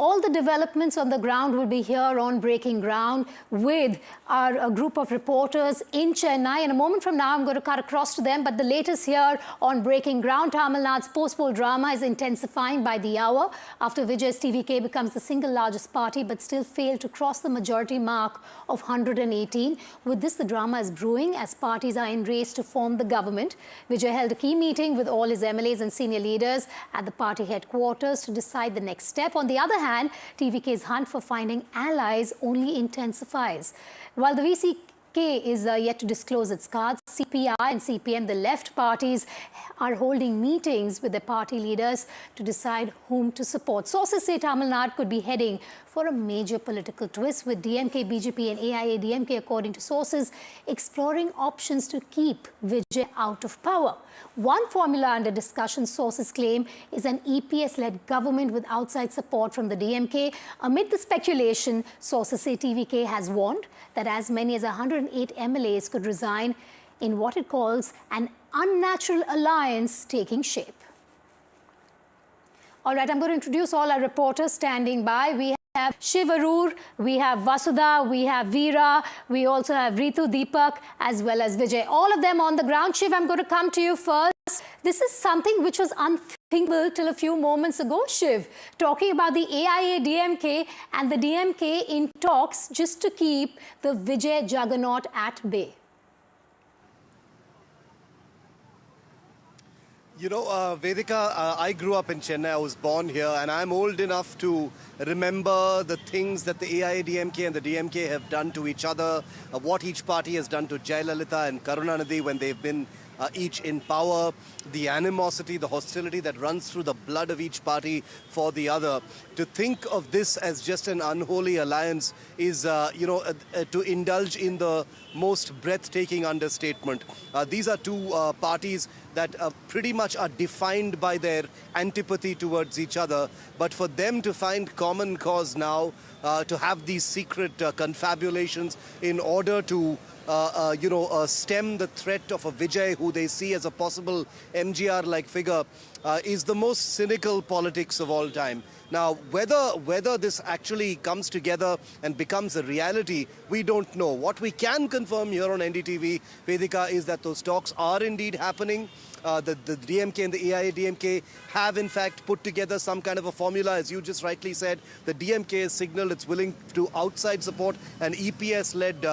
All the developments on the ground will be here on Breaking Ground with a group of reporters in Chennai. In a moment from now, I'm going to cut across to them. But the latest here on Breaking Ground, Tamil Nadu's post-poll drama is intensifying by the hour after Vijay's TVK becomes the single largest party but still failed to cross the majority mark of 118. With this, the drama is brewing as parties are in race to form the government. Vijay held a key meeting with all his MLAs and senior leaders at the party headquarters to decide the next step. On the other hand, TVK's hunt for finding allies only intensifies. While the VCK is yet to disclose its cards, CPI and CPM, the left parties, are holding meetings with their party leaders to decide whom to support. Sources say Tamil Nadu could be heading for a major political twist with DMK, BJP and AIADMK, according to sources, exploring options to keep Vijay out of power. One formula under discussion, sources claim, is an EPS-led government with outside support from the DMK. Amid the speculation, sources say TVK has warned that as many as 108 MLAs could resign in what it calls an unnatural alliance taking shape. All right, I'm going to introduce all our reporters standing by. We have Shiv Arur, we have Vasudha, we have Veera, we also have Ritu, Deepak, as well as Vijay. All of them on the ground. Shiv, I'm going to come to you first. This is something which was unthinkable till a few moments ago, Shiv, talking about the AIADMK and the DMK in talks just to keep the Vijay juggernaut at bay. You know, Vedika, I grew up in Chennai. I was born here, and I'm old enough to remember the things that the AIADMK and the DMK have done to each other, what each party has done to Jayalalitha and Karunanidhi when they've been each in power, the animosity, the hostility that runs through the blood of each party for the other. To think of this as just an unholy alliance is, to indulge in the most breathtaking understatement. These are two parties that pretty much are defined by their antipathy towards each other. But for them to find common cause now, to have these secret confabulations in order to stem the threat of a Vijay who they see as a possible MGR-like figure is the most cynical politics of all time. Now, whether this actually comes together and becomes a reality, we don't know. What we can confirm here on NDTV, Vedika, is that those talks are indeed happening. The DMK and the AIADMK have in fact put together some kind of a formula, as you just rightly said. The DMK has signaled it's willing to outside support an EPS-led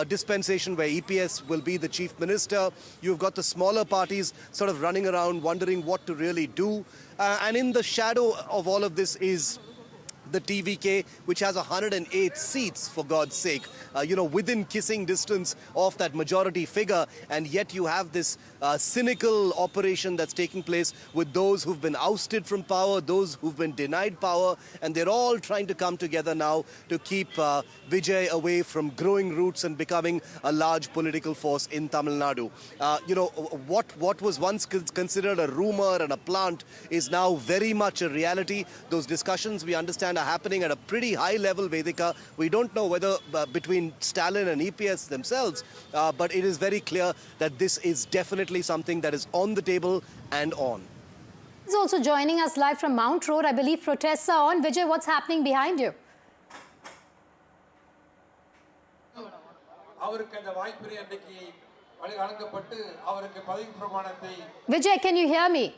dispensation where EPS will be the chief minister. You've got the smaller parties sort of running around wondering what to really do. And in the shadow of all of this is the TVK, which has 108 seats, for God's sake, within kissing distance of that majority figure. And yet you have this cynical operation that's taking place with those who've been ousted from power, those who've been denied power, and they're all trying to come together now to keep Vijay away from growing roots and becoming a large political force in Tamil Nadu. What was once considered a rumor and a plant is now very much a reality. Those discussions, we understand, are happening at a pretty high level, Vedika. We don't know whether between Stalin and EPS themselves, but it is very clear that this is definitely something that is on the table and on. He's also joining us live from Mount Road. I believe protests are on. Vijay, what's happening behind you? Vijay, can you hear me?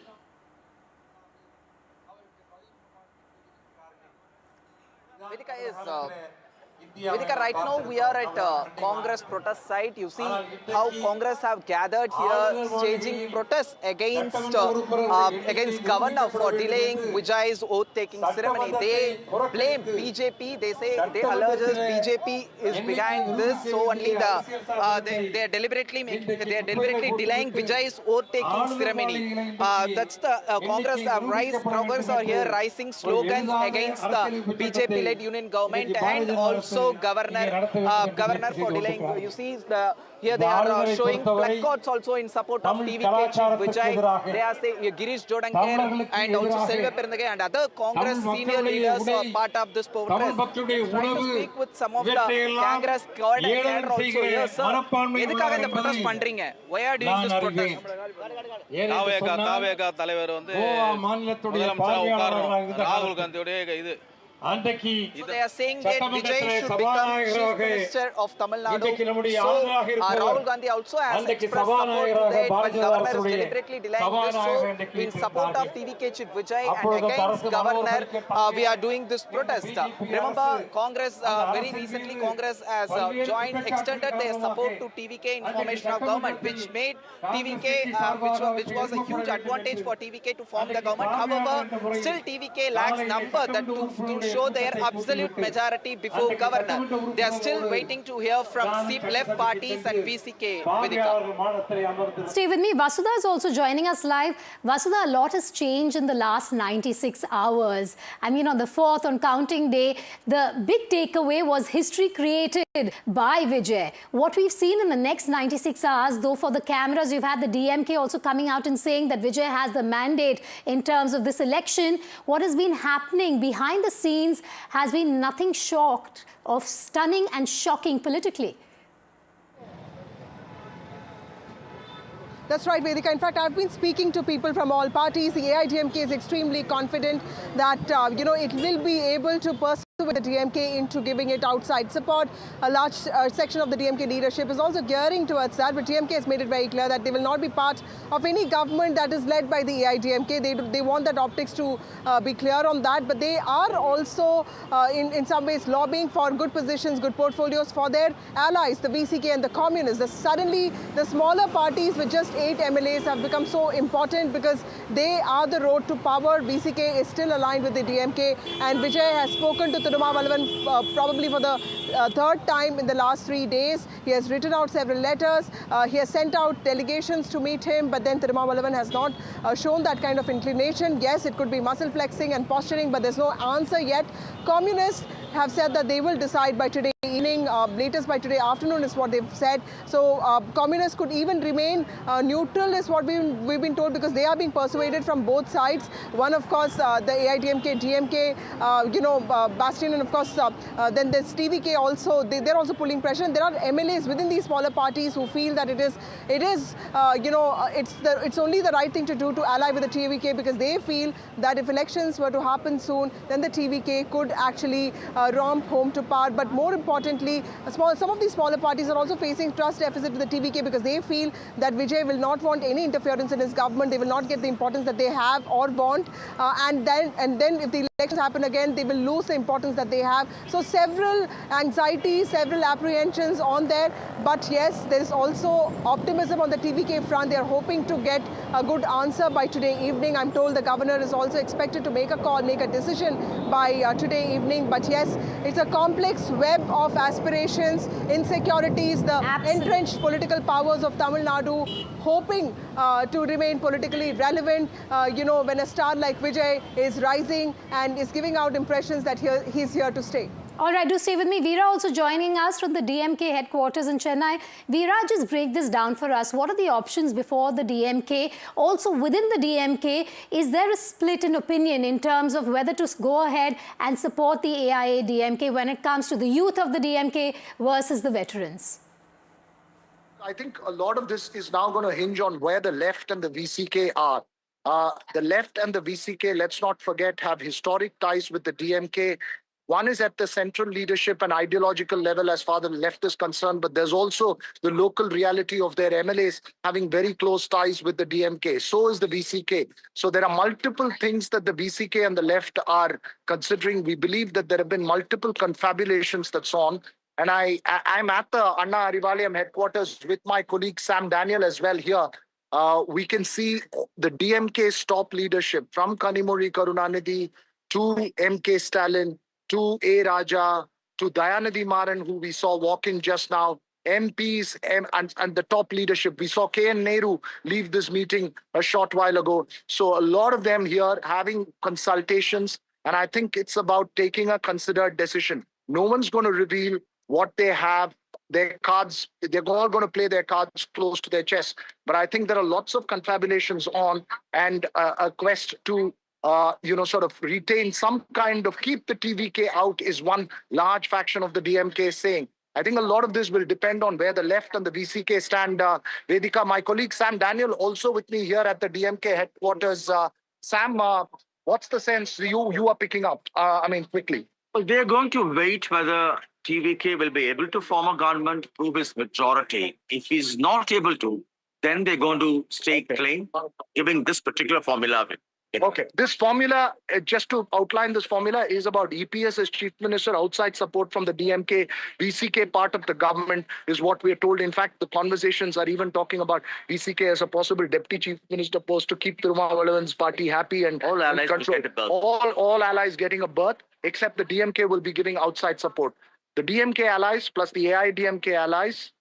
Vedika, right now we are at Congress protest site. You see how Congress have gathered here, staging protests against governor for delaying Vijay's oath-taking ceremony. They blame BJP. They say they allege BJP is behind this. So only they are deliberately delaying Vijay's oath-taking ceremony. That's the Congress are here raising slogans against the BJP-led union government and also governor for delaying. You see, here they are showing placards also in support of TVK Vijay. They are saying Girish Jodankar and also Selva Perundage and other Congress senior leaders are part of this protest. Trying to speak with some of the Congress cadre also here, sir. எதுக்காக இந்த protest பண்றீங்க? Why are doing this protest? தாவேகா தலைவர் வந்து முதலமைச்சரா உட்காரணும். ராகுல் காந்தியோட இது So they are saying that Vijay should become Chief Minister of Tamil Nadu. So Rahul Gandhi also has expressed support to that, but Governor is deliberately delaying this. So in support of TVK Chief Vijay and against Governor, we are doing this protest. Remember, Congress, very recently Congress has extended their support to TVK in formation of government, which made TVK, which was a huge advantage for TVK to form the government. However, still TVK lacks number that to show their absolute majority before governor. They are still waiting to hear from left parties and VCK. Vedika. Stay with me. Vasudha is also joining us live. Vasudha, a lot has changed in the last 96 hours. I mean, on the 4th, on counting day, the big takeaway was history created by Vijay. What we've seen in the next 96 hours, though for the cameras, you've had the DMK also coming out and saying that Vijay has the mandate in terms of this election. What has been happening behind the scenes has been nothing short of stunning and shocking politically. That's right, Vedika. In fact, I've been speaking to people from all parties. The AIADMK is extremely confident that, it will be able to pursue with the DMK into giving it outside support. A large section of the DMK leadership is also gearing towards that, but DMK has made it very clear that they will not be part of any government that is led by the AIADMK. They want that optics to be clear on that, but they are also in some ways lobbying for good positions, good portfolios for their allies, the VCK and the communists. Suddenly, the smaller parties with just 8 MLAs have become so important because they are the road to power. VCK is still aligned with the DMK, and Vijay has spoken to probably for the 3rd time in the last 3 days. He has written out several letters. He has sent out delegations to meet him, but then Tirumalavan has not shown that kind of inclination. Yes, it could be muscle flexing and posturing, but there's no answer yet. Communists have said that they will decide by today evening, latest by today afternoon is what they've said. So communists could even remain neutral is what we've been told, because they are being persuaded from both sides. One, of course, the AIADMK, DMK, Bastion, and of course then there's TVK also. They're also pulling pressure. And there are MLAs within these smaller parties who feel that it's only the right thing to do to ally with the TVK, because they feel that if elections were to happen soon, then the TVK could actually romp home to power. But more importantly, some of these smaller parties are also facing trust deficit with the TVK, because they feel that Vijay will not want any interference in his government. They will not get the importance that they have or want. And then if the elections happen again, they will lose the importance that they have. So several anxieties, several apprehensions on there. But yes, there is also optimism on the TVK front. They are hoping to get a good answer by today evening. I'm told the governor is also expected to make a call, make a decision by today evening. But yes, it's a complex web of aspirations, insecurities, the entrenched political powers of Tamil Nadu hoping to remain politically relevant, when a star like Vijay is rising and is giving out impressions that he's here to stay. All right, do stay with me. Veera also joining us from the DMK headquarters in Chennai. Veera, just break this down for us. What are the options before the DMK? Also, within the DMK, is there a split in opinion in terms of whether to go ahead and support the AIADMK when it comes to the youth of the DMK versus the veterans? I think a lot of this is now going to hinge on where the left and the VCK are. The left and the VCK, let's not forget, have historic ties with the DMK. One is at the central leadership and ideological level as far as the left is concerned, but there's also the local reality of their MLAs having very close ties with the DMK. So is the VCK. So there are multiple things that the VCK and the left are considering. We believe that there have been multiple confabulations that's on. And I'm at the Anna Arivalayam headquarters with my colleague Sam Daniel as well here. We can see the DMK's top leadership from Kanimuri Karunanidhi to MK Stalin, to A. Raja, to Dayanidhi Maran, who we saw walking just now, MPs and the top leadership. We saw K.N. Nehru leave this meeting a short while ago. So a lot of them here having consultations, and I think it's about taking a considered decision. No one's going to reveal what they have, their cards, they're all going to play their cards close to their chest. But I think there are lots of confabulations on, and a quest to sort of retain some kind of keep the TVK out is one large faction of the DMK saying. I think a lot of this will depend on where the left and the VCK stand. Vedika, my colleague Sam Daniel also with me here at the DMK headquarters. Sam, What's the sense you are picking up? Quickly. Well, they're going to wait whether TVK will be able to form a government, prove his majority. If he's not able to, then they're going to stake claim, giving this particular formula. Okay, this formula, just to outline this formula, is about EPS as chief minister, outside support from the DMK, VCK part of the government is what we are told. In fact, the conversations are even talking about VCK as a possible deputy chief minister post to keep Tirumalavan's party happy and all allies control. Get a berth. All allies getting a berth, except the DMK will be giving outside support. The DMK allies plus the AIADMK allies,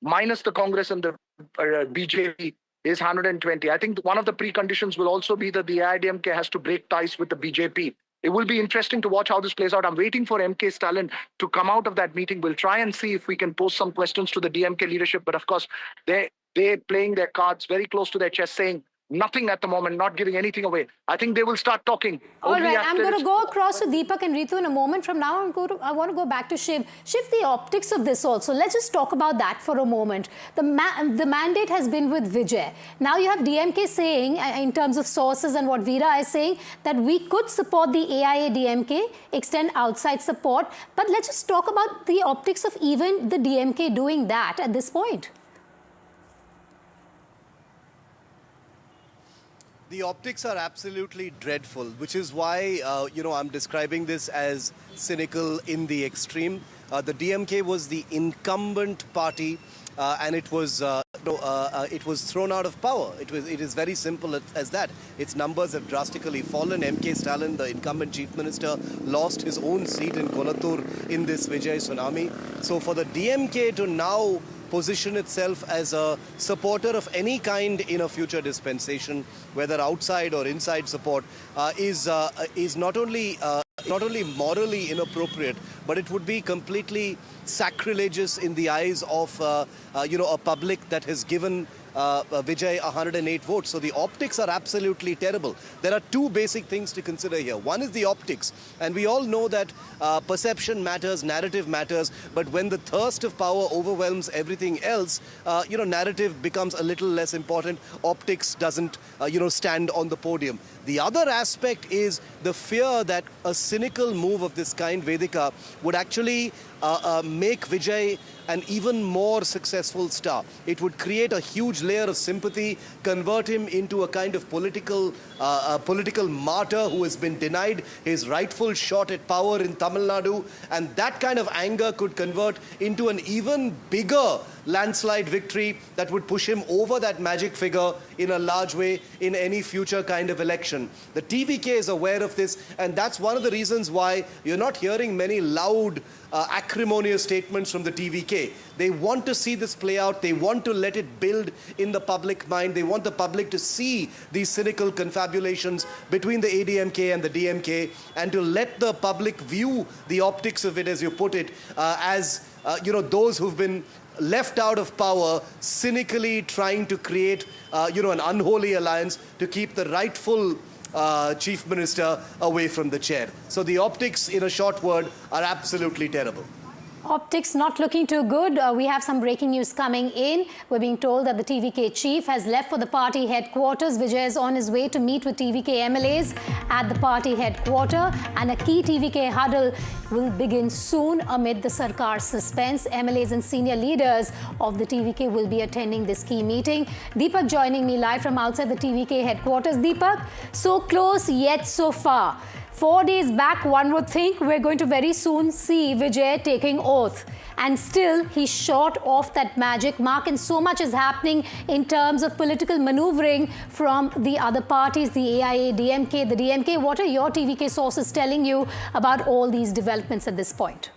minus the Congress and the BJP, is 120. I think one of the preconditions will also be that the AIADMK has to break ties with the BJP. It will be interesting to watch how this plays out. I'm waiting for MK Stalin to come out of that meeting. We'll try and see if we can pose some questions to the DMK leadership. But of course, they're playing their cards very close to their chest, saying nothing at the moment, not giving anything away. I think they will start talking. All right, I'm going to go across to Deepak and Ritu in a moment. From now on, I want to go back to Shiv. Shiv, the optics of this also. Let's just talk about that for a moment. The mandate has been with Vijay. Now you have DMK saying, in terms of sources and what Veera is saying, that we could support the AIADMK, extend outside support. But let's just talk about the optics of even the DMK doing that at this point. The optics are absolutely dreadful, which is why, I'm describing this as cynical in the extreme. The DMK was the incumbent party, and it was thrown out of power. It is very simple as that. Its numbers have drastically fallen. MK Stalin, the incumbent chief minister, lost his own seat in Kolattur in this Vijay tsunami. So for the DMK to now position itself as a supporter of any kind in a future dispensation, whether outside or inside support, is not only morally inappropriate, but it would be completely sacrilegious in the eyes of a public that has given Vijay 108 votes. So the optics are absolutely terrible. There are two basic things to consider here. One is the optics, and we all know that perception matters, narrative matters, but when the thirst of power overwhelms everything else, narrative becomes a little less important. Optics doesn't, stand on the podium. The other aspect is the fear that a cynical move of this kind, Vedika, would actually make Vijay an even more successful star. It would create a huge layer of sympathy, convert him into a kind of political martyr who has been denied his rightful shot at power in Tamil Nadu, and that kind of anger could convert into an even bigger landslide victory that would push him over that magic figure in a large way in any future kind of election. The TVK is aware of this, and that's one of the reasons why you're not hearing many loud, acrimonious statements from the TVK. They want to see this play out. They want to let it build in the public mind. They want the public to see these cynical confabulations between the ADMK and the DMK, and to let the public view the optics of it, as you put it, as those who've been left out of power, cynically trying to create, an unholy alliance to keep the rightful chief minister away from the chair. So the optics, in a short word, are absolutely terrible. Optics not looking too good. We have some breaking news coming in. We're being told that the TVK chief has left for the party headquarters. Vijay is on his way to meet with TVK MLAs at the party headquarters, and a key TVK huddle will begin soon amid the Sarkar's suspense. MLAs and senior leaders of the TVK will be attending this key meeting. Deepak joining me live from outside the TVK headquarters. Deepak, so close yet so far. 4 days back, one would think we're going to very soon see Vijay taking oath. And still, he's short of that magic mark. And so much is happening in terms of political maneuvering from the other parties, the AIADMK, the DMK. What are your TVK sources telling you about all these developments at this point?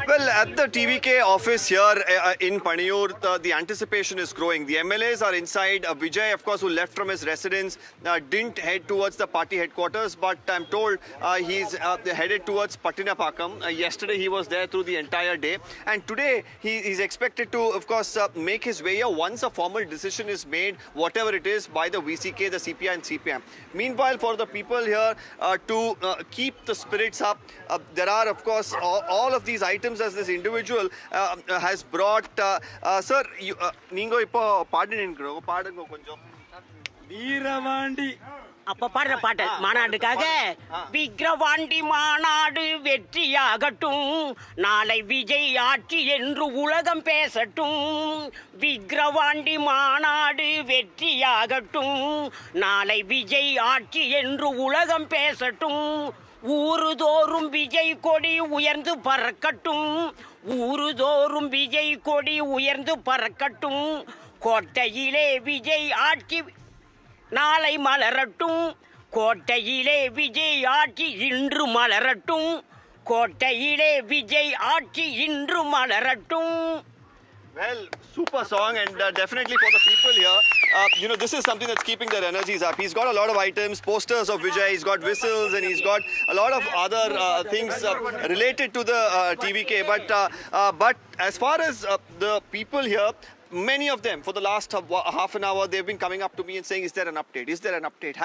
Well, at the TVK office here in Paniyur, the anticipation is growing. The MLAs are inside. Vijay, of course, who left from his residence, didn't head towards the party headquarters, but I'm told he's headed towards Pattinapakam. Yesterday, he was there through the entire day. And today, he's expected to, of course, make his way here once a formal decision is made, whatever it is, by the VCK, the CPI and CPM. Meanwhile, for the people here to keep the spirits up, there are, of course, all of these items as this individual has brought. Sir, Ningo ipo pardon konjam. Veeravandi அப்ப பாடுற பாட்டு மாநாடுக்காக விக்கிரவாண்டி மாநாடு வெற்றியாகட்டும், நாளை விஜய் ஆட்சி என்று உலகம் பேசட்டும். விக்கிரவாண்டி மாநாடு வெற்றியாகட்டும், நாளை விஜய் ஆட்சி என்று உலகம் பேசட்டும். ஊருதோறும் விஜய் கொடி உயர்ந்து பறக்கட்டும், ஊருதோறும் விஜய் கொடி உயர்ந்து பறக்கட்டும். கோட்டையிலே விஜய் ஆட்சி நாளை மலரட்டும், கோட்டையிலே விஜய் ஆட்சி இன்று மலரட்டும், கோட்டையிலே விஜய் ஆட்சி இன்று மலரட்டும். Well, super song, and definitely for the people here, this is something that's keeping their energies up. He's got a lot of items, posters of Vijay, he's got whistles, and he's got a lot of other things related to the TVK. But as far as the people here, many of them, for the last half an hour, they've been coming up to me and saying, "Is there an update? Is there an update?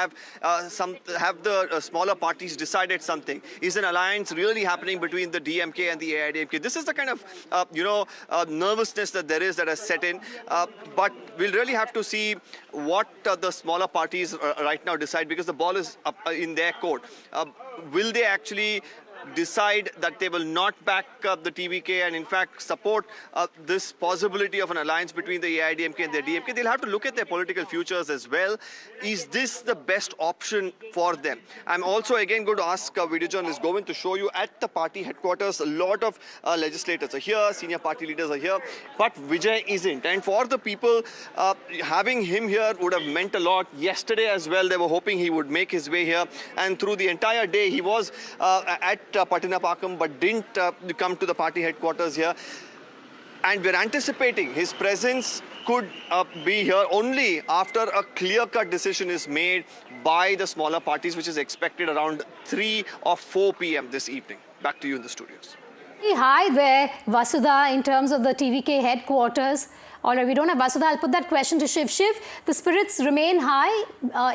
Have the smaller parties decided something? Is an alliance really happening between the DMK and the AIADMK?" This is the kind of nervousness that there is that has set in. But we'll really have to see what the smaller parties right now decide, because the ball is up in their court. Will they actually decide that they will not back the TVK and in fact support this possibility of an alliance between the AIADMK and the DMK? They'll have to look at their political futures as well. Is this the best option for them? I'm also again going to ask video journalist Govind to show you at the party headquarters. A lot of legislators are here, senior party leaders are here, but Vijay isn't. And for the people, having him here would have meant a lot. Yesterday as well, they were hoping he would make his way here, and through the entire day he was at Patinapakam, but didn't come to the party headquarters here. And we're anticipating his presence could be here only after a clear-cut decision is made by the smaller parties, which is expected around 3 or 4 p.m. this evening. Back to you in the studios. Hi there, Vasudha, in terms of the TVK headquarters. All right, we don't have Vasudha. I'll put that question to Shiv. Shiv, the spirits remain high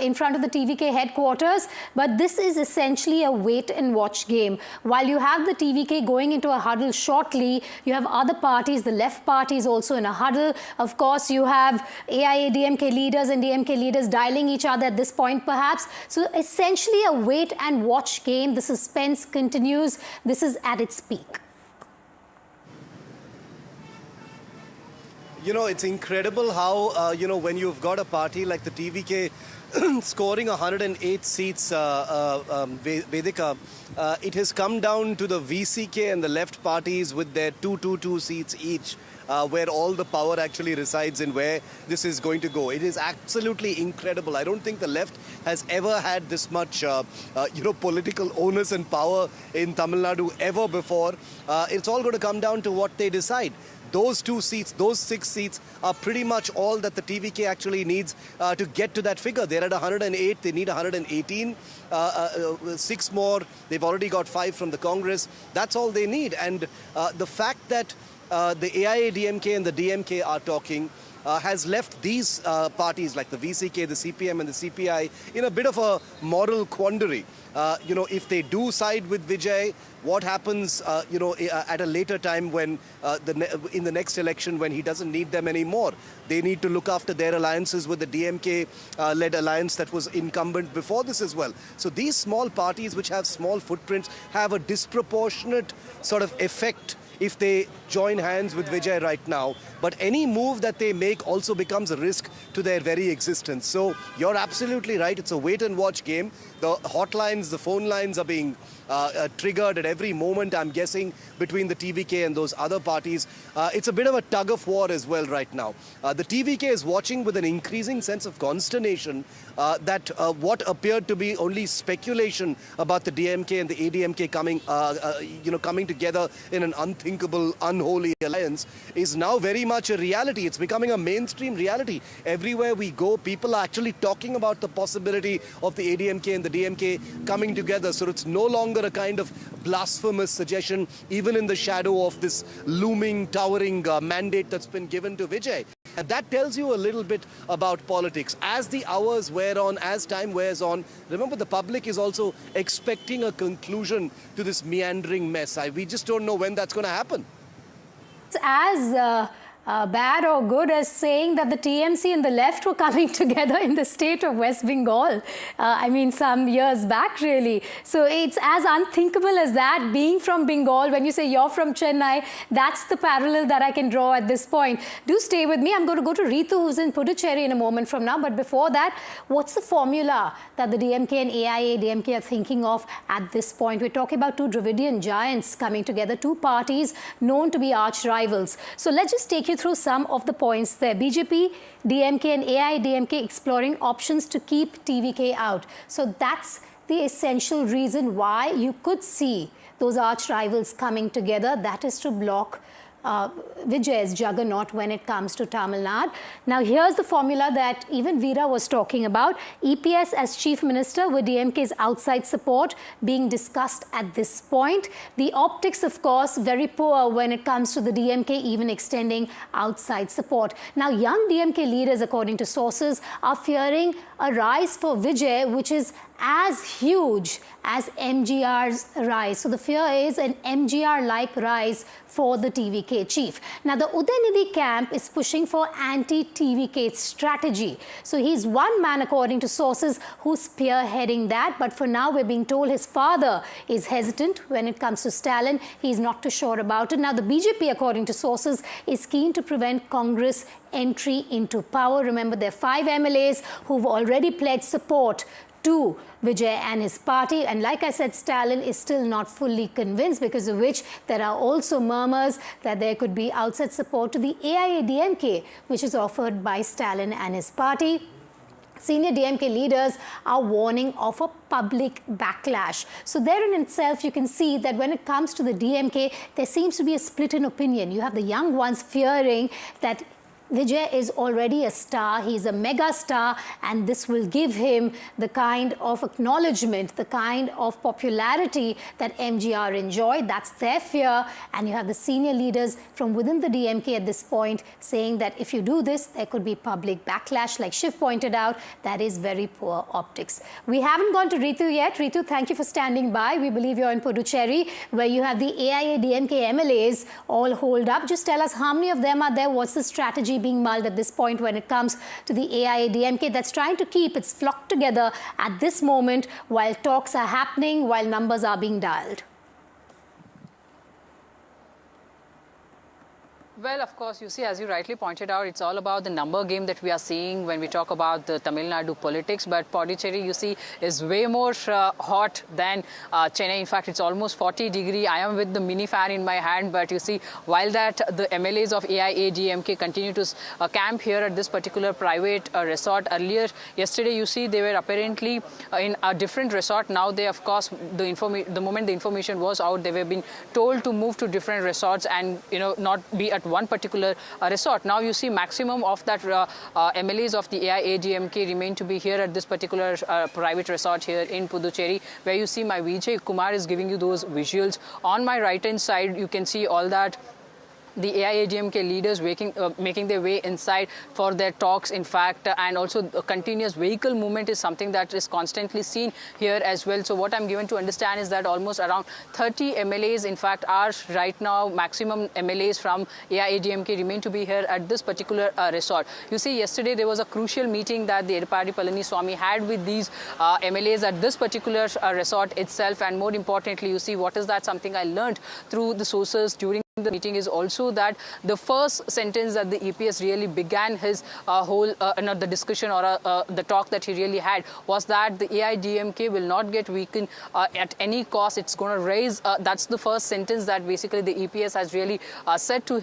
in front of the TVK headquarters, but this is essentially a wait-and-watch game. While you have the TVK going into a huddle shortly, you have other parties, the left parties also in a huddle. Of course, you have AIADMK leaders and DMK leaders dialing each other at this point, perhaps. So essentially a wait-and-watch game. The suspense continues. This is at its peak. It's incredible how, when you've got a party like the TVK scoring 108 seats, Vedika, it has come down to the VCK and the left parties with their 2 seats each, where all the power actually resides in where this is going to go. It is absolutely incredible. I don't think the left has ever had this much, political onus and power in Tamil Nadu ever before. It's all going to come down to what they decide. Those 2 seats, those 6 seats are pretty much all that the TVK actually needs to get to that figure. They're at 108, they need 118. 6 more, they've already got 5 from the Congress. That's all they need. And the fact that the AIADMK and the DMK are talking has left these parties like the VCK, the CPM and the CPI in a bit of a moral quandary. If they do side with Vijay, what happens, at a later time when in the next election when he doesn't need them anymore? They need to look after their alliances with the DMK-led alliance that was incumbent before this as well. So these small parties which have small footprints have a disproportionate sort of effect if they join hands with Vijay right now. But any move that they make also becomes a risk to their very existence. So you're absolutely right. It's a wait-and-watch game. The hotlines, the phone lines are being triggered at every moment, I'm guessing, between the TVK and those other parties. It's a bit of a tug of war as well right now. The TVK is watching with an increasing sense of consternation that what appeared to be only speculation about the DMK and the ADMK coming together in an unthinkable, unholy alliance is now very much a reality. It's becoming a mainstream reality. Everywhere we go, people are actually talking about the possibility of the ADMK and the DMK coming together. So it's no longer a kind of blasphemous suggestion, even in the shadow of this looming, towering mandate that's been given to Vijay. And that tells you a little bit about politics. As the hours wear on, as time wears on, remember the public is also expecting a conclusion to this meandering mess. We just don't know when that's going to happen. As bad or good as saying that the TMC and the left were coming together in the state of West Bengal. I mean, some years back, really. So it's as unthinkable as that, being from Bengal. When you say you're from Chennai, that's the parallel that I can draw at this point. Do stay with me. I'm going to go to Ritu, who's in Puducherry, in a moment from now. But before that, what's the formula that the DMK and AIADMK are thinking of at this point? We're talking about two Dravidian giants coming together, two parties known to be arch rivals. So let's just take you through some of the points there. BJP, DMK and AIADMK exploring options to keep TVK out. So that's the essential reason why you could see those arch rivals coming together. That is to block Vijay's juggernaut when it comes to Tamil Nadu. Now, here's the formula that even Veera was talking about. EPS as Chief Minister with DMK's outside support being discussed at this point. The optics, of course, very poor when it comes to the DMK even extending outside support. Now, young DMK leaders, according to sources, are fearing a rise for Vijay, which is as huge as MGR's rise. So the fear is an MGR-like rise for the TVK chief. Now, the Udaynidhi camp is pushing for anti-TVK strategy. So he's one man, according to sources, who's spearheading that. But for now, we're being told his father is hesitant when it comes to Stalin. He's not too sure about it. Now, the BJP, according to sources, is keen to prevent Congress entry into power. Remember, there are 5 MLAs who've already pledged support to Vijay and his party. And like I said, Stalin is still not fully convinced, because of which there are also murmurs that there could be outside support to the AIADMK, which is offered by Stalin and his party. Senior DMK leaders are warning of a public backlash. So there in itself, you can see that when it comes to the DMK, there seems to be a split in opinion. You have the young ones fearing that Vijay is already a star, he's a mega star, and this will give him the kind of acknowledgement, the kind of popularity that MGR enjoyed. That's their fear. And you have the senior leaders from within the DMK at this point saying that if you do this, there could be public backlash. Like Shiv pointed out, that is very poor optics. We haven't gone to Ritu yet. Ritu, thank you for standing by. We believe you're in Puducherry, where you have the AIADMK MLAs all holed up. Just tell us how many of them are there, what's the strategy being mulled at this point when it comes to the AIADMK that's trying to keep its flock together at this moment while talks are happening, while numbers are being dialed? Well, of course, you see, as you rightly pointed out, it's all about the number game that we are seeing when we talk about the Tamil Nadu politics. But Puducherry, you see, is way more hot than Chennai. In fact, it's almost 40 degrees. I am with the mini fan in my hand. But you see, while that, the MLAs of AIADMK continue to camp here at this particular private resort. Earlier, yesterday, you see, they were apparently in a different resort. Now they, of course, the moment the information was out, they were being told to move to different resorts and, you know, not be at one particular resort. Now you see maximum of that MLAs of the AIADMK remain to be here at this particular private resort here in Puducherry, where you see my Vijay Kumar is giving you those visuals. On my right hand side, you can see all that the AIADMK leaders making their way inside for their talks, in fact, and also a continuous vehicle movement is something that is constantly seen here as well. So what I'm given to understand is that almost around 30 MLAs, in fact, are right now maximum MLAs from AIADMK remain to be here at this particular resort. You see, yesterday there was a crucial meeting that the Edappadi Palaniswamy had with these MLAs at this particular resort itself, and more importantly, you see, what is that something I learned through the sources during the meeting is also that the first sentence that the EPS really began his the discussion or the talk that he really had was that the AIADMK will not get weakened at any cost. It's going to raise. That's the first sentence that basically the EPS has really said to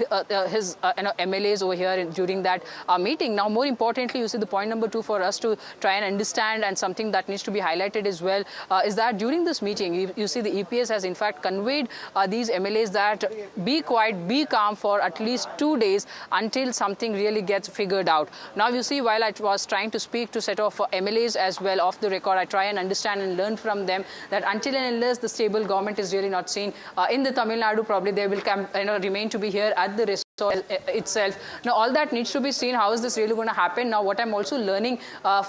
his MLAs over here during that meeting. Now, more importantly, you see the point number 2 for us to try and understand, and something that needs to be highlighted as well, is that during this meeting, you see the EPS has in fact conveyed these MLAs that be quiet, be calm for at least 2 days until something really gets figured out. Now, you see, while I was trying to speak to set of MLAs as well off the record, I try and understand and learn from them that until and unless the stable government is really not seen in the Tamil Nadu, probably they will remain to be here at the resort itself. Now, all that needs to be seen. How is this really going to happen? Now, what I'm also learning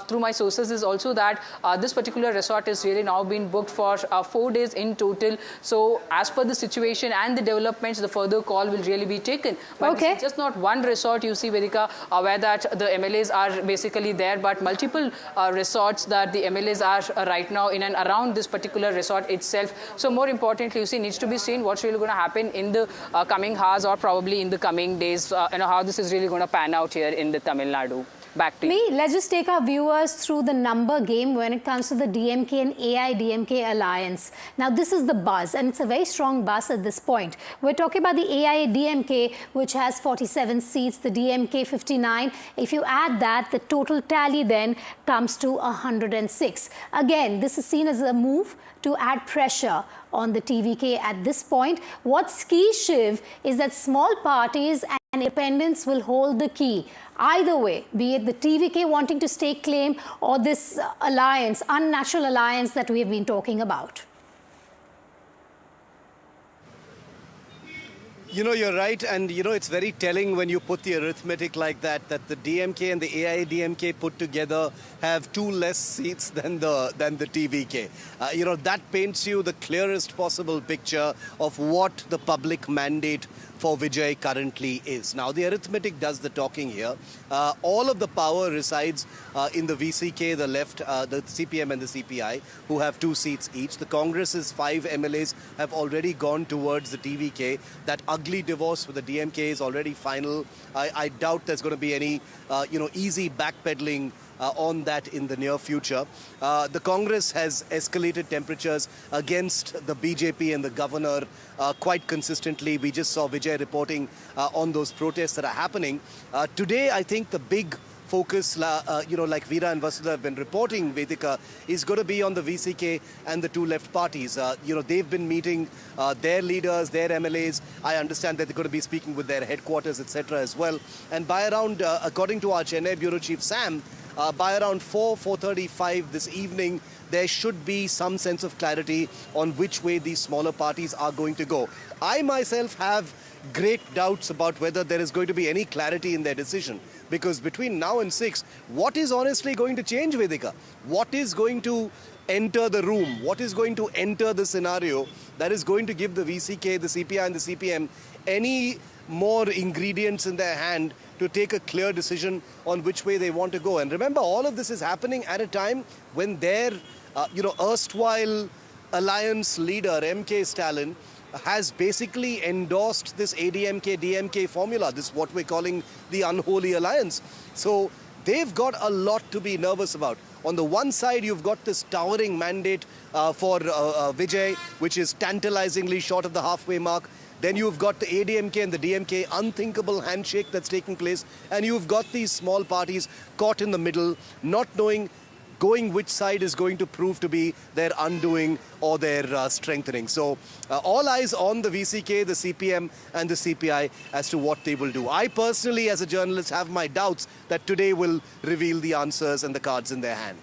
through my sources is also that this particular resort is really now being booked for 4 days in total. So, as per the situation and the developments, the further call will really be taken. But this is just not one resort, you see, Vedika, where that the MLAs are basically there, but multiple resorts that the MLAs are right now in and around this particular resort itself. So, more importantly, you see, needs to be seen what's really going to happen in the coming hours or probably in the coming days, how this is really going to pan out here in the Tamil Nadu. Back to you. Let's just take our viewers through the number game when it comes to the DMK and AIADMK alliance. Now, this is the buzz, and it's a very strong buzz at this point. We're talking about the AIADMK, which has 47 seats, the DMK 59. If you add that, the total tally then comes to 106. Again, this is seen as a move to add pressure on the TVK at this point. What's key, Shiv, is that small parties and independents will hold the key. Either way, be it the TVK wanting to stake claim or this alliance, unnatural alliance that we have been talking about. You know, you're right, and you know, it's very telling when you put the arithmetic like that, that the DMK and the AIADMK put together have 2 less seats than the TVK. You know, that paints you the clearest possible picture of what the public mandate for Vijay currently is. Now, the arithmetic does the talking here. All of the power resides in the VCK, the left, the CPM and the CPI, who have 2 seats each. The Congress's 5 MLAs have already gone towards the TVK. That ugly divorce with the DMK is already final. I doubt there's going to be any, easy backpedaling on that in the near future. The Congress has escalated temperatures against the BJP and the governor quite consistently. We just saw Vijay reporting on those protests that are happening. Today, I think the big focus, like Veera and Vasudha have been reporting, Vedika, is going to be on the VCK and the 2 left parties. They've been meeting their leaders, their MLAs. I understand that they're going to be speaking with their headquarters, etc. as well. And by around, according to our Chennai Bureau Chief Sam, by around 4:35 this evening, there should be some sense of clarity on which way these smaller parties are going to go. I myself have great doubts about whether there is going to be any clarity in their decision, because between now and 6, what is honestly going to change, Vedika? What is going to enter the room? What is going to enter the scenario that is going to give the VCK, the CPI and the CPM any more ingredients in their hand to take a clear decision on which way they want to go? And remember, all of this is happening at a time when their, erstwhile alliance leader, MK Stalin, has basically endorsed this ADMK-DMK formula, this what we're calling the unholy alliance. So they've got a lot to be nervous about. On the one side, you've got this towering mandate for Vijay, which is tantalizingly short of the halfway mark. Then you've got the ADMK and the DMK unthinkable handshake that's taking place. And you've got these small parties caught in the middle, not knowing going which side is going to prove to be their undoing or their strengthening. So all eyes on the VCK, the CPM and the CPI as to what they will do. I personally, as a journalist, have my doubts that today will reveal the answers and the cards in their hand.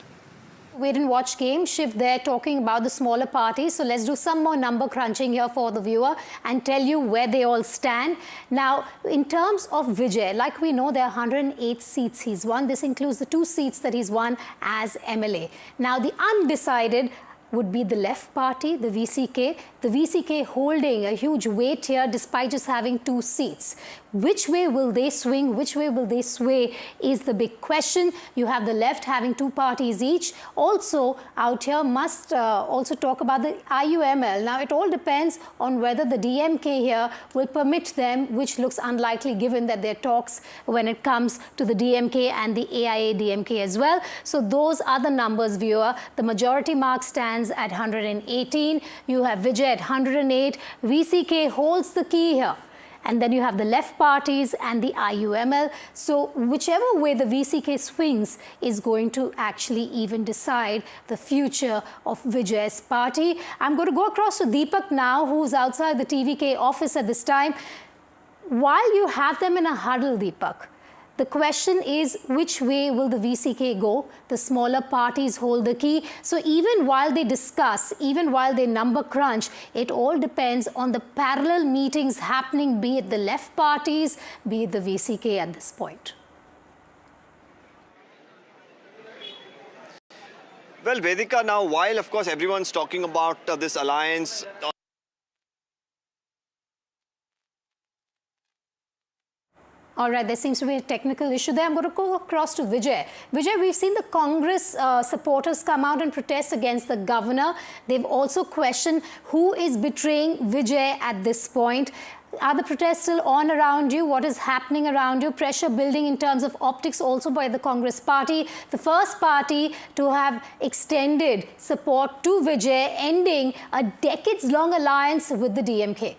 Wait and watch game. Shiv there talking about the smaller parties. So let's do some more number crunching here for the viewer and tell you where they all stand. Now, in terms of Vijay, like we know, there are 108 seats he's won. This includes the 2 seats that he's won as MLA. Now, the undecided would be the left party, the VCK. The VCK holding a huge weight here despite just having 2 seats. Which way will they swing? Which way will they sway is the big question. You have the left having 2 parties each. Also out here must also talk about the IUML. Now it all depends on whether the DMK here will permit them, which looks unlikely given that there are talks when it comes to the DMK and the AIADMK as well. So those are the numbers, viewer. The majority mark stands at 118. You have Vijay at 108. VCK holds the key here. And then you have the left parties and the IUML. So whichever way the VCK swings is going to actually even decide the future of Vijay's party. I'm going to go across to Deepak now, who's outside the TVK office at this time. While you have them in a huddle, Deepak, The question is, which way will the VCK go? The smaller parties hold the key. So even while they discuss, even while they number crunch, it all depends on the parallel meetings happening, be it the left parties, be it the VCK at this point. Well, Vedika, now, while of course everyone's talking about this alliance, All right, there seems to be a technical issue there. I'm going to go across to Vijay. Vijay, we've seen the Congress supporters come out and protest against the governor. They've also questioned who is betraying Vijay at this point. Are the protests still on around you? What is happening around you? Pressure building in terms of optics also by the Congress party. The first party to have extended support to Vijay, ending a decades-long alliance with the DMK.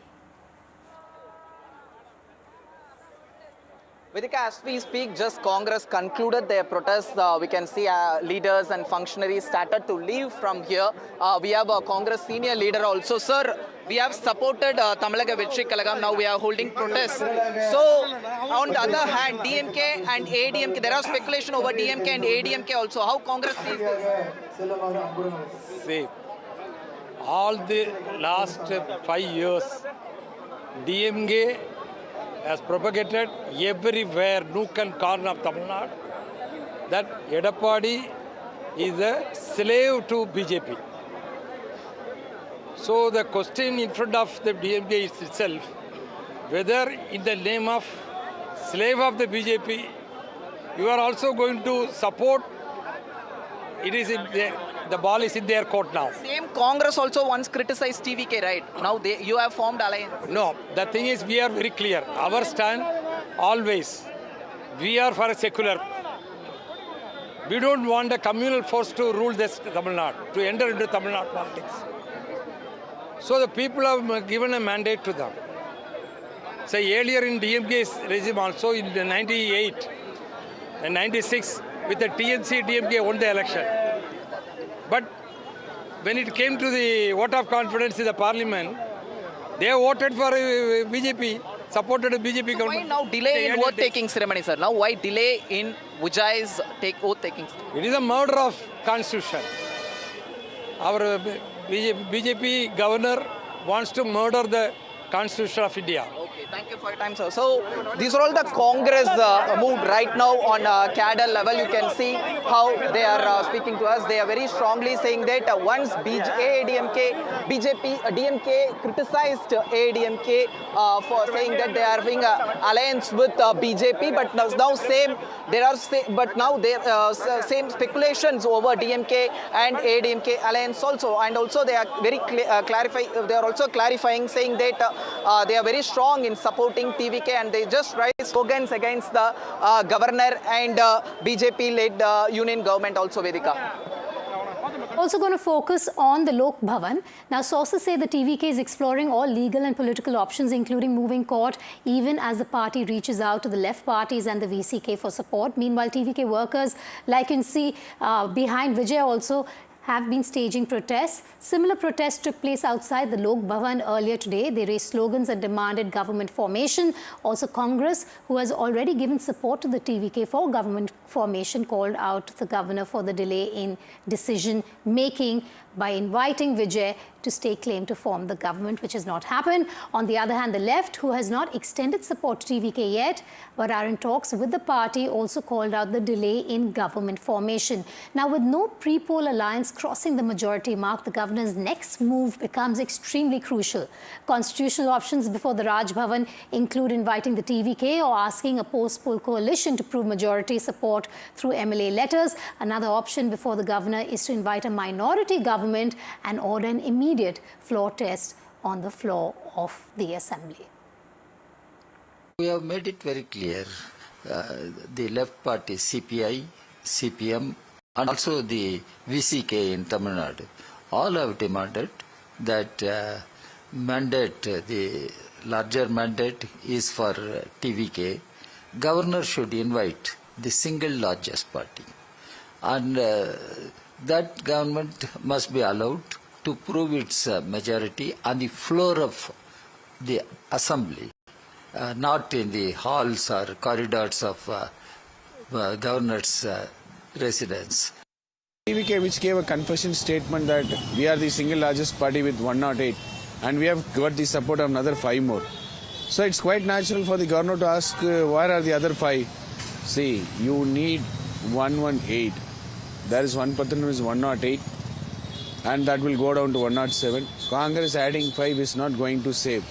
Vedika, as we speak, just Congress concluded their protests. We can see leaders and functionaries started to leave from here. We have a Congress senior leader also. Sir, we have supported Tamil Nadu. Now we are holding protests. So, on the other hand, DMK and AIADMK, there are speculation over DMK and AIADMK also. How Congress sees this? See, all the last 5 years, DMK has propagated everywhere, nook and corner of Tamil Nadu, that Edappadi is a slave to BJP. So the question in front of the DMK is itself, whether in the name of slave of the BJP, you are also going to support. It is in the ball is in their court now. Same Congress also once criticized TVK, right? Now you have formed alliance. No, the thing is we are very clear. Our stand always, we are for a secular. We don't want a communal force to rule this Tamil Nadu, to enter into Tamil Nadu politics. So the people have given a mandate to them. Say earlier in DMK's regime also in the 98 and 96, with the TNC, DMK won the election. But when it came to the vote of confidence in the parliament, they voted for BJP, supported a BJP government. Why now delay in oath-taking ceremony, sir? Now why delay in Vijay's oath-taking ceremony? It is a murder of constitution. Our BJP governor wants to murder the constitution of India. Okay, thank you for your time, sir. So, these are all the Congress moved right now on cadre level. You can see how they are speaking to us. They are very strongly saying that once AIADMK, BJP, DMK criticized AIADMK for saying that they are having an alliance with BJP, but now same speculations over DMK and AIADMK alliance also, and also they are very They are also clarifying, saying that they are very strong in supporting TVK, and they just raise slogans against the governor and BJP-led union government also, Vedika. Also going to focus on the Lok Bhavan. Now, sources say the TVK is exploring all legal and political options, including moving court, even as the party reaches out to the left parties and the VCK for support. Meanwhile, TVK workers, like you can see behind Vijay also, have been staging protests. Similar protests took place outside the Lok Bhavan earlier today. They raised slogans and demanded government formation. Also, Congress, who has already given support to the TVK for government formation, called out the governor for the delay in decision-making by inviting Vijay to stake claim to form the government, which has not happened. On the other hand, the left, who has not extended support to TVK yet, but are in talks with the party, also called out the delay in government formation. Now, with no pre-poll alliance crossing the majority mark, the governor's next move becomes extremely crucial. Constitutional options before the Raj Bhavan include inviting the TVK or asking a post-poll coalition to prove majority support through MLA letters. Another option before the governor is to invite a minority government and order an immediate floor test on the floor of the assembly. We have made it very clear, the left party CPI, CPM and also the VCK in Tamil Nadu, all have demanded that the larger mandate is for TVK. Governor should invite the single largest party, and that government must be allowed to prove its majority on the floor of the assembly, not in the halls or corridors of governor's residence. TVK, which gave a confession statement that we are the single largest party with 108 and we have got the support of another 5 more. So it's quite natural for the governor to ask where are the other 5. See, you need 118. There is one person who is 108 and that will go down to 107. Congress adding 5 is not going to save.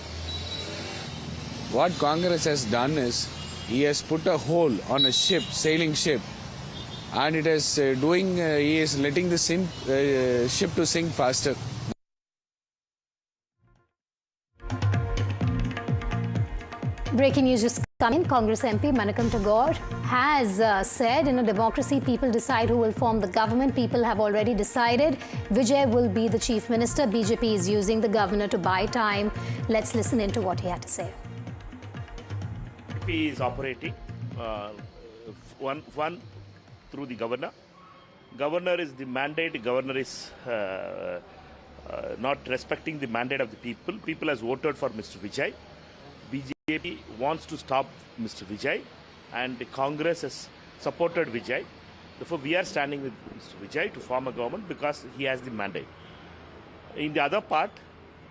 What Congress has done is he has put a hole on a ship, sailing ship, and it is he is letting the ship to sink faster. Breaking news just coming. Congress MP Manakam Tagore has said in a democracy, people decide who will form the government. People have already decided. Vijay will be the chief minister. BJP is using the governor to buy time. Let's listen into what he had to say. BJP is operating one through the governor. Governor is the mandate. Governor is not respecting the mandate of the people. People has voted for Mr. Vijay. BJP wants to stop Mr. Vijay, and the Congress has supported Vijay. Therefore, we are standing with Mr. Vijay to form a government because he has the mandate. In the other part,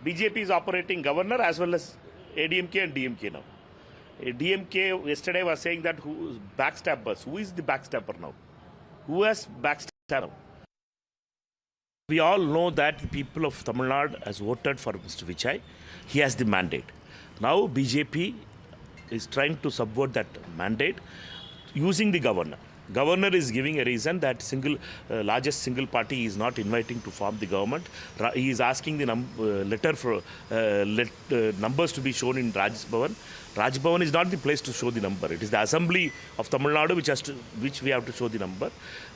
BJP is operating governor as well as ADMK and DMK now. DMK yesterday was saying that who backstabbers. Who is the backstabber now? Who has backstabbed? We all know that the people of Tamil Nadu has voted for Mr. Vijay. He has the mandate. Now BJP is trying to subvert that mandate using the governor. Governor is giving a reason that largest single party is not inviting to form the government. He is asking the letter for numbers to be shown in Raj Bhavan. Raj Bhavan is not the place to show the number. It is the Assembly of Tamil Nadu which we have to show the number.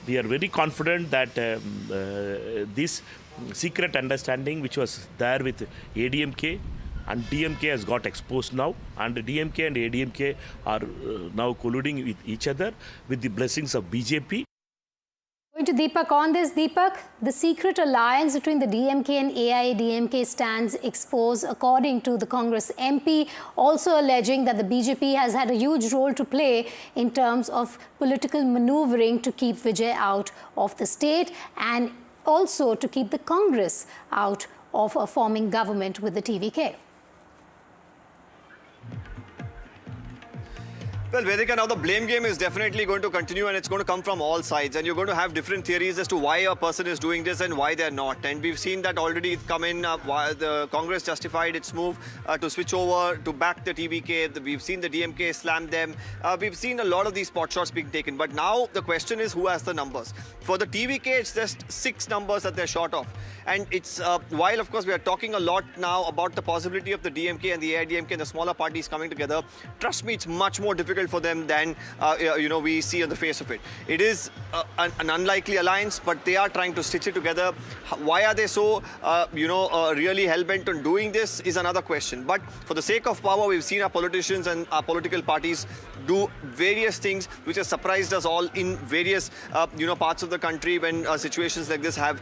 We are very confident that this secret understanding which was there with ADMK and DMK has got exposed now, and DMK and ADMK are now colluding with each other with the blessings of BJP. Going to Deepak on this. Deepak, the secret alliance between the DMK and AIADMK stands exposed, according to the Congress MP, also alleging that the BJP has had a huge role to play in terms of political maneuvering to keep Vijay out of the state and also to keep the Congress out of a forming government with the TVK. Well, Vedika, now the blame game is definitely going to continue, and it's going to come from all sides, and you're going to have different theories as to why a person is doing this and why they're not. And we've seen that already come in. The Congress justified its move to switch over to back the TVK. We've seen the DMK slam them. We've seen a lot of these pot shots being taken. But now the question is who has the numbers. For the TVK, it's just 6 numbers that they're short of. And it's, while of course we are talking a lot now about the possibility of the DMK and the AIADMK and the smaller parties coming together, trust me, it's much more difficult for them than we see on the face of it. It is an unlikely alliance, but they are trying to stitch it together. Why are they so really hell-bent on doing this is another question. But for the sake of power, we've seen our politicians and our political parties do various things which have surprised us all in various parts of the country when situations like this have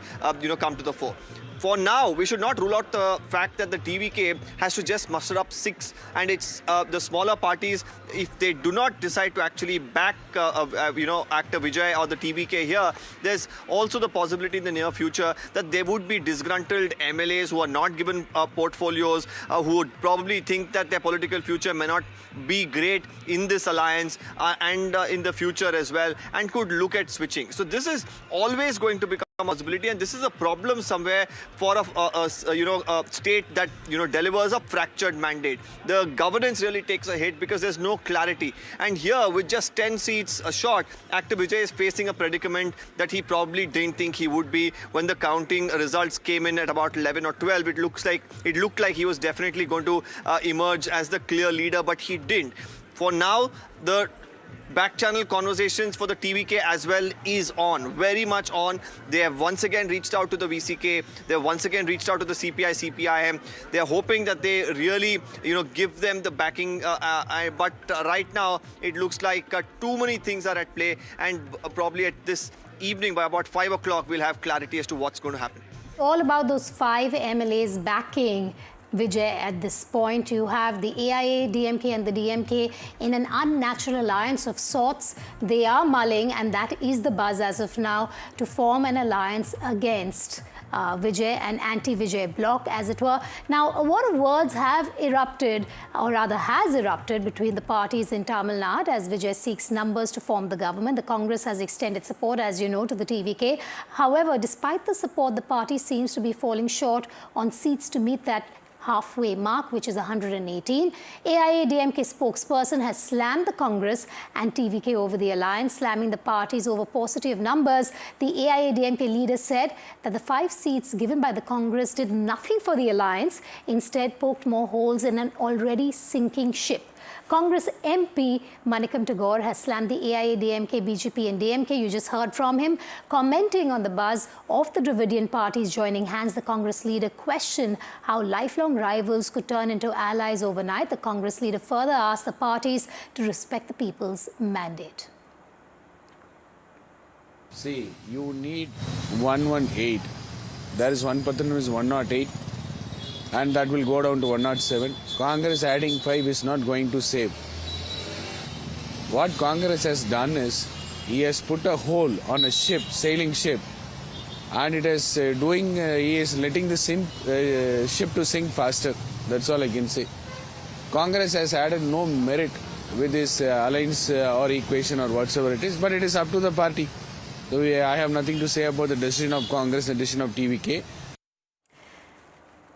come to the fore. For now, we should not rule out the fact that the TVK has to just muster up 6, and it's the smaller parties, if they do not decide to actually back, actor Vijay or the TVK here, there's also the possibility in the near future that there would be disgruntled MLAs who are not given portfolios, who would probably think that their political future may not be great in this alliance and in the future as well, and could look at switching. So this is always going to become a possibility, and this is a problem somewhere for a state that delivers a fractured mandate. The governance really takes a hit because there's no clarity. And here, with just 10 seats short, actor Vijay is facing a predicament that he probably didn't think he would be when the counting results came in at about 11 or 12. It looked like he was definitely going to emerge as the clear leader, but he didn't. For now, the back-channel conversations for the TVK as well is on, very much on. They have once again reached out to the VCK. They have once again reached out to the CPI, CPIM. They are hoping that they really, give them the backing. But right now, it looks like too many things are at play. And probably at this evening, by about 5 o'clock, we'll have clarity as to what's going to happen. All about those 5 MLAs backing Vijay, at this point, you have the AIADMK and the DMK in an unnatural alliance of sorts. They are mulling, and that is the buzz as of now, to form an alliance against Vijay and anti-Vijay bloc, as it were. Now, a lot of words have erupted, or rather has erupted, between the parties in Tamil Nadu as Vijay seeks numbers to form the government. The Congress has extended support, as you know, to the TVK. However, despite the support, the party seems to be falling short on seats to meet that halfway mark, which is 118. AIADMK spokesperson has slammed the Congress and TVK over the alliance, slamming the parties over paucity of numbers. The AIADMK leader said that the 5 seats given by the Congress did nothing for the alliance, instead poked more holes in an already sinking ship. Congress MP Manikam Tagore has slammed the AIADMK, BJP and DMK. You just heard from him. Commenting on the buzz of the Dravidian parties joining hands, the Congress leader questioned how lifelong rivals could turn into allies overnight. The Congress leader further asked the parties to respect the people's mandate. See, you need 118. There is one person who is 108. And that will go down to 107. Congress adding 5 is not going to save. What Congress has done is, he has put a hole on a ship, sailing ship, and it is he is letting the ship to sink faster. That's all I can say. Congress has added no merit with this alliance or equation or whatsoever it is, but it is up to the party. So I have nothing to say about the decision of Congress and the decision of TVK.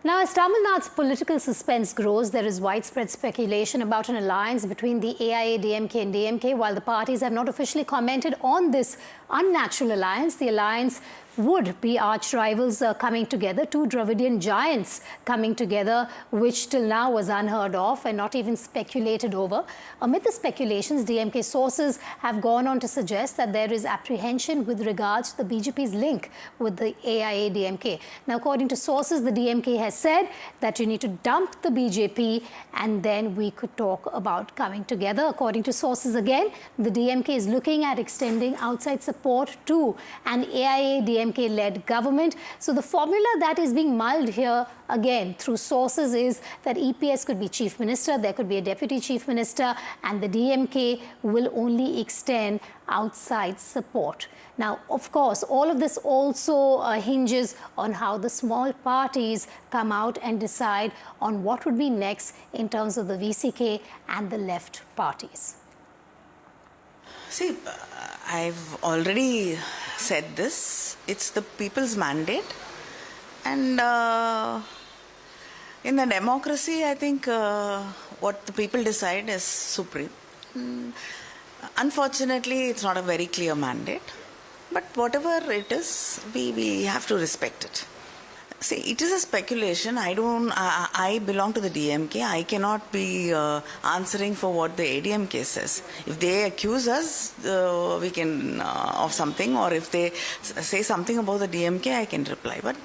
Now, as Tamil Nadu's political suspense grows, there is widespread speculation about an alliance between the AIADMK and DMK. While the parties have not officially commented on this unnatural alliance, the alliance would be arch rivals coming together, 2 Dravidian giants coming together, which till now was unheard of and not even speculated over. Amid the speculations, DMK sources have gone on to suggest that there is apprehension with regards to the BJP's link with the AIADMK. Now, according to sources, the DMK has said that you need to dump the BJP and then we could talk about coming together. According to sources again, the DMK is looking at extending outside support to an AIADMK-led government. So the formula that is being mulled here again through sources is that EPS could be chief minister, there could be a deputy chief minister, and the DMK will only extend outside support. Now, of course, all of this also hinges on how the small parties come out and decide on what would be next in terms of the VCK and the left parties. See, I've already said this. It's the people's mandate. And in a democracy, I think what the people decide is supreme. Unfortunately, it's not a very clear mandate. But whatever it is, we have to respect it. See, it is a speculation. I belong to the DMK. I cannot be answering for what the ADMK says. If they accuse us, we can of something, or if they say something about the DMK, I can reply. But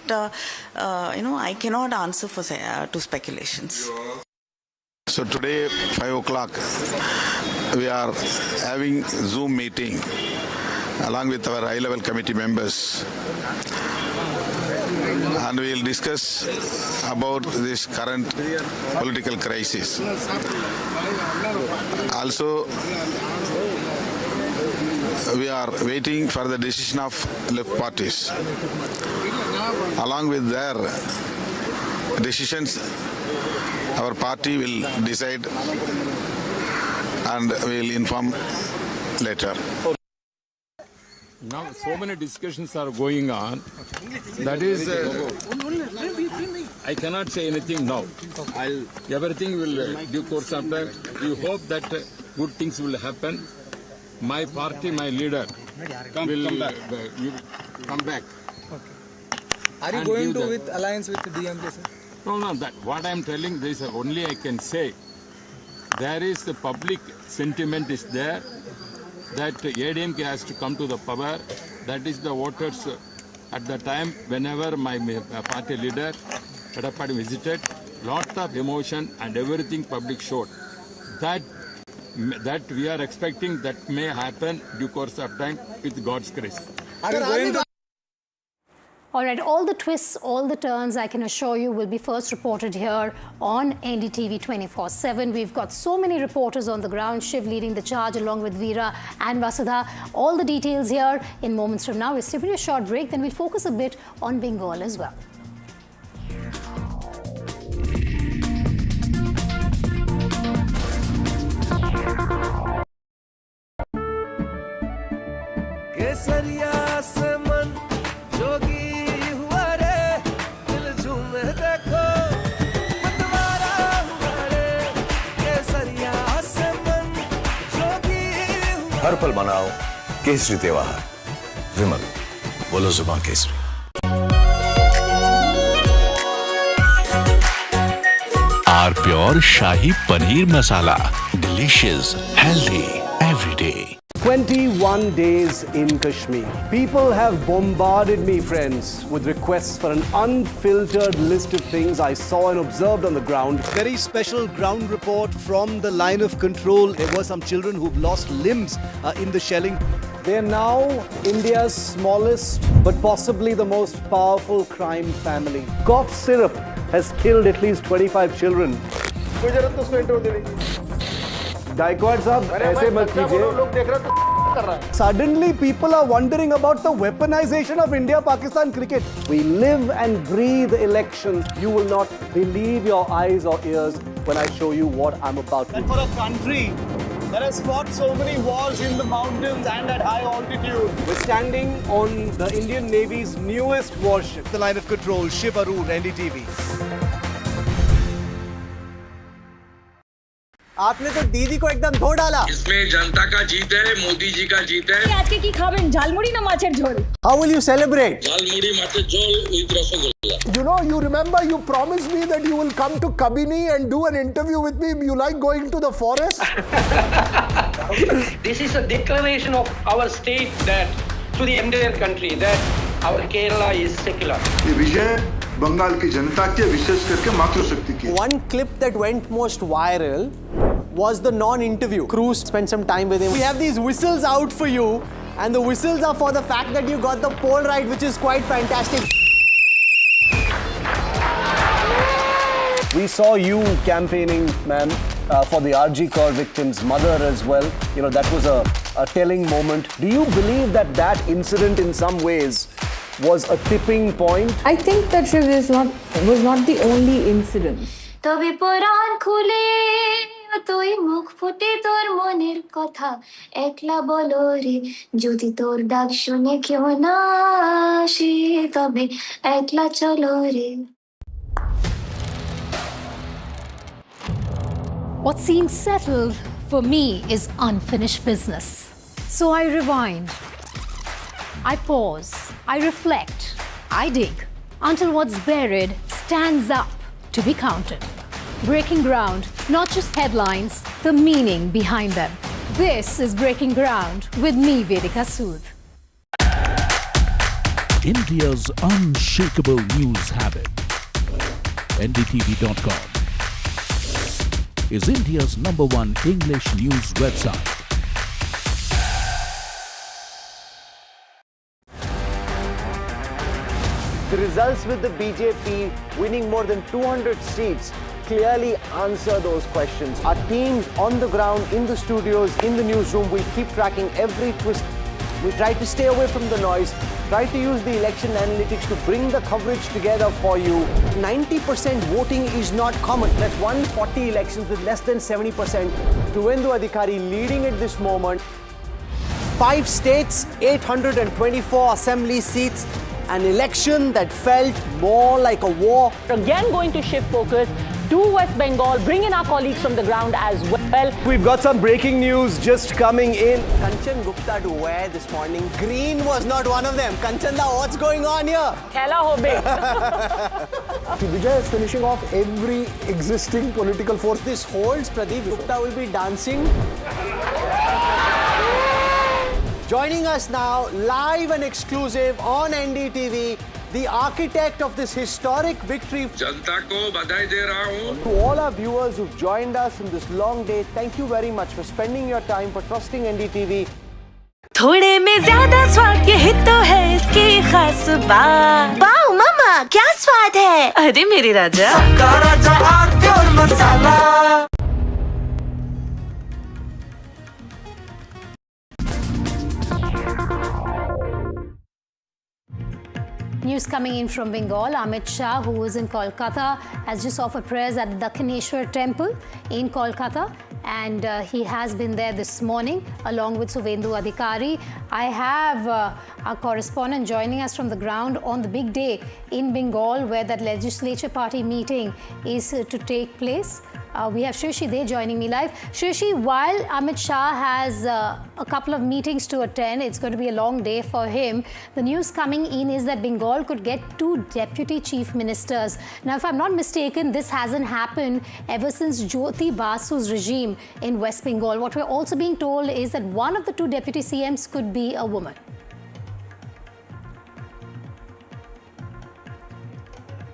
I cannot answer for to speculations. So today, 5 o'clock, we are having Zoom meeting along with our high-level committee members, and we will discuss about this current political crisis. Also, we are waiting for the decision of left parties. Along with their decisions, our party will decide and we will inform later. Now, so many discussions are going on. That is, I cannot say anything now. Everything will due course of time. We hope that good things will happen. My party, my leader will come back. Are you going to with alliance with the DMK, sir? No. That what I am telling, this only I can say. There is the public sentiment is there that ADMK has to come to the power. That is the voters at the time whenever my party leader Edapadi visited, lot of emotion and everything public showed. That we are expecting that may happen due course of time with God's grace. Are you going to All right, all the twists, all the turns, I can assure you, will be first reported here on NDTV 24/7. We've got so many reporters on the ground, Shiv leading the charge along with Veera and Vasudha. All the details here in moments from now. We'll stay for a short break, then we'll focus a bit on Bengal as well. हर पल मनाओ केसरी त्योहार। विमल, बोलो जुबान केसरी। Are pure shahi paneer masala, delicious, healthy every day. 21 days in Kashmir. People have bombarded me, friends, with requests for an unfiltered list of things I saw and observed on the ground. Very special ground report from the line of control. There were some children who've lost limbs in the shelling. They are now India's smallest but possibly the most powerful crime family. Cough syrup has killed at least 25 children. Gaikwad sahab, aise mat kijiye. Suddenly people are wondering about the weaponization of India-Pakistan cricket. We live and breathe elections. You will not believe your eyes or ears when I show you what I'm about to do. And for a country that has fought so many wars in the mountains and at high altitude. We're standing on the Indian Navy's newest warship. The line of control, Shiv Arur, NDTV. आपने तो दीदी को एकदम धो डाला। इसमें जनता का जीत है, मोदी जी का जीत है। आज के की खाबेन झालमुड़ी ना माछेर झोल। How will you celebrate? Jhalmuri माछेर झोल with rasgulla. You know, you remember you promised me that you will come to Kabini and do an interview with me. You like going to the forest? This is a declaration of our state that to the entire country that our Kerala is secular. ये विजय बंगाल की जनता के विशेष करके मातृशक्ति की। One clip that went most viral was the non-interview. Cruz spent some time with him. We have these whistles out for you, and the whistles are for the fact that you got the poll right, which is quite fantastic. We saw you campaigning, ma'am, for the RG Kaur victim's mother as well. You know, that was a telling moment. Do you believe that that incident in some ways was a tipping point? I think that Shiv was not the only incident. তবে পরাণ খুলে তুই মুখ ফুটে তোর মনের কথা একলা বলো রে যদি তোর ডাক শুনে কেউ না আসে তবে একলা চলো রে। What seems settled for me is unfinished business. So I rewind, I pause, I reflect, I dig until what's buried stands up to be counted. Breaking ground, not just headlines, the meaning behind them. This is Breaking Ground with me, Vedika Sood. India's unshakable news habit. NDTV.com is India's #1 English news website. The results with the BJP winning more than 200 seats clearly answer those questions. Our teams on the ground, in the studios, in the newsroom, we keep tracking every twist. We try to stay away from the noise, try to use the election analytics to bring the coverage together for you. 90% voting is not common. That's 140 elections with less than 70%. Tuvendu Adhikari leading at this moment. 5 states, 824 assembly seats. An election that felt more like a war. Again going to shift focus to West Bengal, bring in our colleagues from the ground as well. We've got some breaking news just coming in. Kanchan Gupta to where this morning? Green was not one of them. Kanchan da, what's going on here? Khela hobe. Vijay is finishing off every existing political force. This holds, Pradeep Gupta will be dancing. Joining us now, live and exclusive on NDTV, the architect of this historic victory. जनता को बधाई दे रहा हूँ। To all our viewers who've joined us in this long day, thank you very much for spending your time, for trusting NDTV. थोड़े में ज्यादा स्वाद, यही तो है इसकी खास बात। वाओ मामा, क्या स्वाद है। अरे मेरे राजा, सबका राजा आरती और मसाला। News coming in from Bengal. Amit Shah, who was in Kolkata, has just offered prayers at the Dakhineshwar temple in Kolkata. And he has been there this morning along with Suvendu Adhikari. I have our correspondent joining us from the ground on the big day in Bengal where that legislature party meeting is to take place. We have Shrishi there joining me live. Shrishi, while Amit Shah has a couple of meetings to attend, it's going to be a long day for him. The news coming in is that Bengal could get 2 deputy chief ministers. Now, if I'm not mistaken, this hasn't happened ever since Jyoti Basu's regime in West Bengal. What we're also being told is that one of the 2 deputy CMs could be a woman.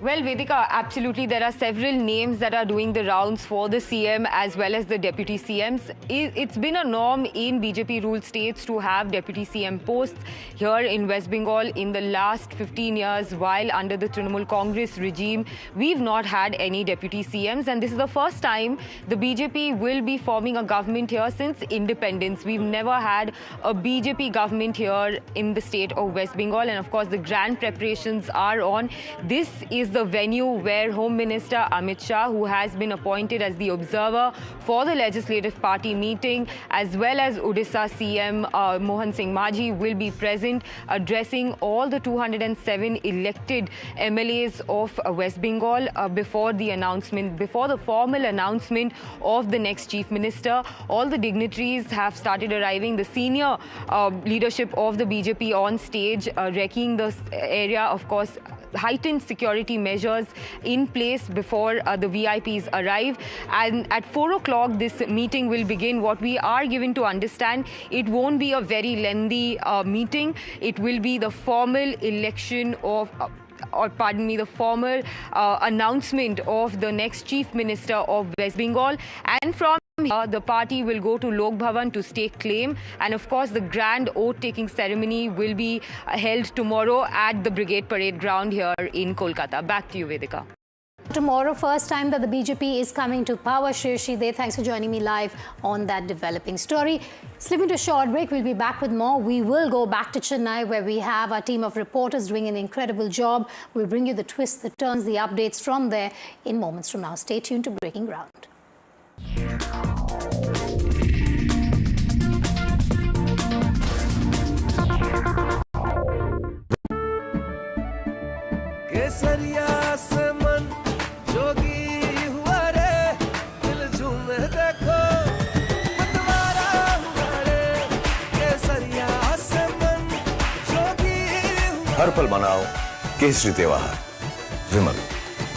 Well, Vedika, absolutely. There are several names that are doing the rounds for the CM as well as the deputy CMs. It's been a norm in BJP-ruled states to have deputy CM posts. Here in West Bengal, in the last 15 years, while under the Trinamool Congress regime, we've not had any deputy CMs. And this is the first time the BJP will be forming a government here since independence. We've never had a BJP government here in the state of West Bengal. And of course, the grand preparations are on. This is the venue where Home Minister Amit Shah, who has been appointed as the observer for the Legislative Party meeting, as well as Odisha CM Mohan Singh Majhi, will be present addressing all the 207 elected MLAs of West Bengal before the announcement, before the formal announcement of the next Chief Minister. All the dignitaries have started arriving. The senior leadership of the BJP on stage, wrecking the area, of course, heightened security measures in place before the VIPs arrive. And at 4 o'clock, this meeting will begin. What we are given to understand, it won't be a very lengthy meeting. It will be the formal election of the formal announcement of the next Chief Minister of West Bengal. And from here, the party will go to Lok Bhavan to stake claim. And of course, the grand oath-taking ceremony will be held tomorrow at the Brigade Parade Ground here in Kolkata. Back to you, Vedika. Tomorrow, first time that the BJP is coming to power. Shrishi there, thanks for joining me live on that developing story. Slipping to a short break, we'll be back with more. We will go back to Chennai where we have our team of reporters doing an incredible job. We'll bring you the twists, the turns, the updates from there in moments from now. Stay tuned to Breaking Ground. हर पल मनाओ केसरी त्योहार। विमल,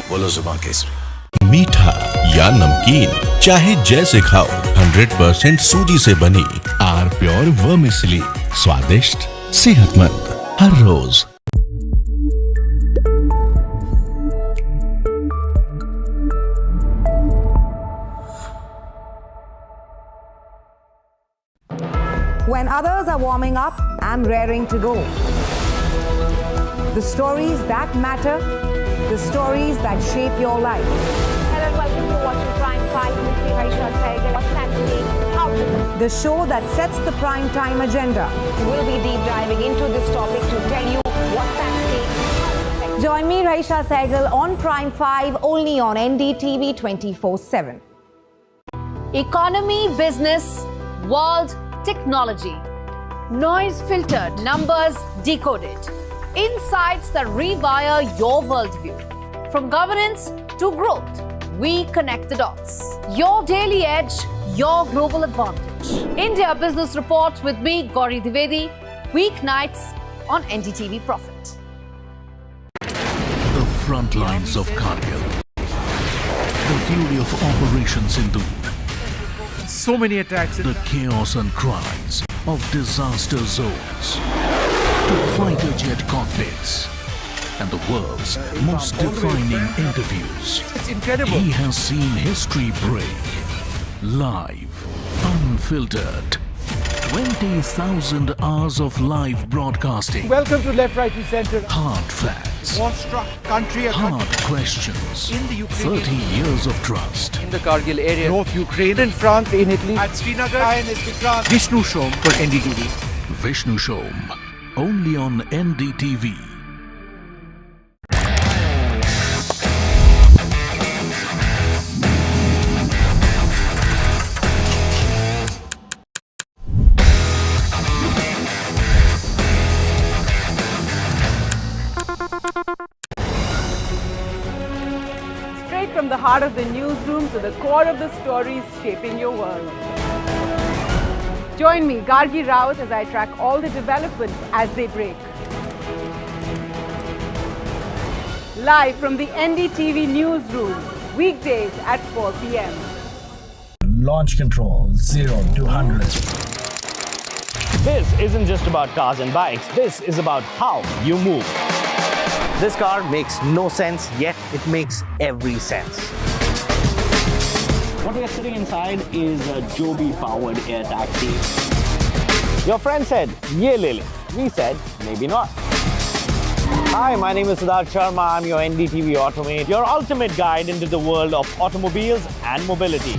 बोलो जुबान केसरी। मीठा या नमकीन, चाहे जैसे खाओ, 100% सूजी से बनी आर प्योर वर्मिसेली, स्वादिष्ट, सेहतमंद, हर रोज। When others are warming up, I'm raring to go. The stories that matter, the stories that shape your life. Hello and welcome to watching Prime 5 with me, Raisha Sehgal. What's happening? How to The show that sets the prime time agenda. We'll be deep diving into this topic to tell you what's at stake. Join me, Raisha Sehgal, on Prime 5, only on NDTV 24/7. Economy, business, world, technology. Noise filtered, numbers decoded. Insights that rewire your worldview. From governance to growth, we connect the dots. Your daily edge, your global advantage. India Business Report with me, Gauri Dwivedi, weeknights on NDTV Profit. The front lines of Kargil. The fury of Operation Sindoor. So many attacks. The chaos and cries of disaster zones. To fighter jet cockpits and the world's most defining interviews. It's incredible. He has seen history break. Live, unfiltered, 20,000 hours of live broadcasting. Welcome to Left, Right and Centre. Hard facts. War-struck country. Hard questions. In the Ukraine. 30 years of trust. In the Kargil area. North Ukraine. In France. In Italy. At Srinagar. Vishnu Shom for NDTV. Vishnu Shom. Only on NDTV. From the heart of the newsroom to the core of the stories shaping your world. Join me, Gargi Raut, as I track all the developments as they break. Live from the NDTV newsroom, weekdays at 4 p.m. Launch control 0 to 100. This isn't just about cars and bikes. This is about how you move. This car makes no sense, yet it makes every sense. What we are sitting inside is a Joby-powered air taxi. Your friend said, "Ye le le." We said, maybe not. Hi, my name is Siddharth Sharma. I'm your NDTV Automate, your ultimate guide into the world of automobiles and mobility.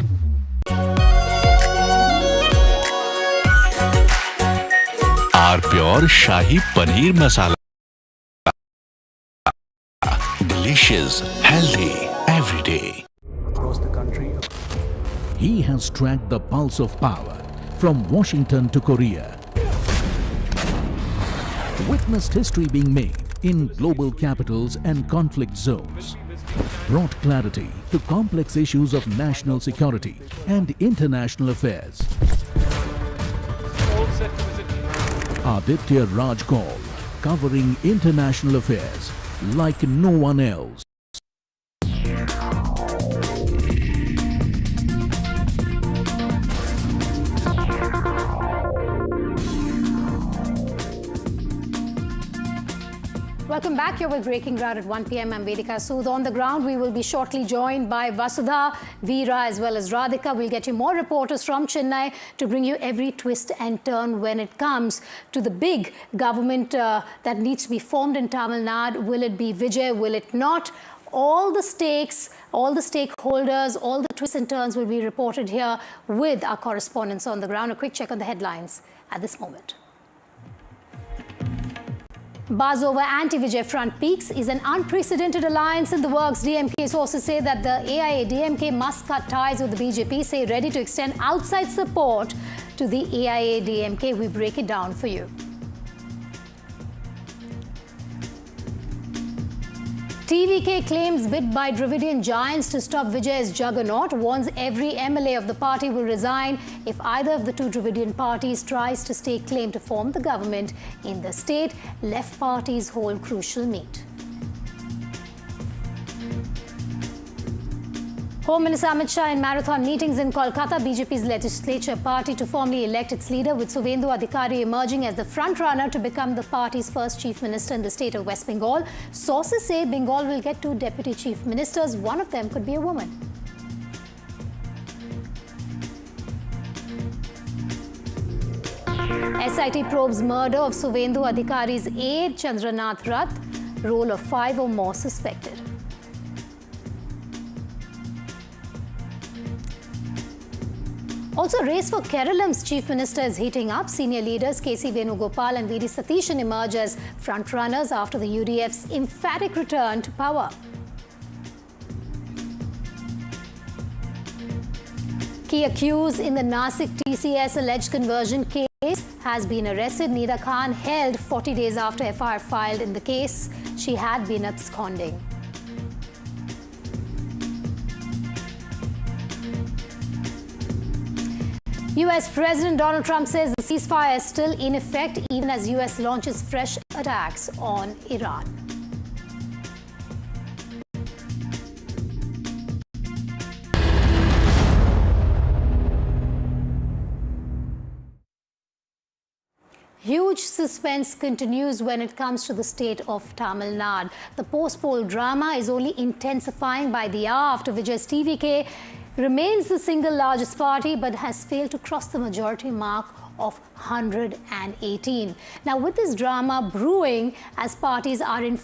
Our pure Shahi Paneer Masala. Delicious, healthy, every day. Across the country. He has tracked the pulse of power from Washington to Korea. Witnessed history being made in global capitals and conflict zones. Brought clarity to complex issues of national security and international affairs. Aditya Raj Kaul, covering international affairs like no one else. Welcome back. You're with Breaking Ground at 1 p.m. I'm Vedika Sood. On the ground, we will be shortly joined by Vasudha, Veera, as well as Radhika. We'll get you more reporters from Chennai to bring you every twist and turn when it comes to the big government that needs to be formed in Tamil Nadu. Will it be Vijay? Will it not? All the stakes, all the stakeholders, all the twists and turns will be reported here with our correspondents on the ground. A quick check on the headlines at this moment. Buzz over anti-Vijay front peaks. Is an unprecedented alliance in the works. DMK sources say that the AIADMK must cut ties with the BJP, say ready to extend outside support to the AIADMK. We break it down for you. TVK claims bid by Dravidian giants to stop Vijay's juggernaut, warns every MLA of the party will resign if either of the two Dravidian parties tries to stake claim to form the government in the state. Left parties hold crucial meet. Home Minister Amit Shah in marathon meetings in Kolkata. BJP's legislature party to formally elect its leader, with Suvendu Adhikari emerging as the front-runner to become the party's first chief minister in the state of West Bengal. Sources say Bengal will get two deputy chief ministers. One of them could be a woman. SIT probes murder of Suvendu Adhikari's aide Chandranath Rath. Role of 5 or more suspected. Also, race for Keralam's chief minister is heating up. Senior leaders KC Venugopal and VD Satishan emerge as front-runners after the UDF's emphatic return to power. Key accused in the Nasik TCS alleged conversion case has been arrested. Nida Khan held 40 days after FIR filed in the case. She had been absconding. US President Donald Trump says the ceasefire is still in effect even as US launches fresh attacks on Iran. Huge suspense continues when it comes to the state of Tamil Nadu. The post-poll drama is only intensifying by the hour after Vijay's TVK remains the single largest party but has failed to cross the majority mark of 118. Now, with this drama brewing as parties are in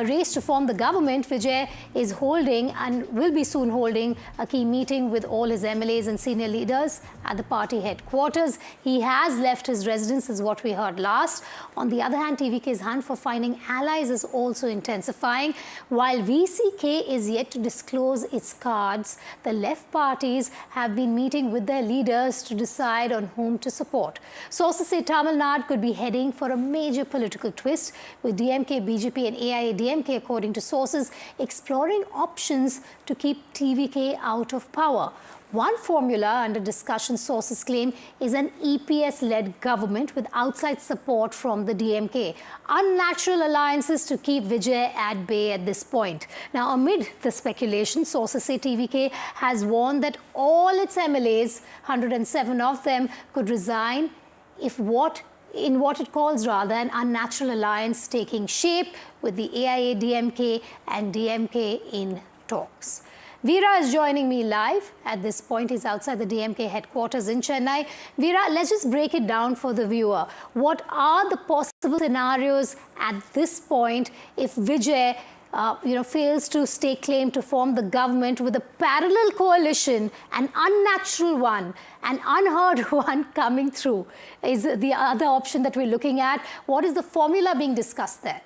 race to form the government, Vijay is holding and will be soon holding a key meeting with all his MLAs and senior leaders at the party headquarters. He has left his residence, is what we heard last. On the other hand, TVK's hunt for finding allies is also intensifying. While VCK is yet to disclose its cards, the left parties have been meeting with their leaders to decide on whom to support. Sources say Tamil Nadu could be heading for a major political twist, with DMK, BJP and AIADMK, according to sources, exploring options to keep TVK out of power. One formula under discussion, sources claim, is an EPS-led government with outside support from the DMK. Unnatural alliances to keep Vijay at bay at this point. Now, amid the speculation, sources say TVK has warned that all its MLAs, 107 of them, could resign in what it calls rather an unnatural alliance taking shape, with the AIADMK and DMK in talks. Veera is joining me live at this point. He's outside the DMK headquarters in Chennai. Veera, let's just break it down for the viewer. What are the possible scenarios at this point if Vijay fails to stake claim to form the government with a parallel coalition, an unnatural one, an unheard one coming through? Is the other option that we're looking at. What is the formula being discussed there?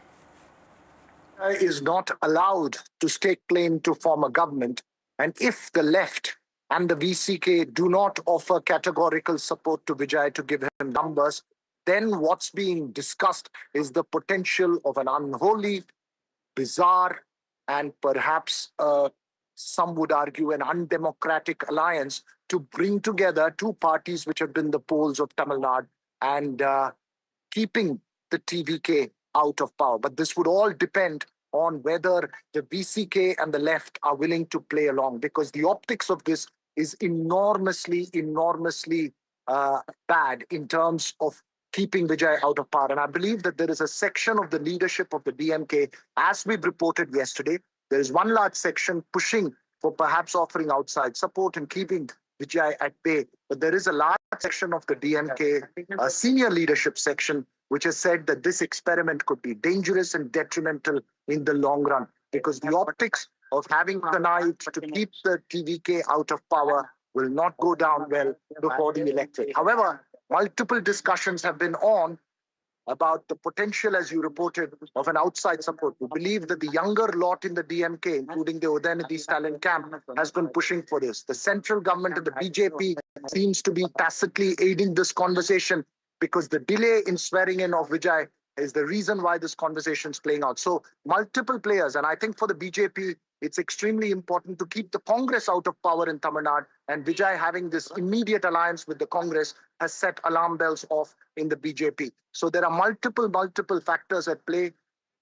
Is not allowed to stake claim to form a government. And if the left and the VCK do not offer categorical support to Vijay to give him numbers, then what's being discussed is the potential of an unholy, bizarre, and perhaps some would argue an undemocratic alliance to bring together two parties which have been the poles of Tamil Nadu and keeping the TVK out of power. But this would all depend on whether the VCK and the left are willing to play along, because the optics of this is enormously bad in terms of keeping Vijay out of power. And I believe that there is a section of the leadership of the DMK, as we've reported yesterday, there is one large section pushing for perhaps offering outside support and keeping Vijay at bay. But there is a large section of the DMK senior leadership section which has said that this experiment could be dangerous and detrimental in the long run, because the optics of having tonight to keep the TVK out of power will not go down well before the electorate. However, multiple discussions have been on about the potential, as you reported, of an outside support. We believe that the younger lot in the DMK, including the Udayanidhi Stalin camp, has been pushing for this. The central government and the BJP seems to be tacitly aiding this conversation, because the delay in swearing in of Vijay is the reason why this conversation is playing out. So multiple players, and I think for the BJP, it's extremely important to keep the Congress out of power in Tamil Nadu, and Vijay having this immediate alliance with the Congress has set alarm bells off in the BJP. So there are multiple factors at play,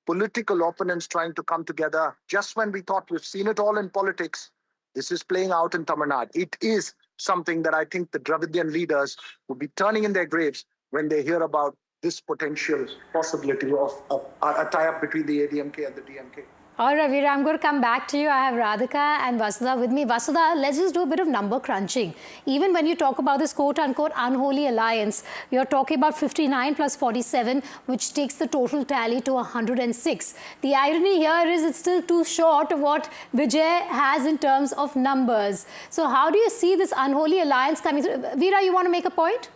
political opponents trying to come together. Just when we thought we've seen it all in politics, this is playing out in Tamil Nadu. It is something that I think the Dravidian leaders will be turning in their graves when they hear about this potential possibility of a tie-up between the ADMK and the DMK. All right, Veera, I'm going to come back to you. I have Radhika and Vasudha with me. Vasudha, let's just do a bit of number crunching. Even when you talk about this quote-unquote unholy alliance, you're talking about 59 plus 47, which takes the total tally to 106. The irony here is it's still too short of what Vijay has in terms of numbers. So how do you see this unholy alliance coming through? Veera, you want to make a point?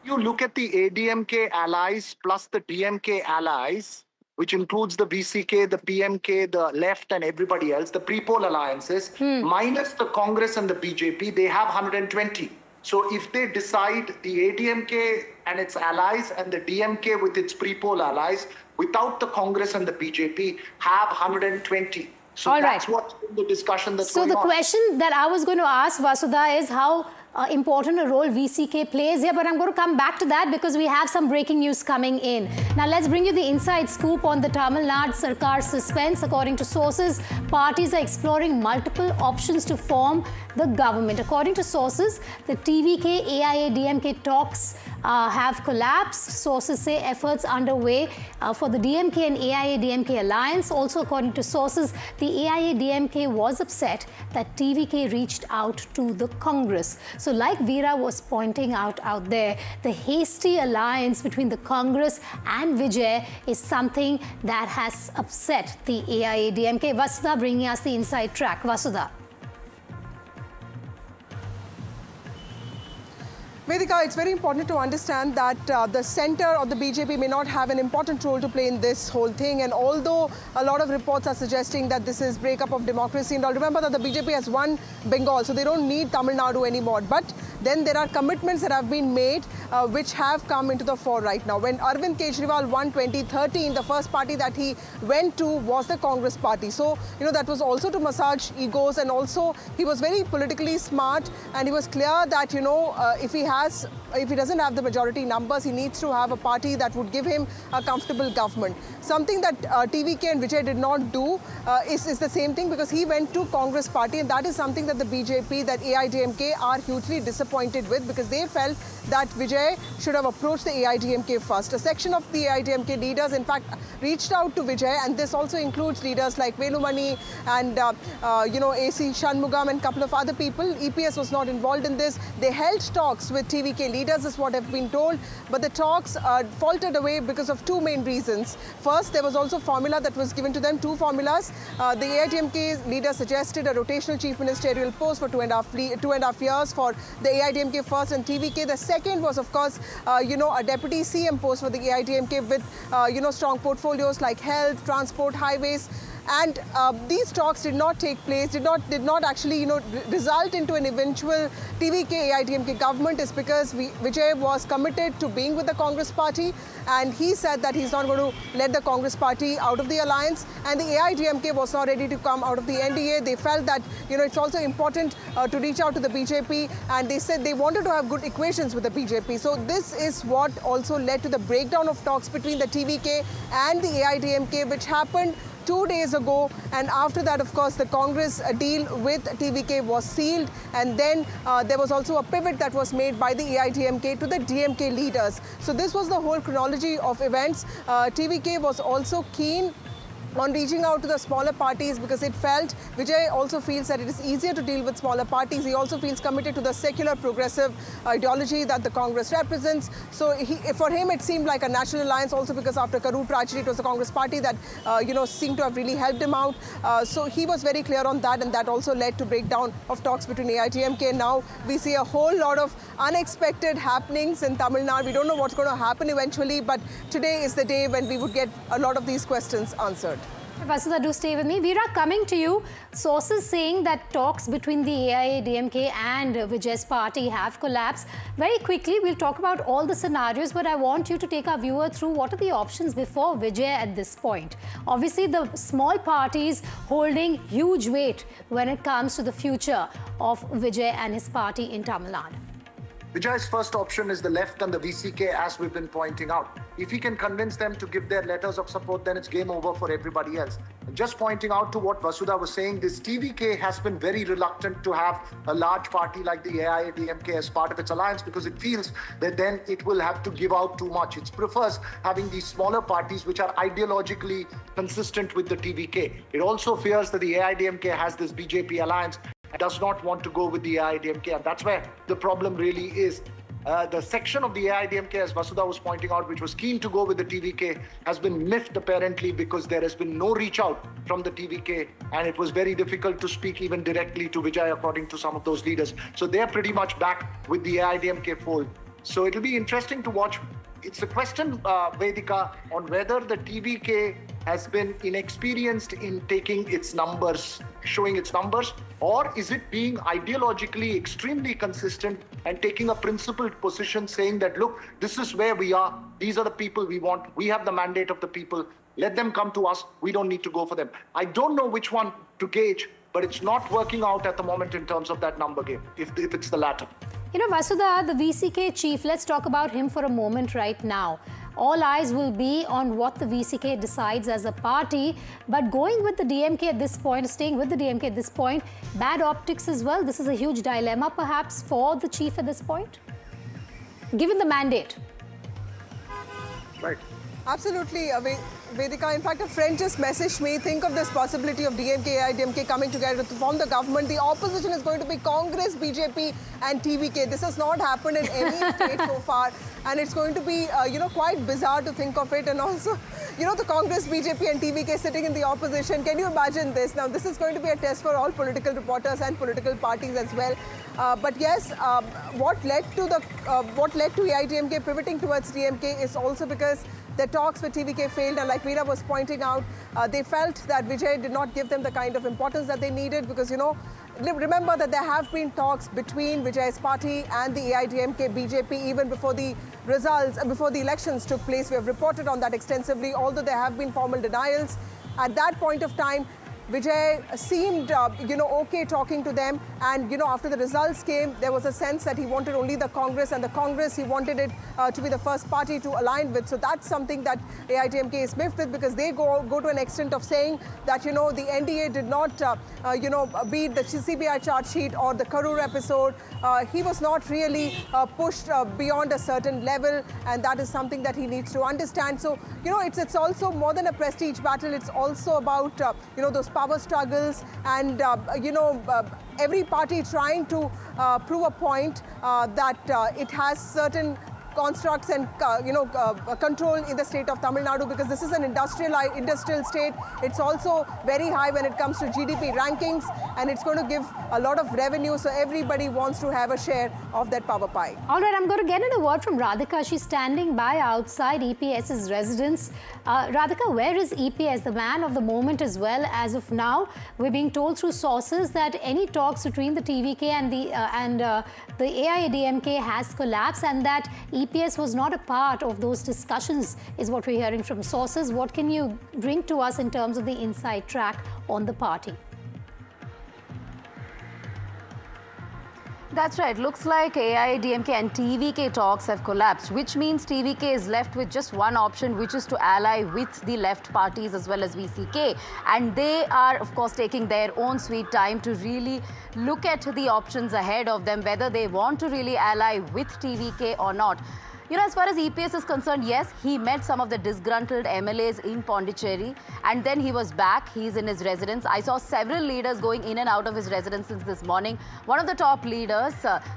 You look at the ADMK allies plus the DMK allies, which includes the VCK, the PMK, the left and everybody else, the pre-poll alliances, minus the Congress and the BJP, they have 120. So if they decide the ADMK and its allies and the DMK with its pre-poll allies, without the Congress and the BJP, have 120. So that's what's in the discussion that's going on. So the question that I was going to ask Vasudha is how important a role VCK plays here, but I'm going to come back to that because we have some breaking news coming in. Now let's bring you the inside scoop on the Tamil Nadu Sarkar suspense. According to sources, parties are exploring multiple options to form the government. According to sources, the TVK-AIADMK talks have collapsed. Sources say efforts underway for the DMK and AIADMK alliance. Also, according to sources, the AIADMK was upset that TVK reached out to the Congress. So like Veera was pointing out there, the hasty alliance between the Congress and Vijay is something that has upset the AIADMK. Vasudha bringing us the inside track. Vasudha. Vedika, it's very important to understand that the centre of the BJP may not have an important role to play in this whole thing. And although a lot of reports are suggesting that this is breakup of democracy, and I'll remember that the BJP has won Bengal, so they don't need Tamil Nadu anymore. But then there are commitments that have been made which have come into the fore right now. When Arvind Kejriwal won 2013, the first party that he went to was the Congress party. So, that was also to massage egos, and also he was very politically smart, and he was clear that, if he doesn't have the majority numbers, he needs to have a party that would give him a comfortable government. Something that TVK and Vijay did not do is the same thing, because he went to Congress party, and that is something that the BJP, that AIADMK are hugely disappointed with, because they felt that Vijay should have approached the AIADMK first. A section of the AIADMK leaders, in fact, reached out to Vijay, and this also includes leaders like Velumani and, AC Shanmugam and a couple of other people. EPS was not involved in this. They held talks with TVK leaders, is what I've been told, but the talks faltered away because of two main reasons. First, there was also formula that was given to them, two formulas. The AIADMK leader suggested a rotational chief ministerial post for two and a half years for the AIADMK first and TVK. The second was, of course, a deputy CM post for the AIADMK with, strong portfolios like health, transport, highways. And these talks did not take place, did not actually, result into an eventual TVK-AIADMK government, is because Vijay was committed to being with the Congress party, and he said that he's not going to let the Congress party out of the alliance, and the AIADMK was not ready to come out of the NDA. They felt that, it's also important to reach out to the BJP, and they said they wanted to have good equations with the BJP. So this is what also led to the breakdown of talks between the TVK and the AIADMK, which happened 2 days ago, and after that, of course, the Congress deal with TVK was sealed, and then there was also a pivot that was made by the AIADMK to the DMK leaders. So this was the whole chronology of events. TVK was also keen on reaching out to the smaller parties, because it felt, Vijay also feels that it is easier to deal with smaller parties. He also feels committed to the secular progressive ideology that the Congress represents. So for him, it seemed like a national alliance, also because after Karur tragedy, it was the Congress party that, seemed to have really helped him out. So he was very clear on that, and that also led to breakdown of talks between AIADMK. Now we see a whole lot of unexpected happenings in Tamil Nadu. We don't know what's going to happen eventually, but today is the day when we would get a lot of these questions answered. Vasudha, do stay with me. Veera, coming to you, sources saying that talks between the AIADMK and Vijay's party have collapsed. Very quickly, we'll talk about all the scenarios, but I want you to take our viewer through what are the options before Vijay at this point. Obviously, the small parties holding huge weight when it comes to the future of Vijay and his party in Tamil Nadu. Vijay's first option is the left and the VCK, as we've been pointing out. If he can convince them to give their letters of support, then it's game over for everybody else. Just pointing out to what Vasudha was saying, this TVK has been very reluctant to have a large party like the AIADMK as part of its alliance, because it feels that then it will have to give out too much. It prefers having these smaller parties which are ideologically consistent with the TVK. It also fears that the AIADMK has this BJP alliance, does not want to go with the AIADMK, and that's where the problem really is. The section of the AIADMK, as Vasudha was pointing out, which was keen to go with the TVK, has been miffed apparently, because there has been no reach out from the TVK, and it was very difficult to speak even directly to Vijay, according to some of those leaders. So they're pretty much back with the AIADMK fold. So it'll be interesting to watch. It's a question, Vedika, on whether the TVK has been inexperienced in taking its numbers, showing its numbers, or is it being ideologically extremely consistent and taking a principled position, saying that, look, this is where we are, these are the people we want, we have the mandate of the people, let them come to us, we don't need to go for them. I don't know which one to gauge, but it's not working out at the moment in terms of that number game, if it's the latter. Vasudha, the VCK chief, let's talk about him for a moment right now. All eyes will be on what the VCK decides as a party, but going with the DMK at this point, staying with the DMK at this point, bad optics as well. This is a huge dilemma perhaps for the chief at this point. given the mandate? Right. Absolutely, Vedika. In fact, a friend just messaged me, think of this possibility of DMK-AIADMK coming together to form the government. The opposition is going to be Congress, BJP and TVK. This has not happened in any state so far. And it's going to be, quite bizarre to think of it. And also, the Congress, BJP and TVK sitting in the opposition. Can you imagine this? Now, this is going to be a test for all political reporters and political parties as well. But yes, what led to AIADMK pivoting towards DMK is also because the talks with TVK failed, and like Veera was pointing out, they felt that Vijay did not give them the kind of importance that they needed because, remember that there have been talks between Vijay's party and the AIADMK BJP even before the results, before the elections took place. We have reported on that extensively, although there have been formal denials. At that point of time, Vijay seemed, okay talking to them. And, after the results came, there was a sense that he wanted only the Congress, and the Congress, he wanted it to be the first party to align with. So that's something that AIADMK is miffed with because they go to an extent of saying that, the NDA did not, beat the CBI charge sheet or the Karur episode. He was not really pushed beyond a certain level, and that is something that he needs to understand. So, it's also more than a prestige battle. It's also about, those power struggles and, every party trying to prove a point that it has certain constructs and control in the state of Tamil Nadu because this is an industrial state. It's also very high when it comes to GDP rankings, and it's going to give a lot of revenue. So everybody wants to have a share of that power pie. All right, I'm going to get in a word from Radhika. She's standing by outside EPS's residence. Radhika, where is EPS, the man of the moment as well as of now? We're being told through sources that any talks between the TVK and the AIADMK has collapsed, and that EPS was not a part of those discussions, is what we're hearing from sources. What can you bring to us in terms of the inside track on the party? That's right. Looks like AIADMK and TVK talks have collapsed, which means TVK is left with just one option, which is to ally with the left parties as well as VCK. And they are, of course, taking their own sweet time to really look at the options ahead of them, whether they want to really ally with TVK or not. As far as EPS is concerned, yes, he met some of the disgruntled MLAs in Pondicherry, and then he was back. He's in his residence. I saw several leaders going in and out of his residence since this morning. One of the top leaders,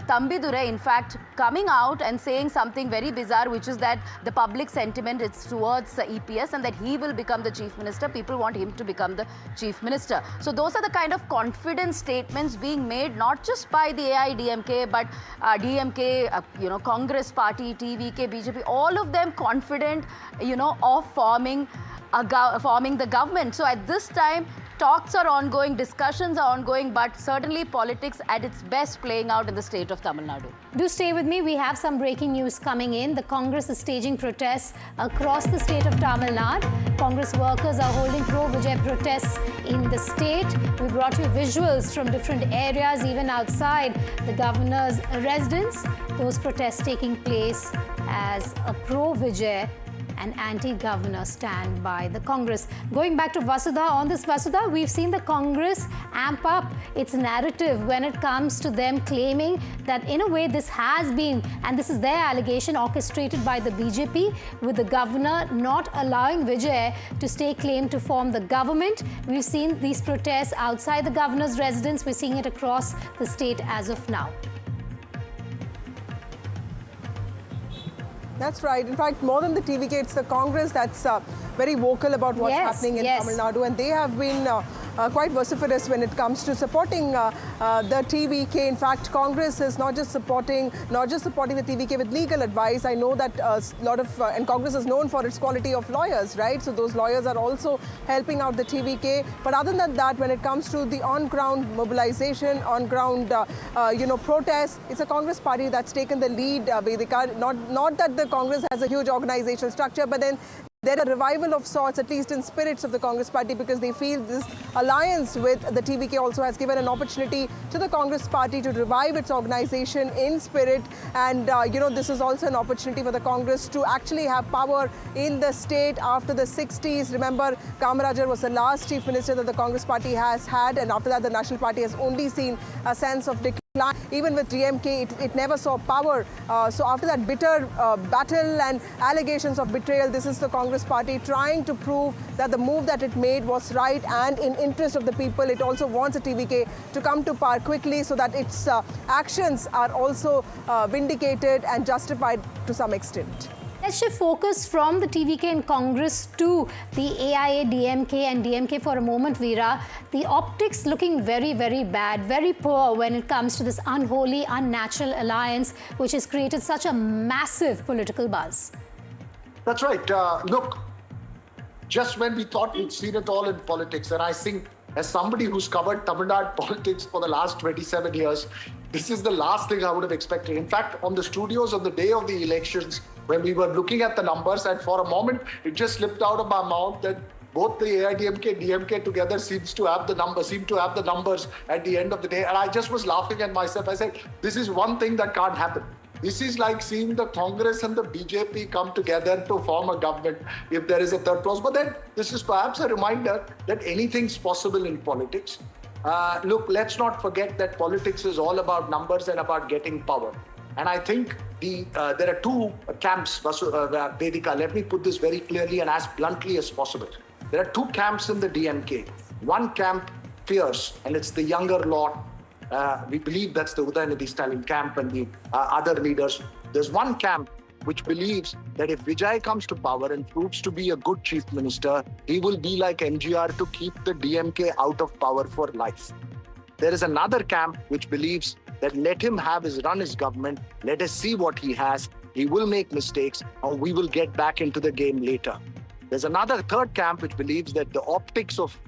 Thambidure, in fact, coming out and saying something very bizarre, which is that the public sentiment is towards EPS and that he will become the chief minister. People want him to become the chief minister. So those are the kind of confidence statements being made, not just by the AIADMK, but DMK, Congress party, TVK, BJP, all of them confident, of forming the government. So at this time, talks are ongoing, discussions are ongoing, but certainly politics at its best playing out in the state of Tamil Nadu. Do stay with me. We have some breaking news coming in. The Congress is staging protests across the state of Tamil Nadu. Congress workers are holding pro-Vijay protests in the state. We brought you visuals from different areas, even outside the governor's residence. Those protests taking place as a pro-Vijay and anti-governor stand by the Congress. Going back to Vasudha, on this Vasudha, we've seen the Congress amp up its narrative when it comes to them claiming that in a way this has been, and this is their allegation, orchestrated by the BJP, with the governor not allowing Vijay to stake claim to form the government. We've seen these protests outside the governor's residence. We're seeing it across the state as of now. That's right. In fact, more than the TVK, it's the Congress that's very vocal about what's happening in Tamil Nadu. And they have been quite vociferous when it comes to supporting the TVK. In fact, Congress is not just supporting the TVK with legal advice. I know that and Congress is known for its quality of lawyers, right? So those lawyers are also helping out the TVK. But other than that, when it comes to the on-ground mobilization, on-ground, protests, it's a Congress party that's taken the lead, Vedika. Not that the Congress has a huge organizational structure, but then there are a revival of sorts, at least in spirits of the Congress party, because they feel this alliance with the TVK also has given an opportunity to the Congress party to revive its organization in spirit. And, this is also an opportunity for the Congress to actually have power in the state after the 60s. Remember, Kamarajar was the last chief minister that the Congress party has had. And after that, the National Party has only seen a sense of decline. Even with DMK, it never saw power. So after that bitter battle and allegations of betrayal, this is the Congress party trying to prove that the move that it made was right and in interest of the people. It also wants the TVK to come to power quickly so that its actions are also vindicated and justified to some extent. Let's shift focus from the TVK and Congress to the AIADMK and DMK for a moment, Veera. The optics looking very, very bad, very poor when it comes to this unholy, unnatural alliance, which has created such a massive political buzz. That's right. Look, just when we thought we'd seen it all in politics, and I think as somebody who's covered Tamil Nadu politics for the last 27 years, this is the last thing I would have expected. In fact, on the studios on the day of the elections, when we were looking at the numbers, and for a moment, it just slipped out of my mouth that both the AIADMK and DMK together seem to have the numbers at the end of the day. And I just was laughing at myself. I said, this is one thing that can't happen. This is like seeing the Congress and the BJP come together to form a government if there is a third clause. But then this is perhaps a reminder that anything's possible in politics. Look, let's not forget that politics is all about numbers and about getting power. And I think there are two camps, Vedika. Let me put this very clearly and as bluntly as possible. There are two camps in the DMK. One camp fears, and it's the younger lot. We believe that's the Udayanidhi Stalin camp and the other leaders. There's one camp which believes that if Vijay comes to power and proves to be a good chief minister, he will be like MGR to keep the DMK out of power for life. There is another camp which believes that let him run his government, let us see what he has, he will make mistakes, and we will get back into the game later. There's another third camp which believes that the optics of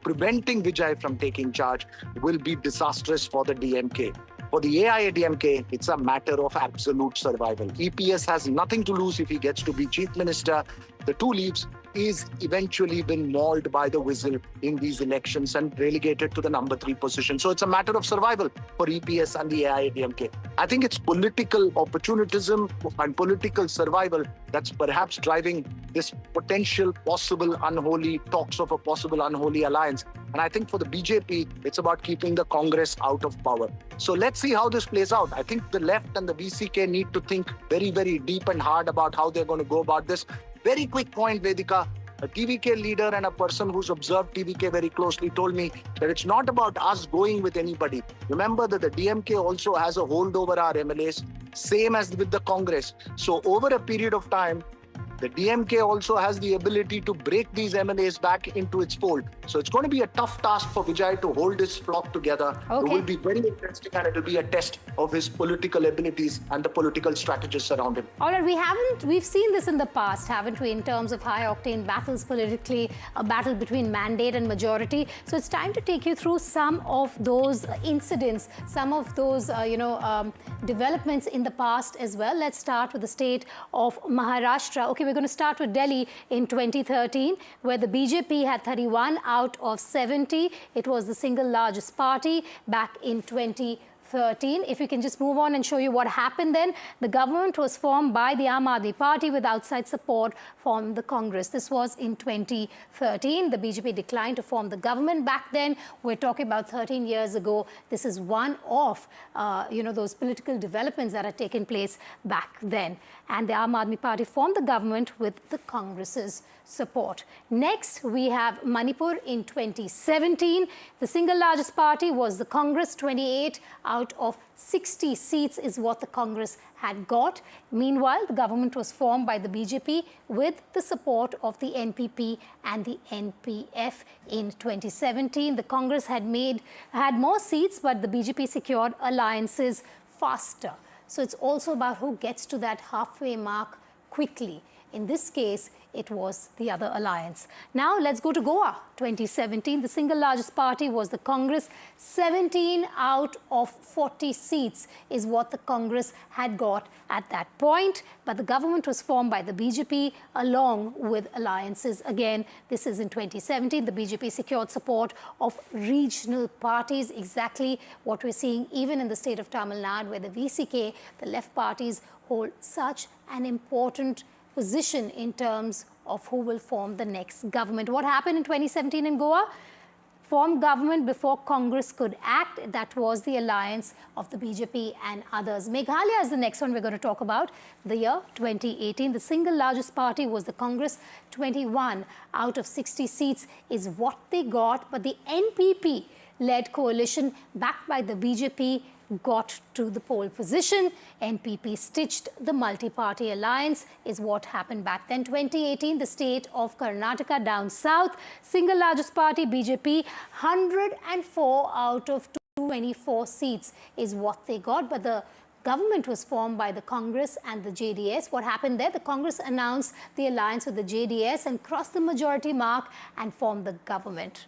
preventing Vijay from taking charge will be disastrous for the DMK. For the AIADMK, it's a matter of absolute survival. EPS has nothing to lose if he gets to be chief minister. The two leaves is eventually been mauled by the whistle in these elections and relegated to the number 3 position. So it's a matter of survival for EPS and the AIADMK. I think it's political opportunism and political survival that's perhaps driving this potential possible unholy talks of a possible unholy alliance. And I think for the BJP, it's about keeping the Congress out of power. So let's see how this plays out. I think the left and the VCK need to think very, very deep and hard about how they're going to go about this. Very quick point, Vedika. A TVK leader and a person who's observed TVK very closely told me that it's not about us going with anybody. Remember that the DMK also has a hold over our MLAs, same as with the Congress. So over a period of time, the DMK also has the ability to break these MLAs back into its fold. So it's going to be a tough task for Vijay to hold his flock together. Okay. It will be very interesting and it will be a test of his political abilities and the political strategists around him. All right, we've seen this in the past, haven't we, in terms of high-octane battles politically, a battle between mandate and majority. So it's time to take you through some of those incidents, some of those, developments in the past as well. Let's start with the state of Maharashtra. Okay, we're going to start with Delhi in 2013, where the BJP had 31 out of 70. It was the single largest party back in 2013. If you can just move on and show you what happened then. The government was formed by the Aam Aadmi Party with outside support from the Congress. This was in 2013. The BJP declined to form the government back then. We're talking about 13 years ago. This is one of, those political developments that had taken place back then. And the Aam Aadmi Party formed the government with the Congress's support. Next, we have Manipur in 2017. The single largest party was the Congress. 28 out of 60 seats is what the Congress had got. Meanwhile, the government was formed by the BJP with the support of the NPP and the NPF in 2017. The Congress had more seats, but the BJP secured alliances faster. So it's also about who gets to that halfway mark quickly. In this case, it was the other alliance. Now let's go to Goa, 2017. The single largest party was the Congress. 17 out of 40 seats is what the Congress had got at that point. But the government was formed by the BJP along with alliances. Again, this is in 2017. The BJP secured support of regional parties, exactly what we're seeing even in the state of Tamil Nadu, where the VCK, the left parties, hold such an important position in terms of who will form the next government. What happened in 2017 in Goa? formed government before Congress could act. That was the alliance of the BJP and others. Meghalaya is the next one we're going to talk about. The year 2018, the single largest party was the Congress. 21 out of 60 seats is what they got, but the NPP-led coalition backed by the BJP got to the pole position. NPP stitched the multi-party alliance is what happened back then. 2018, the state of Karnataka down south, single largest party BJP, 104 out of 224 seats is what they got, but the government was formed by the Congress and the JDS. What happened there? The Congress announced the alliance with the JDS and crossed the majority mark and formed the government.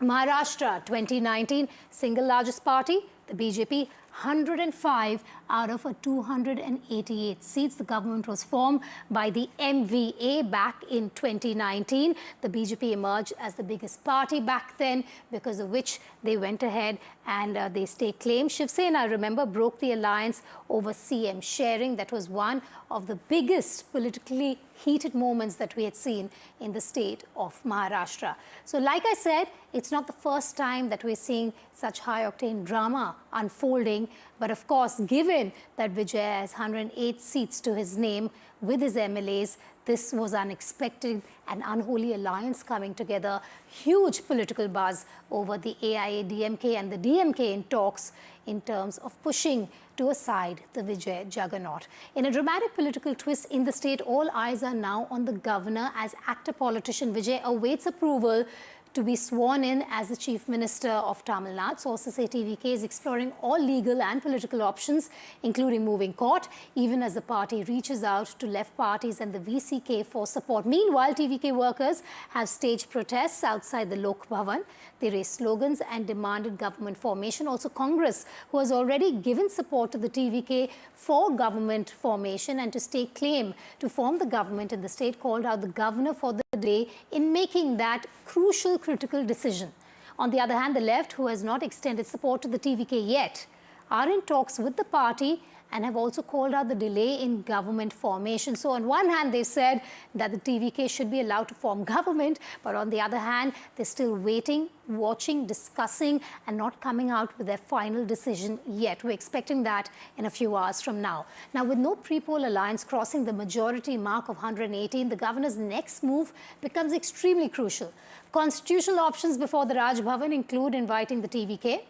Maharashtra 2019, single largest party, the BJP, 105 out of 288 seats. The government was formed by the MVA back in 2019. The BJP emerged as the biggest party back then, because of which they went ahead and they staked claim. Shiv Sena, I remember, broke the alliance over CM sharing. That was one of the biggest politically heated moments that we had seen in the state of Maharashtra. So like I said, it's not the first time that we're seeing such high-octane drama unfolding. But of course, given that Vijay has 108 seats to his name with his MLAs, this was unexpected, an unholy alliance coming together. Huge political buzz over the AIADMK and the DMK in talks in terms of pushing to a side the Vijay juggernaut. In a dramatic political twist in the state, all eyes are now on the governor as actor politician Vijay awaits approval to be sworn in as the Chief Minister of Tamil Nadu. Sources say TVK is exploring all legal and political options, including moving court, even as the party reaches out to left parties and the VCK for support. Meanwhile, TVK workers have staged protests outside the Lok Bhavan. They raised slogans and demanded government formation. Also, Congress, who has already given support to the TVK for government formation and to stake claim to form the government in the state, called out the governor for the delay in making that crucial critical decision. On the other hand, the left, who has not extended support to the TVK yet, are in talks with the party and have also called out the delay in government formation. So on one hand, they said that the TVK should be allowed to form government, but on the other hand, they're still waiting, watching, discussing, and not coming out with their final decision yet. We're expecting that in a few hours from now. Now, with no pre-poll alliance crossing the majority mark of 118, the governor's next move becomes extremely crucial. Constitutional options before the Raj Bhavan include inviting the TVK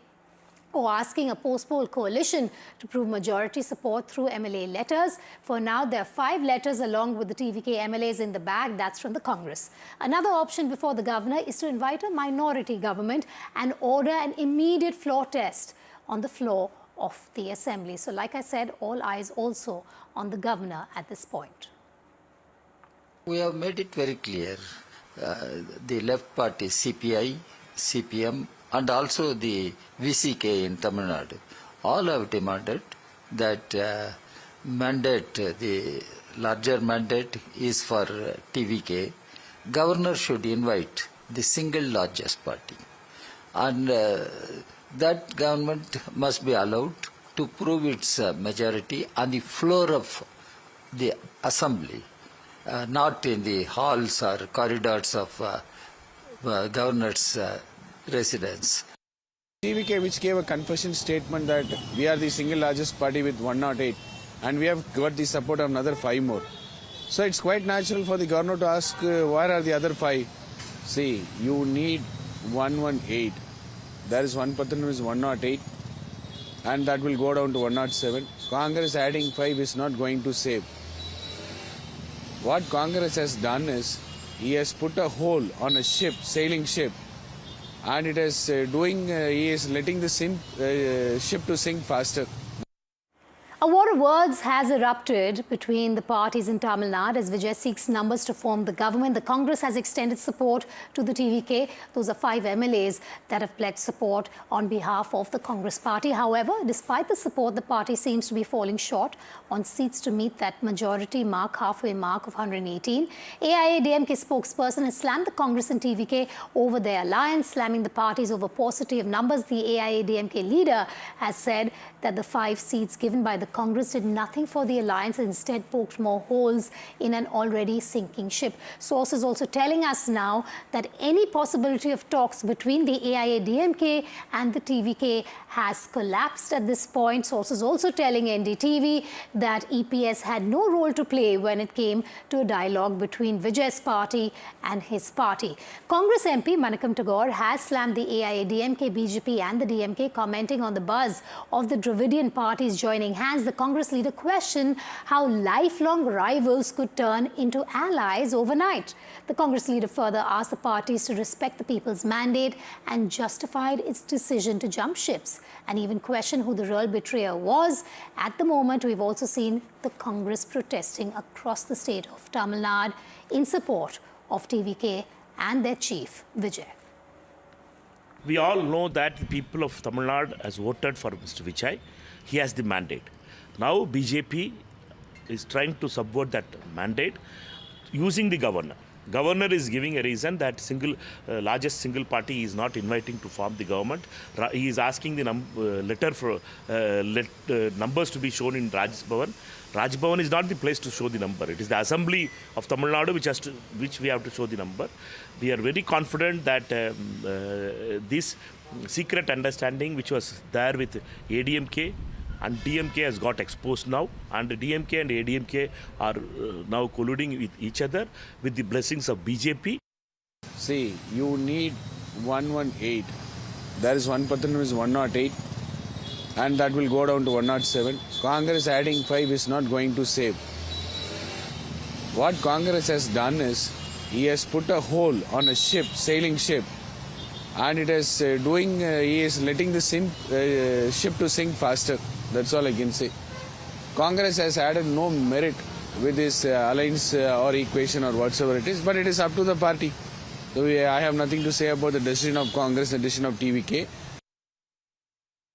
or asking a post-poll coalition to prove majority support through MLA letters. For now, there are 5 letters along with the TVK MLAs in the bag. That's from the Congress. Another option before the governor is to invite a minority government and order an immediate floor test on the floor of the assembly. So like I said, all eyes also on the governor at this point. We have made it very clear. The left party, CPI, CPM, and also the VCK in Tamil Nadu, all have demanded that mandate, the larger mandate is for TVK. Governor should invite the single largest party, and that government must be allowed to prove its majority on the floor of the assembly, not in the halls or corridors of governor's residence. TVK, which gave a confession statement that we are the single largest party with 108 and we have got the support of another 5 more. So it's quite natural for the governor to ask where are the other 5? See, you need 118. There is one person who is 108 and that will go down to 107. Congress adding 5 is not going to save. What Congress has done is, he has put a hole on a ship, sailing ship, and it is he is letting the ship to sink faster. A war of words has erupted between the parties in Tamil Nadu as Vijay seeks numbers to form the government. The Congress has extended support to the TVK. Those are 5 MLAs that have pledged support on behalf of the Congress party. However, despite the support, the party seems to be falling short on seats to meet that majority mark, halfway mark of 118. AIADMK spokesperson has slammed the Congress and TVK over their alliance, slamming the parties over paucity of numbers. The AIADMK leader has said that the 5 seats given by the Congress did nothing for the alliance and instead poked more holes in an already sinking ship. Sources also telling us now that any possibility of talks between the AIADMK and the TVK has collapsed at this point. Sources also telling NDTV that EPS had no role to play when it came to a dialogue between Vijay's party and his party. Congress MP Manickam Tagore has slammed the AIADMK, BJP and the DMK, commenting on the buzz of the Dravidian parties joining hands. The Congress leader questioned how lifelong rivals could turn into allies overnight. The Congress leader further asked the parties to respect the people's mandate and justified its decision to jump ships, and even questioned who the real betrayer was. At the moment, we've also seen the Congress protesting across the state of Tamil Nadu in support of TVK and their chief, Vijay. We all know that the people of Tamil Nadu has voted for Mr. Vijay. He has the mandate. Now BJP is trying to subvert that mandate using the governor. Governor is giving a reason that largest single party is not inviting to form the government. He is asking the letter for numbers to be shown in Raj Bhavan. Raj Bhavan is not the place to show the number. It is the Assembly of Tamil Nadu which we have to show the number. We are very confident that this secret understanding which was there with ADMK and DMK has got exposed now, and the DMK and ADMK are now colluding with each other with the blessings of BJP. See, you need 118. There is one person who is 108, and that will go down to 107. Congress adding 5 is not going to save. What Congress has done is, he has put a hole on a ship, sailing ship, and it is he is letting the ship to sink faster. That's all I can say. Congress has added no merit with this alliance or equation or whatsoever it is, but it is up to the party. So I have nothing to say about the decision of Congress, the decision of TVK.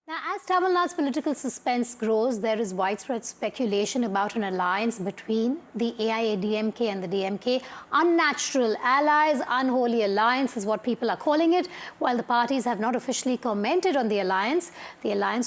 Now, as Tamil Nadu's political suspense grows, there is widespread speculation about an alliance between the AIADMK and the DMK. Unnatural allies, unholy alliance is what people are calling it. While the parties have not officially commented on the alliance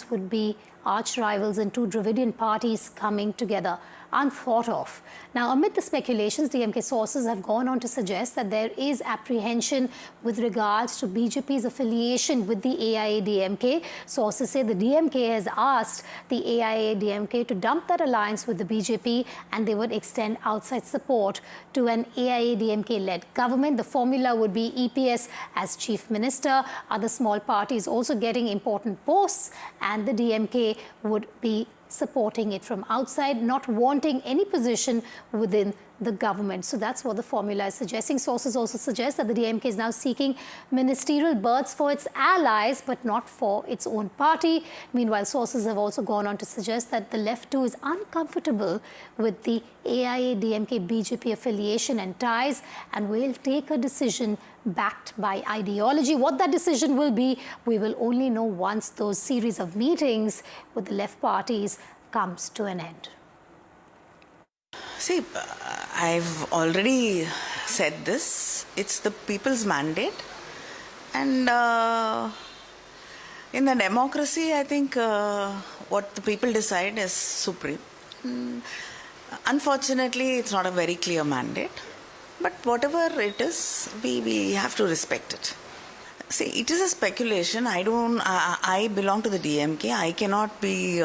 would be arch rivals and two Dravidian parties coming together, unthought of. Now, amid the speculations, DMK sources have gone on to suggest that there is apprehension with regards to BJP's affiliation with the AIADMK. Sources say the DMK has asked the AIADMK to dump that alliance with the BJP, and they would extend outside support to an AIADMK-led government. The formula would be EPS as chief minister, other small parties also getting important posts, and the DMK would be supporting it from outside, not wanting any position within the government. So that's what the formula is suggesting. Sources also suggest that the DMK is now seeking ministerial berths for its allies, but not for its own party. Meanwhile, sources have also gone on to suggest that the left too is uncomfortable with the AIADMK-BJP affiliation and ties, and will take a decision backed by ideology. What that decision will be, we will only know once those series of meetings with the left parties comes to an end. See, I've already said this. It's the people's mandate. And in a democracy, I think what the people decide is supreme. Unfortunately, it's not a very clear mandate. But whatever it is, we have to respect it. See, it is a speculation. I belong to the DMK. I cannot be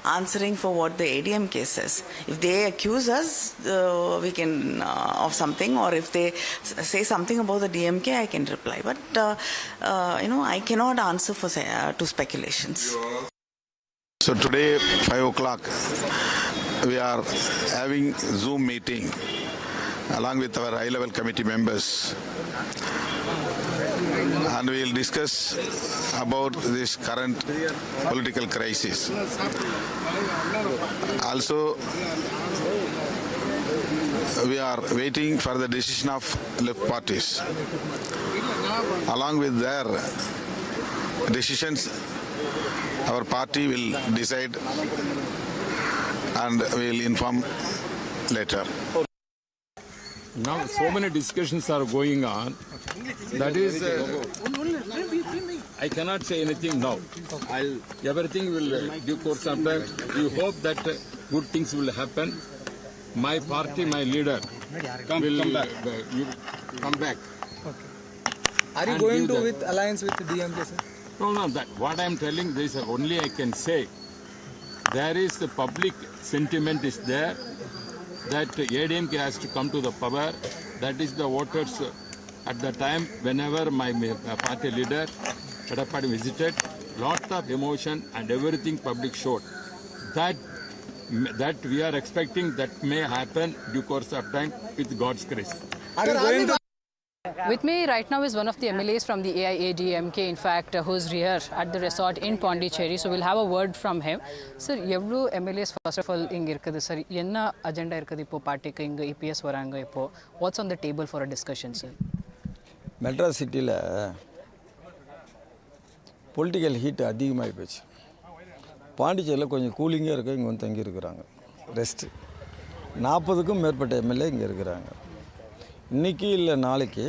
answering for what the ADMK says. If they accuse us, we can of something, or if they say something about the DMK, I can reply. But I cannot answer to speculations. So today, 5 o'clock, we are having Zoom meeting along with our high-level committee members, and we will discuss about this current political crisis. Also, we are waiting for the decision of left parties. Along with their decisions, our party will decide and we will inform later. Now so many discussions are going on. That is I cannot say anything now. Everything will due course of time. We hope that good things will happen. My party, my leader will come back. Are you going to with alliance with DMK, sir? No, that what I am telling, this only I can say. There is the public sentiment is there that AIADMK has to come to the power. That is the voters at the time whenever my party leader Chadapadi visited, lot of emotion and everything public showed. That we are expecting that may happen due course of time with God's grace. Are you going to... With me right now is one of the MLAs from the AIADMK, in fact, who's here at the resort in Pondicherry. So we'll have a word from him. Sir, evlo MLAs first of all inga irukudhu sir. Enna agenda irukudhu ipo party ku inga EPS varanga ipo. What's on the table for a discussion, sir? Madras city la political heat அதிகமாகி போச்சு. பாண்டிச்சேரியில் கொஞ்சம் கூலிங்காக இருக்க இங்கே வந்து தங்கி இருக்கிறாங்க. ரெஸ்ட் 40க்கும் மேற்பட்ட எம்எல்ஏ இங்கே இருக்கிறாங்க. இன்றைக்கி இல்லை நாளைக்கு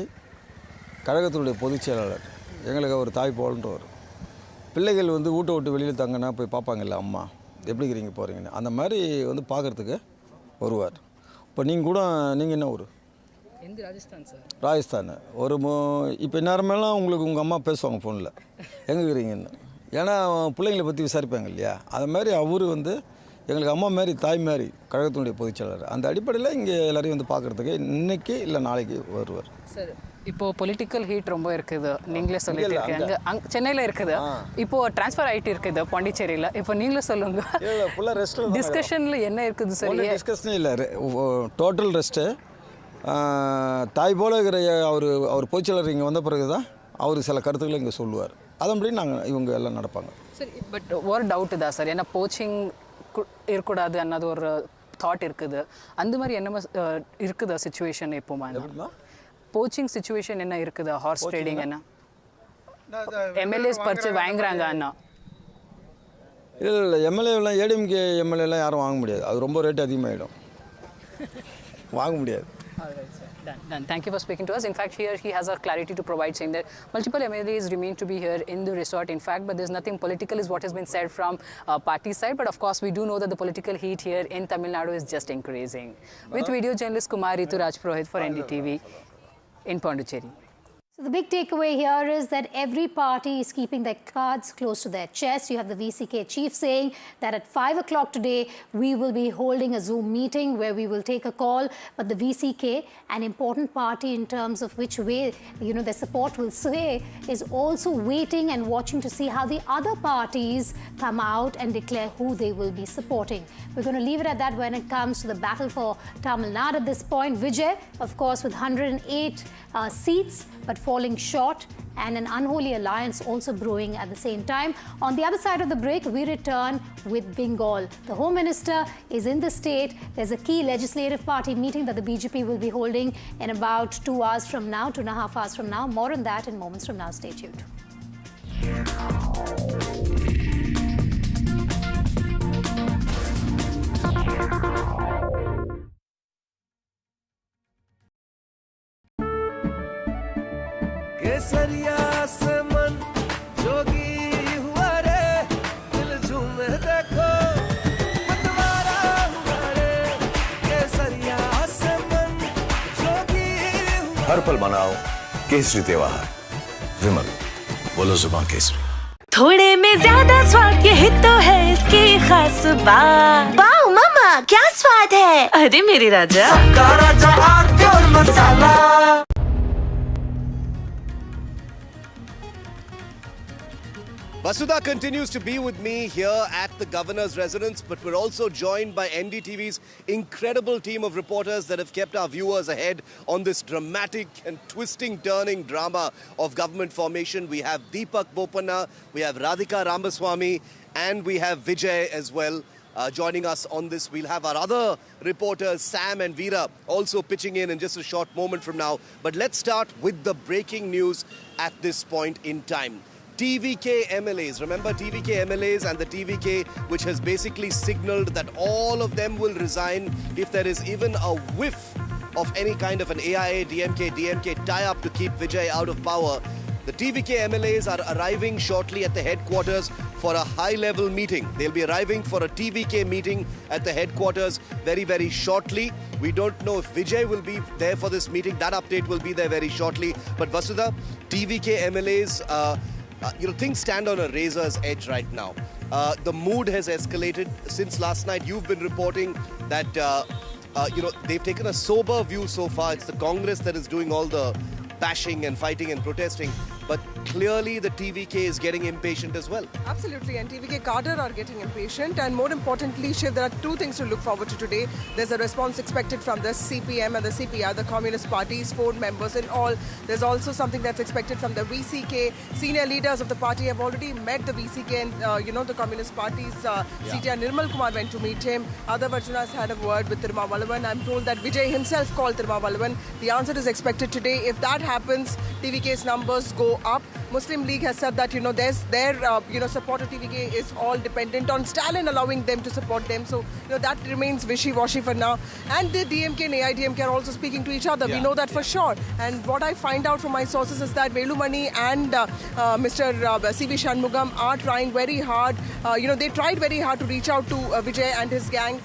கழகத்தினுடைய பொதுச் செயலாளர் எங்களுக்கு ஒரு தாய் போலன்றவர் பிள்ளைகள் வந்து வீட்டை விட்டு வெளியில் தங்கினா போய் பார்ப்பாங்கல்ல அம்மா எப்படி இருக்கிறீங்க போகிறீங்கன்னு அந்த மாதிரி வந்து பார்க்குறதுக்கு வருவார். இப்போ நீங்கள் என்ன ஊர்? ராஜஸ்தான் சார். ராஜஸ்தான். இப்போ நேரமெல்லாம் உங்களுக்கு உங்கள் அம்மா பேசுவாங்க ஃபோனில் எங்கே இருக்கிறீங்கன்னு. ஏன்னா பிள்ளைங்களை பற்றி விசாரிப்பாங்க இல்லையா, அது மாதிரி அவர் வந்து எங்களுக்கு அம்மா மாதிரி தாய் மாதிரி கழகத்தினுடைய பொதுச்செயலாளர். அந்த அடிப்படையில் இங்கே எல்லாரையும் வந்து பார்க்குறதுக்கு இன்றைக்கி இல்லை நாளைக்கு வருவார். சார், இப்போது பொலிட்டிக்கல் ஹீட் ரொம்ப இருக்குது, நீங்களே சொல்லிட்டு இருக்கீங்க. சென்னையில் இருக்குது, இப்போது ட்ரான்ஸ்ஃபர் ஆகிட்டு இருக்குது பாண்டிச்சேரியில். இப்போ நீங்களே சொல்லுங்கள், ஃபுல்லாக ரெஸ்ட் டிஸ்கஷனில் என்ன இருக்குது சார்? டிஸ்கஷனே இல்லை, டோட்டல் ரெஸ்ட்டு. தாய் போல இருக்கிற அவர் பொதுச்செயலாளர் இங்கே வந்த பிறகு தான் அவர் சில கருத்துக்களை இங்கே சொல்லுவார். அதன்படி இவங்க எல்லாம் நடப்பாங்க. சரி, பட் ஒரு டவுட்டு தான் சார், ஏன்னா போச்சிங் இருக்கக்கூடாது அன்னது ஒரு தாட் இருக்குது. அந்த மாதிரி என்ன இருக்குதா சுச்சுவேஷன்? எப்போமா போச்சிங் சுச்சுவேஷன் என்ன இருக்குதா? ஹார்ஸ் ட்ரேடிங் என்ன எம்எல்ஏஸ் பறிச்சு வாங்குறாங்க அண்ணா? இல்லை, எம்எல்ஏலாம் ஏடிஎம்கே எம்எல்ஏலாம் யாரும் வாங்க முடியாது, அது ரொம்ப ரேட் அதிகமாகிடும், வாங்க முடியாது. All right, sir. Done. Thank you for speaking to us. In fact, here he has a clarity to provide, saying that multiple MLAs remain to be here in the resort. In fact, but there's nothing political is what has been said from party side. But of course, we do know that the political heat here in Tamil Nadu is just increasing. With video journalist Kumar Rituraj Purohit for NDTV in Pondicherry. So the big takeaway here is that every party is keeping their cards close to their chest. You have the VCK chief saying that at 5 o'clock today, we will be holding a Zoom meeting where we will take a call. But the VCK, an important party in terms of which way, their support will sway, is also waiting and watching to see how the other parties come out and declare who they will be supporting. We're going to leave it at that when it comes to the battle for Tamil Nadu at this point. Vijay, of course, with 108 seats, but falling short, and an unholy alliance also brewing at the same time. On the other side of the break, we return with Bengal. The Home Minister is in the state. There's a key legislative party meeting that the BJP will be holding in about 2 hours from now, 2.5 hours from now. More on that in moments from now. Stay tuned. केसरिया से मन जोगी हुआ रे, दिल झूमे देखो मतवारा हुआ रे। केसरिया से मन जोगी हुआ। हर पल मनाओ केसरी त्योहार, विमल बोलो जुबान केसरी। थोड़े में ज्यादा स्वाद, यही तो है इसकी खास बात। वाओ मामा, क्या स्वाद है! अरे मेरे राजा, सबका राजा आरती और मसाला। Vasudha continues to be with me here at the governor's residence, but we're also joined by NDTV's incredible team of reporters that have kept our viewers ahead on this dramatic and turning drama of government formation. We have Deepak Bopanna, we have Radhika Ramaswamy, and we have Vijay as well joining us on this. We'll have our other reporters, Sam and Veera, also pitching in just a short moment from now. But let's start with the breaking news at this point in time. TVK MLAs, remember TVK MLAs and the TVK which has basically signalled that all of them will resign if there is even a whiff of any kind of an AIA, DMK tie-up to keep Vijay out of power. The TVK MLAs are arriving shortly at the headquarters for a high-level meeting. They'll be arriving for a TVK meeting at the headquarters very, very shortly. We don't know if Vijay will be there for this meeting. That update will be there very shortly. But Vasudha, TVK MLAs, things stand on a razor's edge right now. The mood has escalated since last night. You've been reporting that, they've taken a sober view so far. It's the Congress that is doing all the bashing and fighting and protesting. But clearly the TVK is getting impatient as well. Absolutely, and TVK cadre are getting impatient. And more importantly, Shiv, there are two things to look forward to today. There's a response expected from the CPM and the CPI, the Communist parties, 4 members in all. There's also something that's expected from the VCK. Senior leaders of the party have already met the VCK and, the Communist party's CTR Nirmal Kumar went to meet him. Adav Arjuna has had a word with Tirumavalavan. I'm told that Vijay himself called Tirumavalavan. The answer is expected today. If that happens, TVK's numbers go up. Muslim League has said that their support of TVK is all dependent on Stalin allowing them to support them. So that remains wishy-washy for now. And the DMK and AIADMK are also speaking to each other. We know that for sure. And what I find out from my sources is that Velumani and Mr. C.V. Shanmugam are trying very hard. They tried very hard to reach out to Vijay and his gang.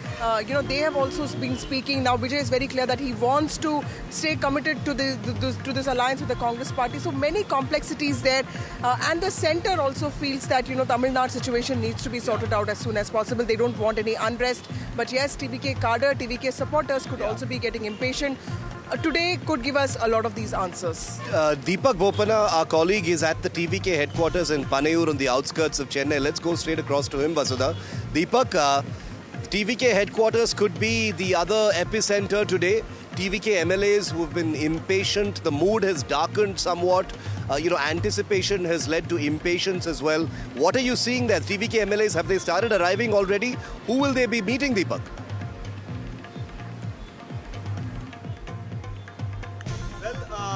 They have also been speaking. Now Vijay is very clear that he wants to stay committed to this alliance with the Congress party. So many complexities there. And the centre also feels that, Tamil Nadu situation needs to be sorted out as soon as possible. They don't want any unrest. But yes, TVK cadre, TVK supporters could also be getting impatient. Today could give us a lot of these answers. Deepak Bopana, our colleague, is at the TVK headquarters in Panayur on the outskirts of Chennai. Let's go straight across to him, Vasudha. Deepak, TVK headquarters could be the other epicenter today. TVK MLAs who have been impatient, the mood has darkened somewhat. Anticipation has led to impatience as well. What are you seeing there? TVK MLAs, have they started arriving already? Who will they be meeting, Deepak?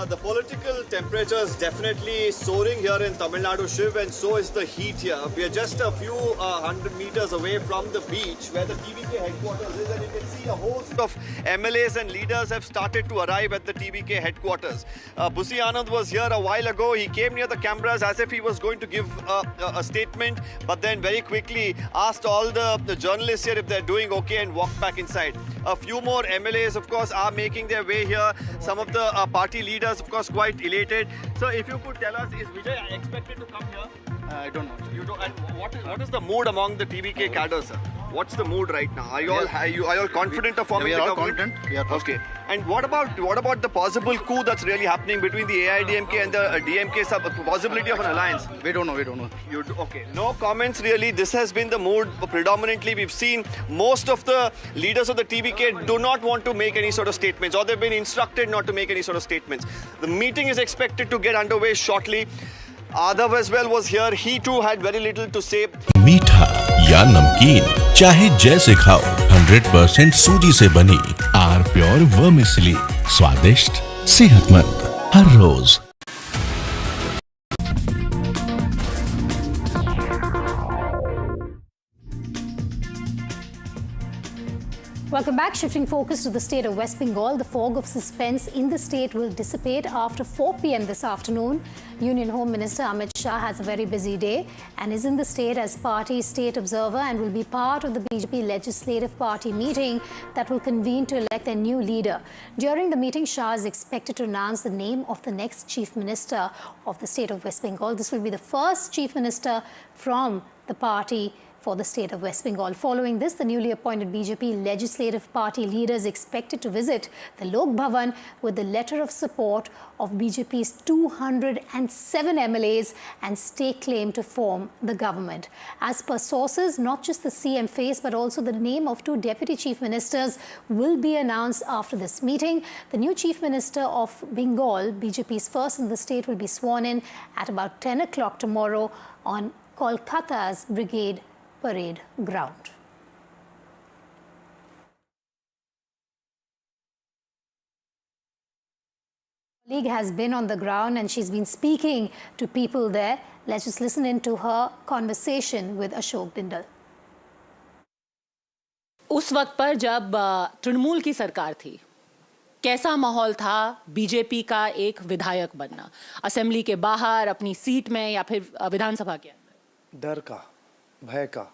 The political temperature is definitely soaring here in Tamil Nadu, Shiv, and so is the heat here. We are just a few 100 meters away from the beach where the TVK headquarters is, and you can see a host of MLAs and leaders have started to arrive at the TVK headquarters. Busi Anand was here a while ago. He came near the cameras as if he was going to give a statement, but then very quickly asked all the journalists here if they're doing okay and walked back inside. A few more MLAs, of course, are making their way here. Some of the party leaders, of course, quite elated. So if you could tell us, is Vijay expected to come here? I don't know. You don't. And what is the mood among the TVK cadre, sir? What's the mood right now? Are you all confident of forming the government? We are all confident. We are okay. And what about the possible coup that's really happening between the AIADMK and the DMK? Possibility of an alliance? We don't know. Okay. No comments really. This has been the mood predominantly. We've seen most of the leaders of the TVK do not want to make any sort of statements, or they've been instructed not to make any sort of statements. The meeting is expected to get underway shortly. Adav as well was here. He too had very little to say. मीठा या नमकीन, चाहे जैसे खाओ, 100% सूजी से बनी are pure vermicelli, स्वादिष्ट, सेहतमंद, हर रोज। Welcome back. Shifting focus to the state of West Bengal, the fog of suspense in the state will dissipate after 4 p.m. this afternoon. Union Home Minister Amit Shah has a very busy day and is in the state as party state observer and will be part of the BJP Legislative Party meeting that will convene to elect a new leader. During the meeting, Shah is expected to announce the name of the next Chief Minister of the state of West Bengal. This will be the first Chief Minister from the party for the state of West Bengal. Following this, the newly appointed BJP Legislative Party leader is expected to visit the Lok Bhavan with the letter of support of BJP's 207 MLAs and stake claim to form the government. As per sources, not just the CM face but also the name of 2 deputy chief ministers will be announced after this meeting. The new chief minister of Bengal, BJP's first in the state, will be sworn in at about 10 o'clock tomorrow on Kolkata's Brigade Parade ground. League has been on the ground and she's been speaking to people there. Let's just listen into her conversation with Ashok Dindal. उस वक्त पर जब तृणमूल की सरकार थी कैसा माहौल था बीजेपी का एक विधायक बनना, असेंबली के बाहर, अपनी सीट में या फिर विधानसभा के अंदर? डर का, भय का,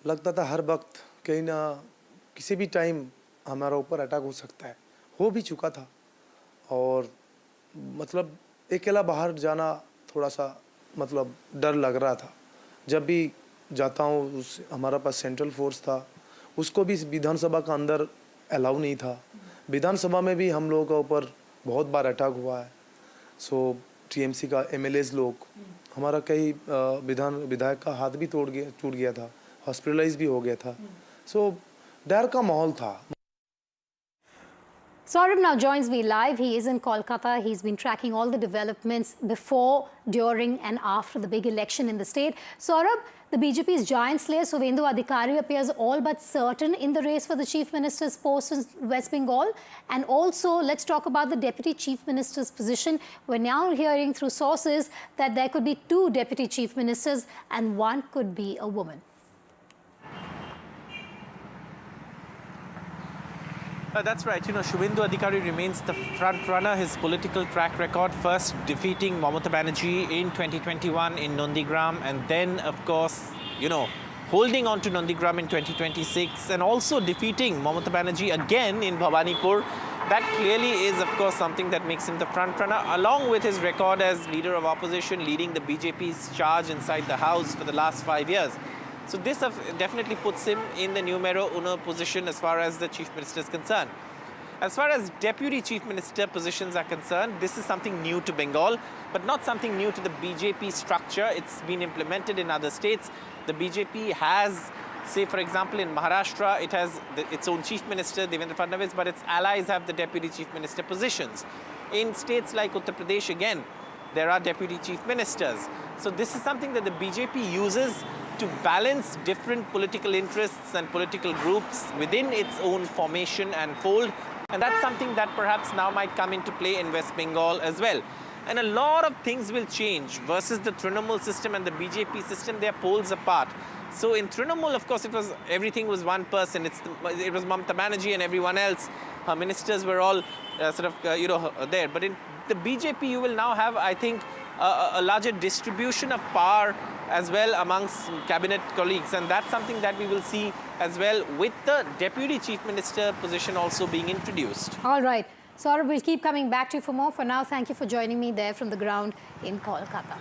लगता था हर वक्त कहीं ना किसी भी टाइम हमारा ऊपर अटैक हो सकता है, हो भी चुका था। और मतलब अकेला बाहर जाना थोड़ा सा मतलब डर लग रहा था। जब भी जाता हूँ उस हमारा पास सेंट्रल फोर्स था, उसको भी विधानसभा का अंदर अलाउ नहीं था। विधानसभा में भी हम लोगों के ऊपर बहुत बार अटैक हुआ है। सो टीएमसी का एमएलएज लोग, हमारा कई विधायक का हाथ भी टूट गया था, हॉस्पिटलाइज भी हो गया था। सो डर का माहौल था। Saurabh now joins me live. He is in Kolkata. He's been tracking all the developments before, during and after the big election in the state. Saurabh, the BJP's giant slayer Suvendu Adhikari appears all but certain in the race for the Chief Minister's post in West Bengal. And also, let's talk about the Deputy Chief Minister's position. We're now hearing through sources that there could be 2 Deputy Chief Ministers and 1 could be a woman. That's right. You know, Suvendu Adhikari remains the front runner. His political track record, first defeating Mamata Banerjee in 2021 in Nondigram, and then, of course, you know, holding on to Nondigram in 2026, and also defeating Mamata Banerjee again in Bhawanipur. That clearly is, of course, something that makes him the front runner, along with his record as leader of opposition, leading the BJP's charge inside the house for the last 5 years. So this definitely puts him in the numero uno position as far as the Chief Minister is concerned. As far as Deputy Chief Minister positions are concerned, this is something new to Bengal, but not something new to the BJP structure. It's been implemented in other states. The BJP has, say for example in Maharashtra, it has its own Chief Minister, Devendra Fadnavis, but its allies have the Deputy Chief Minister positions. In states like Uttar Pradesh, again, there are Deputy Chief Ministers. So this is something that the BJP uses to balance different political interests and political groups within its own formation and fold. And that's something that perhaps now might come into play in West Bengal as well. And a lot of things will change versus the Trinamool system and the BJP system. They are poles apart. So in Trinamool, of course, everything was one person. It was Mamata Banerjee and everyone else. Her ministers were all there. But in the BJP, you will now have, I think, a larger distribution of power as well amongst cabinet colleagues, and that's something that we will see as well with the Deputy Chief Minister position also being introduced. All right. Saurabh, we'll keep coming back to you for more. For now, thank you for joining me there from the ground in Kolkata.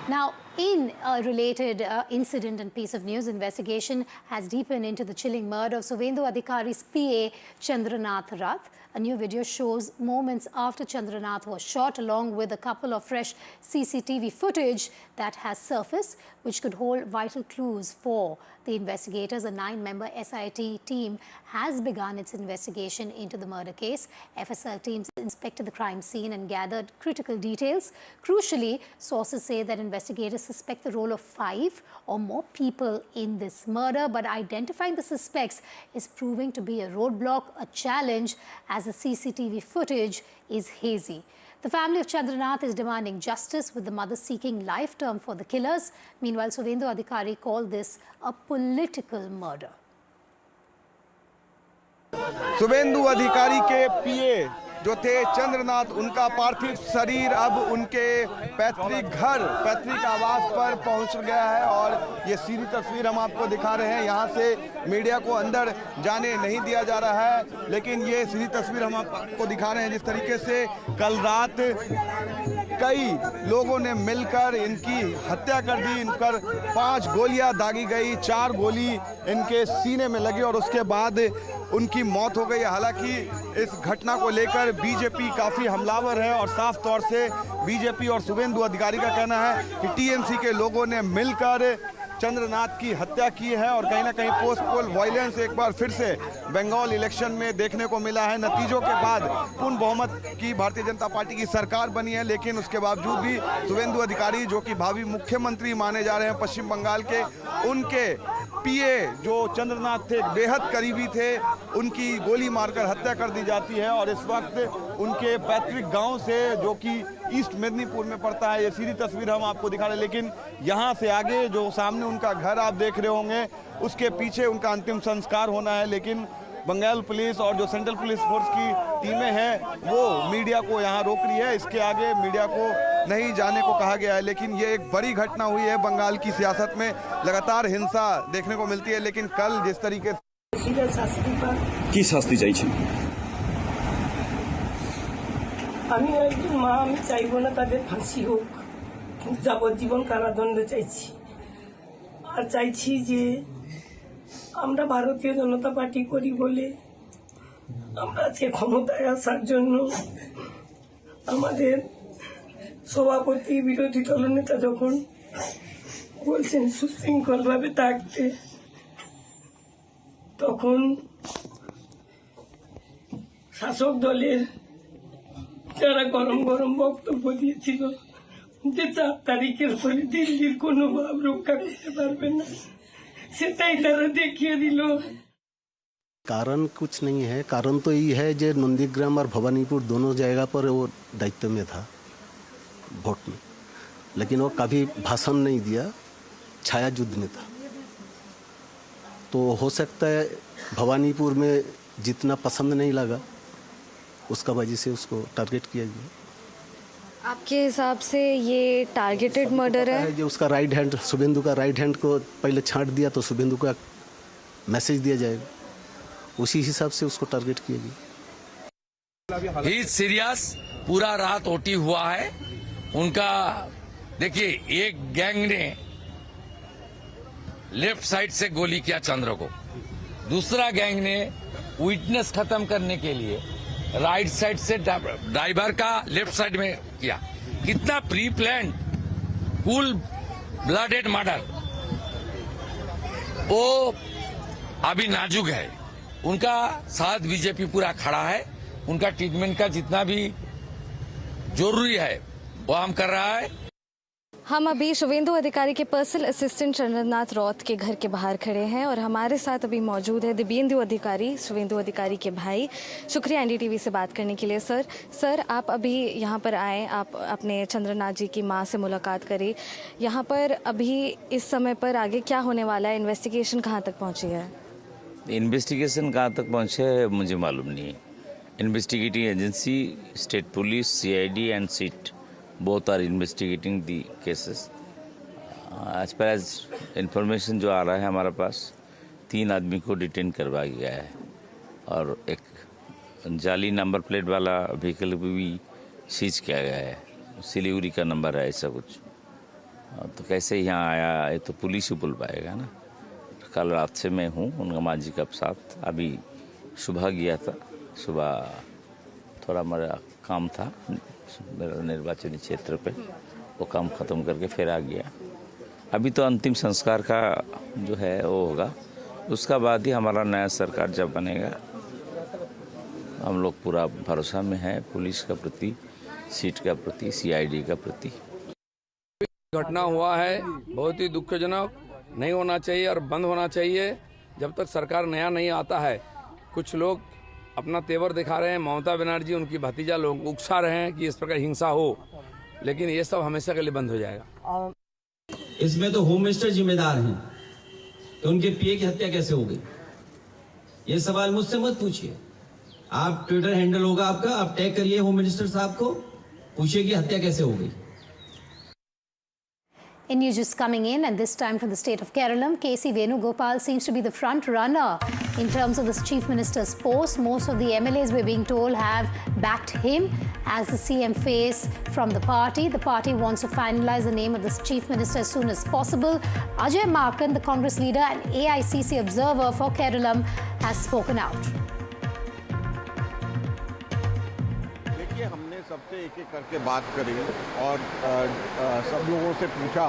Now, in a related incident and piece of news, investigation has deepened into the chilling murder of Suvendu Adhikari's PA, Chandranath Rath. A new video shows moments after Chandranath was shot, along with a couple of fresh CCTV footage that has surfaced, which could hold vital clues for the investigators. A 9-member SIT team has begun its investigation into the murder case. FSL teams inspected the crime scene and gathered critical details. Crucially, sources say that investigators suspect the role of 5 or more people in this murder, but identifying the suspects is proving to be a roadblock, a challenge, as the CCTV footage is hazy. The family of Chandranath is demanding justice, with the mother seeking life term for the killers. Meanwhile, Suvendu Adhikari called this a political murder. Suvendu अधिकारी के पीए जो थे चंद्रनाथ, उनका पार्थिव शरीर अब उनके पैतृक आवास पर पहुंच गया है और ये सीधी तस्वीर हम आपको दिखा रहे हैं। यहाँ से मीडिया को अंदर जाने नहीं दिया जा रहा है, लेकिन ये सीधी तस्वीर हम आपको दिखा रहे हैं जिस तरीके से कल रात कई लोगों ने मिलकर इनकी हत्या कर दी। इन पर 5 गोलियां दागी गई, 4 गोली इनके सीने में लगी और उसके बाद उनकी मौत हो गई। हालांकि इस घटना को लेकर बीजेपी काफ़ी हमलावर है और साफ तौर से बीजेपी और शुवेंदु अधिकारी का कहना है कि टीएमसी के लोगों ने मिलकर चंद्रनाथ की हत्या की है और कहीं ना कहीं पोस्ट पोल वायलेंस एक बार फिर से बंगाल इलेक्शन में देखने को मिला है। नतीजों के बाद पूर्ण बहुमत की भारतीय जनता पार्टी की सरकार बनी है, लेकिन उसके बावजूद भी शुवेंदु अधिकारी जो कि भावी मुख्यमंत्री माने जा रहे हैं पश्चिम बंगाल के, उनके पीए जो चंद्रनाथ थे, बेहद करीबी थे, उनकी गोली मारकर हत्या कर दी जाती है और इस वक्त उनके पैतृक गांव से जो कि ईस्ट मेदिनीपुर में पड़ता है, ये सीधी तस्वीर हम आपको दिखा रहे हैं। लेकिन यहाँ से आगे जो सामने उनका घर आप देख रहे होंगे, उसके पीछे उनका अंतिम संस्कार होना है, लेकिन बंगाल पुलिस और जो सेंट्रल पुलिस फोर्स की टीमें हैं वो मीडिया को यहाँ रोक रही है। इसके आगे मीडिया को नहीं जाने को कहा गया है। लेकिन ये एक बड़ी घटना हुई है बंगाल की सियासत में। लगातार हिंसा देखने को मिलती है, लेकिन कल जिस तरीके की শাস্তি চাইছেন? আমি একজন মা, আমি চাইবো না তাদের ফাঁসি হোক, কিন্তু যাবজ্জীবন কারাদণ্ড চাইছি। আর চাইছি যে আমরা ভারতীয় জনতা পার্টি করি বলে আমরা আজকে ক্ষমতায় আসার জন্য আমাদের সভাপতি বিরোধী দলনেতা যখন বলছেন সুশৃঙ্খলভাবে থাকতে, তখন শাসক দলের যারা গরম গরম বক্তব্য দিয়েছিল যে 4 তারিখের পরে দিল্লির কোনো ভাব রক্ষা করতে পারবে না, সেটাই তারা দেখিয়ে দিল। कारण कुछ नहीं है, कारण तो ये है जो नंदीग्राम और भवानीपुर दोनों जगह पर वो दायित्व में था वोट में, लेकिन वो कभी भाषण नहीं दिया, छाया युद्ध में था। तो हो सकता है भवानीपुर में जितना पसंद नहीं लगा उसका वजह से उसको टारगेट किया गया। आपके हिसाब से ये टारगेटेड मर्डर है? जो उसका राइट हैंड, शुभेंदु का राइट हैंड को पहले छांट दिया तो शुभेंदु का मैसेज दिया जाएगा, उसी हिसाब से उसको टारगेट किया गया। ही सीरियस, पूरा रात ओटी हुआ है उनका। देखिए, एक गैंग ने लेफ्ट साइड से गोली किया चंद्र को, दूसरा गैंग ने विटनेस खत्म करने के लिए राइट साइड से ड्राइवर का लेफ्ट साइड में किया। कितना pre plan cool blooded murder, वो अभी नाजुक है। उनका साथ बीजेपी पूरा खड़ा है, उनका ट्रीटमेंट का जितना भी जरूरी है वो हम कर रहा है। हम अभी शुभेंदु अधिकारी के पर्सनल असिस्टेंट चंद्रनाथ रौत के घर के बाहर खड़े हैं और हमारे साथ अभी मौजूद है दीपेंदु अधिकारी, शुभेंदु अधिकारी के भाई। शुक्रिया एनडीटीवी से बात करने के लिए। सर आप अभी यहाँ पर आए, आप अपने चंद्रनाथ जी की मां से मुलाकात करी। यहाँ पर अभी इस समय पर आगे क्या होने वाला है? इन्वेस्टिगेशन कहाँ तक पहुँची है? इन्वेस्टिगेशन कहाँ तक पहुँचे है मुझे मालूम नहीं है। Investigating agency, state police, CID and seat both are investigating the cases. As far as information जो आ रहा है हमारे पास, 3 आदमी को डिटेन करवाया गया है और एक जाली नंबर प्लेट वाला व्हीकल भी सीज किया गया है, सिलीगुड़ी का नंबर है ऐसा कुछ। तो कैसे यहाँ आया ये तो पुलिस ही बोल पाएगा ना। कल रात से मैं हूँ उनका माजी के साथ, अभी सुबह गया था, सुबह थोड़ा मेरा काम था मेरा निर्वाचनी क्षेत्र पे, वो काम ख़त्म करके फिर आ गया। अभी तो अंतिम संस्कार का जो है वो होगा, उसका बाद ही हमारा नया सरकार जब बनेगा। हम लोग पूरा भरोसा में हैं पुलिस का प्रति, सीट का प्रति, CID का प्रति। घटना हुआ है बहुत ही दुखजनक, नहीं होना चाहिए और बंद होना चाहिए। जब तक सरकार नया नहीं आता है, कुछ लोग अपना तेवर दिखा रहे हैं। ममता बनर्जी उनकी भतीजा लोग उकसा रहे हैं कि इस प्रकार हिंसा हो, लेकिन ये सब हमेशा के लिए बंद हो जाएगा। इसमें तो होम मिनिस्टर जिम्मेदार हैं, तो उनके PA की हत्या कैसे हो गई? ये सवाल मुझसे मत पूछिए। आप ट्विटर हैंडल होगा आपका, आप टैग करिए होम मिनिस्टर साहब को, पूछिए कि हत्या कैसे हो गई। In news just coming in, and this time from the state of Kerala, KC Venugopal seems to be the front runner in terms of the chief minister's post. Most of the MLAs, we're being told, have backed him as the CM face from the party. The party wants to finalize the name of the chief minister as soon as possible. Ajay Markan, the Congress leader and AICC observer for Kerala, has spoken out. हमने सबसे एक-एक करके बात करी और सब लोगों से पूछा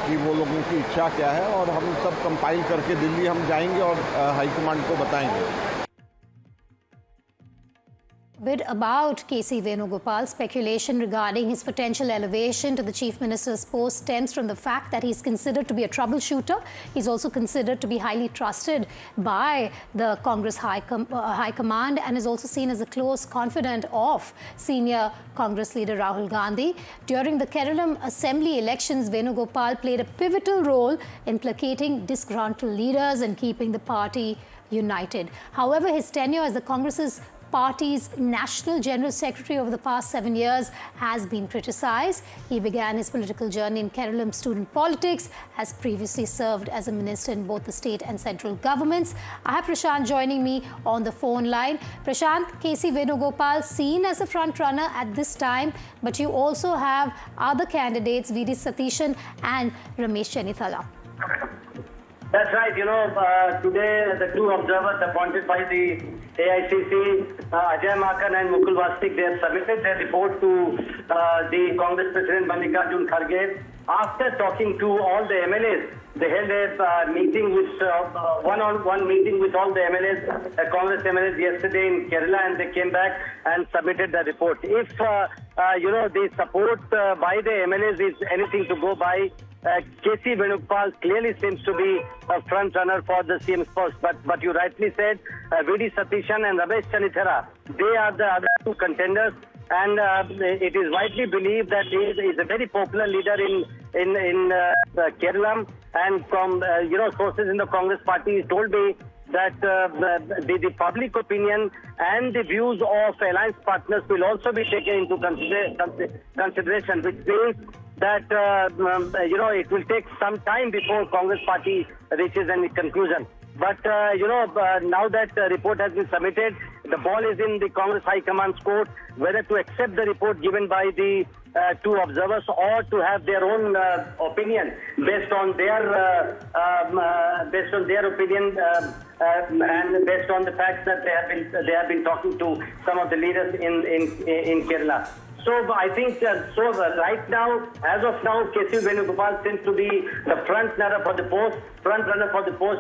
कि वो लोगों की इच्छा क्या है, और हम सब कंपाइल करके दिल्ली हम जाएंगे और हाईकमांड को बताएंगे। Bit about KC Venugopal. Speculation regarding his potential elevation to the chief minister's post stems from the fact that he's considered to be a troubleshooter. He's also considered to be highly trusted by the Congress High Command and is also seen as a close confidant of senior Congress leader Rahul Gandhi. During the Kerala Assembly elections, Venugopal played a pivotal role in placating disgruntled leaders and keeping the party united. However, his tenure as the Congress's party's National General Secretary over the past 7 years has been criticized. He began his political journey in Kerala student politics, has previously served as a minister in both the state and central governments. I have Prashant joining me on the phone line. Prashant, KC Venugopal seen as a front runner at this time, but you also have other candidates, V.D. Satishan and Ramesh Chennithala. That's right. Today the two observers appointed by the AICC, Ajay Makan and Mukul Vastik, they have submitted their report to the Congress President Mallikarjun Kharge. After talking to all the MLAs, they held a meeting with one-on-one meeting with all the MLAs, Congress MLAs yesterday in Kerala, and they came back and submitted the report. If the support by the MLAs is anything to go by, KC Venugopal clearly seems to be a front runner for the CM's post. But you rightly said, V.D. Satishan and Ramesh Chennithala, they are the other two contenders. And it is widely believed that he is a very popular leader in Kerala. And from sources in the Congress party told me that the public opinion and the views of alliance partners will also be taken into consideration, which means that it will take some time before Congress party reaches any conclusion. But now that the report has been submitted, the ball is in the Congress High Command's court whether to accept the report given by the two observers or to have their own opinion based on their opinion and based on the fact that they have been talking to some of the leaders in Kerala. So I think right now, as of now, KC Venugopal seems to be the front runner for the post,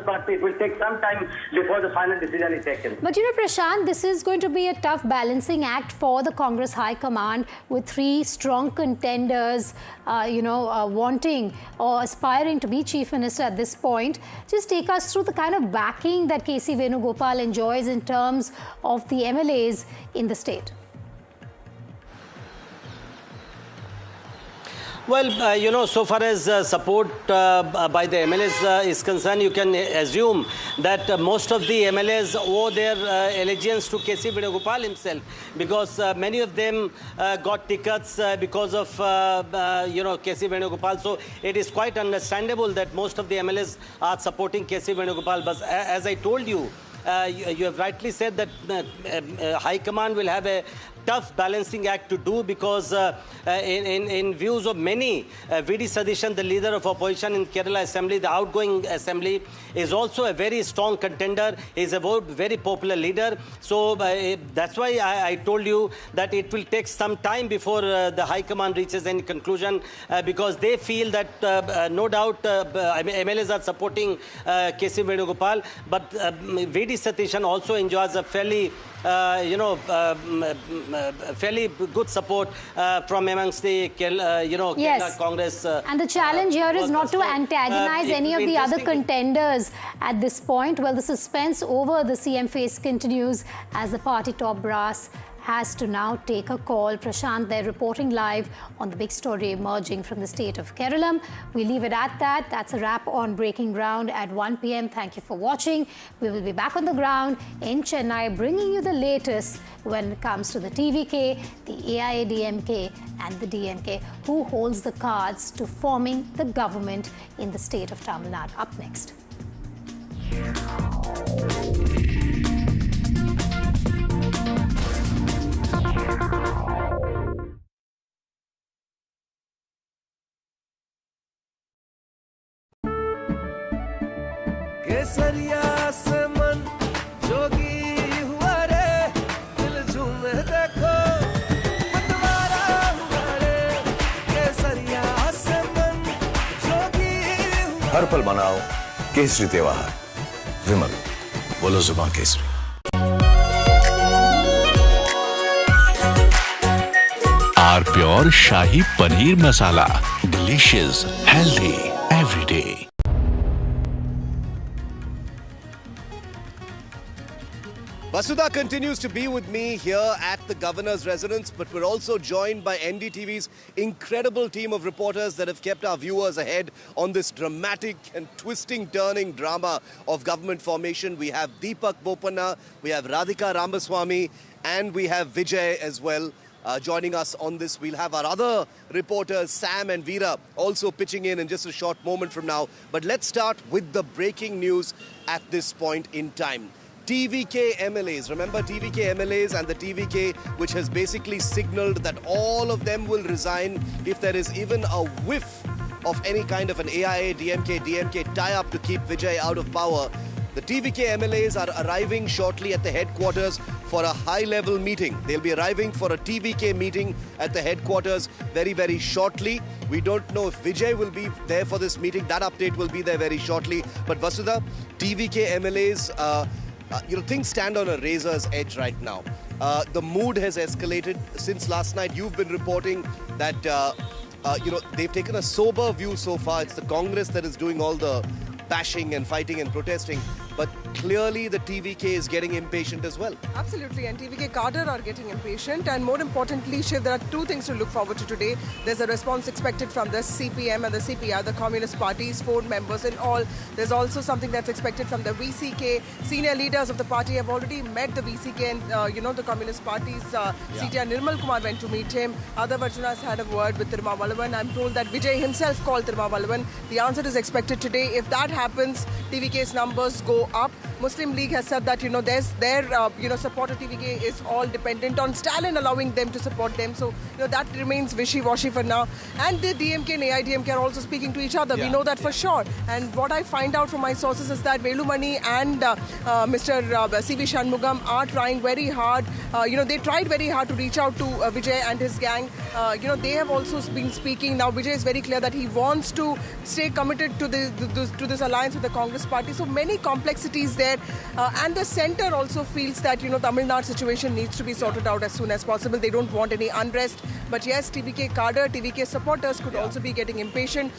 but it will take some time before the final decision is taken. But Prashant, this is going to be a tough balancing act for the Congress High Command with three strong contenders, wanting or aspiring to be Chief Minister at this point. Just take us through the kind of backing that KC Venugopal enjoys in terms of the MLAs in the state. Well, so far as support by the MLAs is concerned, you can assume that most of the MLAs owe their allegiance to KC Venugopal himself, because many of them got tickets because of, KC Venugopal. So it is quite understandable that most of the MLAs are supporting KC Venugopal. But as I told you, you have rightly said that High Command will have a tough balancing act to do, because in views of many, V.D. Satishan, the leader of opposition in Kerala Assembly, the outgoing Assembly, is also a very strong contender. He is a very popular leader. So that's why I told you that it will take some time before the High Command reaches any conclusion, because they feel that no doubt MLAs are supporting KC Venugopal, but V.D. Satishan also enjoys a fairly fairly good support from amongst the Kerala Congress. And the challenge here is not to antagonize any of the other contenders at this point. Well, the suspense over the CM face continues as the party top brass has to now take a call. Prashant, they're reporting live on the big story emerging from the state of Kerala. We leave it at that. That's a wrap on Breaking Ground at 1 p.m. Thank you for watching. We will be back on the ground in Chennai, bringing you the latest when it comes to the TVK, the AIADMK and the DMK. Who holds the cards to forming the government in the state of Tamil Nadu? Up next. केसरिया से मन जोगी हुआ रे दिल झूमे देखो मतवारा हुआ रे केसरिया से मन जोगी हुआ हर पल मनाओ केसरी त्योहार विमल बोलो जुबां केसरी are pure shahi paneer masala delicious healthy everyday. Vasudha continues to be with me here at the governor's residence, but we're also joined by NDTV's incredible team of reporters that have kept our viewers ahead on this dramatic and twisting, turning drama of government formation. We have Deepak Bopanna, we have Radhika Ramaswamy, and we have Vijay as well. Joining us on this. We'll have our other reporters, Sam and Veera, also pitching in just a short moment from now. But let's start with the breaking news at this point in time. TVK MLAs, remember TVK MLAs and the TVK, which has basically signaled that all of them will resign if there is even a whiff of any kind of an AIADMK tie-up to keep Vijay out of power. The TVK MLAs are arriving shortly at the headquarters for a high-level meeting. They'll be arriving for a TVK meeting at the headquarters very, very shortly. We don't know if Vijay will be there for this meeting. That update will be there very shortly. But Vasudha, TVK MLAs, things stand on a razor's edge right now. The mood has escalated since last night. You've been reporting that, they've taken a sober view so far. It's the Congress that is doing all the bashing and fighting and protesting. But clearly the TVK is getting impatient as well. Absolutely, and TVK cadre are getting impatient. And more importantly, Shiv, there are two things to look forward to today. There's a response expected from the CPM and the CPI, the Communist parties, 4 members in all. There's also something that's expected from the VCK. Senior leaders of the party have already met the VCK and, the Communist party's CTR Nirmal Kumar went to meet him. Adav Arjuna has had a word with Tirumavalavan. I'm told that Vijay himself called Tirumavalavan. The answer is expected today. If that happens, TVK's numbers go up. Muslim League has said that their support of TVK is all dependent on Stalin allowing them to support them. So that remains wishy-washy for now. And the DMK and AIADMK are also speaking to each other. We know that for sure. And what I find out from my sources is that Velumani and Mr. CV Shanmugam are trying very hard. They tried very hard to reach out to Vijay and his gang. They have also been speaking. Now Vijay is very clear that he wants to stay committed to this alliance with the Congress party. So many complexities there. And the centre also feels that, Tamil Nadu situation needs to be sorted out as soon as possible. They don't want any unrest. But yes, TVK cadre, TVK supporters could also be getting impatient.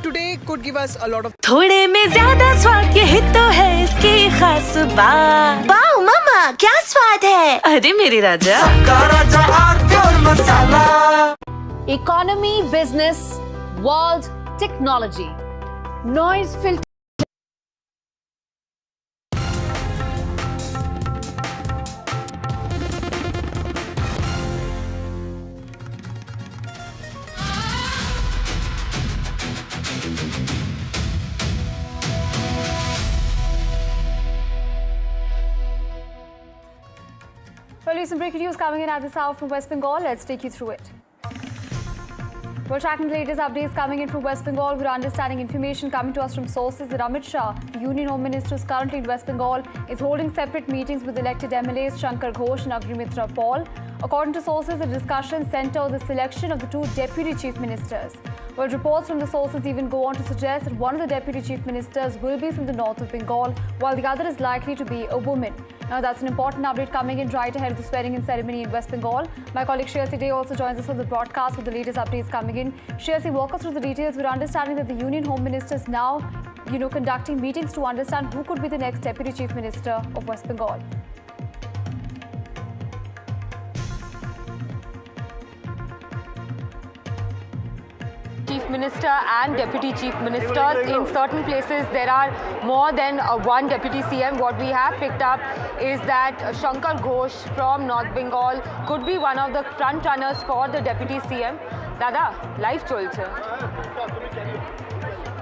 Today could give us a lot of... थोड़े में ज़्यादा स्वाद यही तो है इसकी खास बात। वाओ मामा, क्या स्वाद है? अरे मेरे राजा। सबका राजा और pure masala. Economy, business, world, technology, noise filter. Well, some breaking news coming in at this hour from West Bengal. Let's take you through it. We're tracking the latest updates coming in from West Bengal. We're understanding information coming to us from sources that Amit Shah, the Union Home Minister, is currently in West Bengal, is holding separate meetings with elected MLAs Shankar Ghosh and Agnimitra Paul. According to sources, the discussions centre on the selection of the 2 deputy chief ministers. Well, reports from the sources even go on to suggest that one of the deputy chief ministers will be from the north of Bengal, while the other is likely to be a woman. Now, that's an important update coming in right ahead of the swearing-in ceremony in West Bengal. My colleague Shreyasi Day also joins us on the broadcast with the latest updates coming in. Shreyasi, walk us through the details. We're understanding that the Union Home Minister is now, conducting meetings to understand who could be the next deputy chief minister of West Bengal. Chief Minister and Deputy Chief Ministers. In certain places, there are more than one Deputy CM. What we have picked up is that Shankar Ghosh from North Bengal could be one of the front runners for the Deputy CM. Dada, live cholche.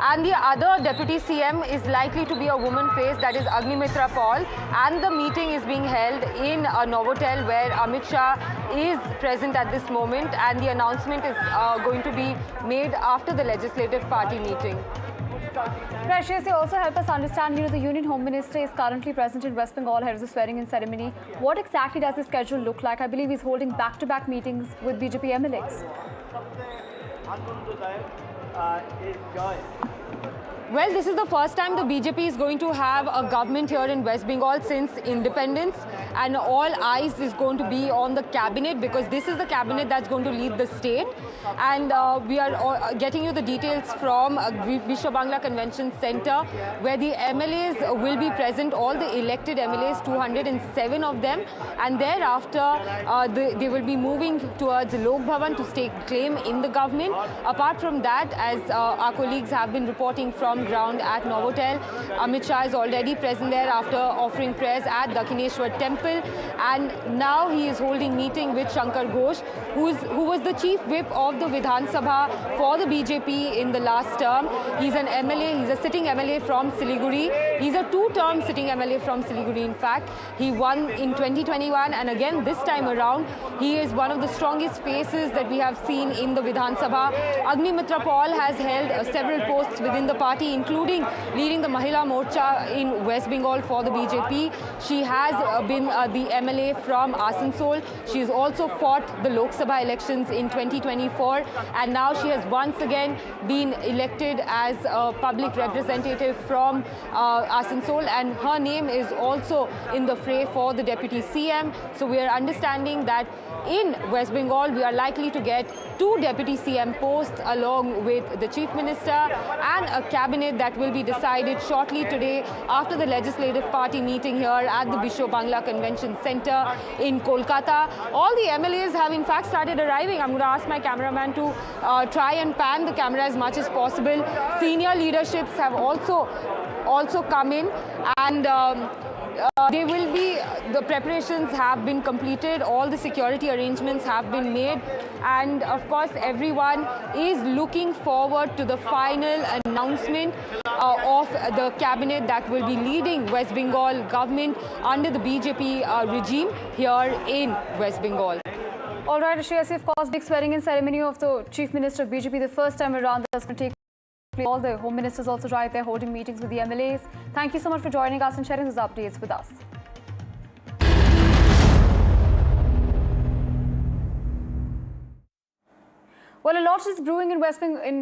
And the other Deputy CM is likely to be a woman face, that is Agnimitra Paul. And the meeting is being held in a Novotel where Amit Shah is present at this moment, and the announcement is going to be made after the Legislative Party meeting. Precious, also help us understand, the Union Home Minister is currently present in West Bengal ahead of the swearing-in ceremony. What exactly does the schedule look like? I believe he's holding back-to-back meetings with BJP MLAs. Well, this is the first time the BJP is going to have a government here in West Bengal since independence, and all eyes is going to be on the cabinet because this is the cabinet that's going to lead the state. And we are getting you the details from Vishwa Bangla Convention Center, where the MLAs will be present, all the elected MLAs, 207 of them, and thereafter they will be moving towards Lok Bhavan to stake claim in the government. Apart from that, as our colleagues have been reporting from ground at Novotel, Amit Shah is already present there after offering prayers at Dakshineshwar Temple, and now he is holding meeting with Shankar Ghosh, who was the chief whip of the Vidhan Sabha for the BJP in the last term. He's an MLA, he's a sitting MLA from Siliguri. He's a two-term sitting MLA from Siliguri, in fact. He won in 2021, and again this time around, he is one of the strongest faces that we have seen in the Vidhan Sabha. Agnimitra Paul has held several posts within the party, including leading the Mahila Morcha in West Bengal for the BJP. She has been the MLA from Asansol. She has also fought the Lok Sabha elections in 2024, and now she has once again been elected as a public representative from Asansol, and her name is also in the fray for the Deputy CM. So we are understanding that in West Bengal, we are likely to get 2 Deputy CM posts along with the Chief Minister and a cabinet that will be decided shortly today after the Legislative Party meeting here at the Vishwa Bangla Convention Center in Kolkata. All the MLAs have in fact started arriving. I'm going to ask my cameraman to try and pan the camera as much as possible. Senior leaderships have also come in, and they will be, the preparations have been completed, all the security arrangements have been made, and of course everyone is looking forward to the final announcement of the cabinet that will be leading West Bengal government under the BJP regime here in West Bengal. All right, Ashriyasi, of course, big swearing-in ceremony of the Chief Minister of BJP the first time around that's going to take place. All the Home Ministers also right there holding meetings with the MLAs. Thank you so much for joining us and sharing these updates with us. Well, a lot is brewing in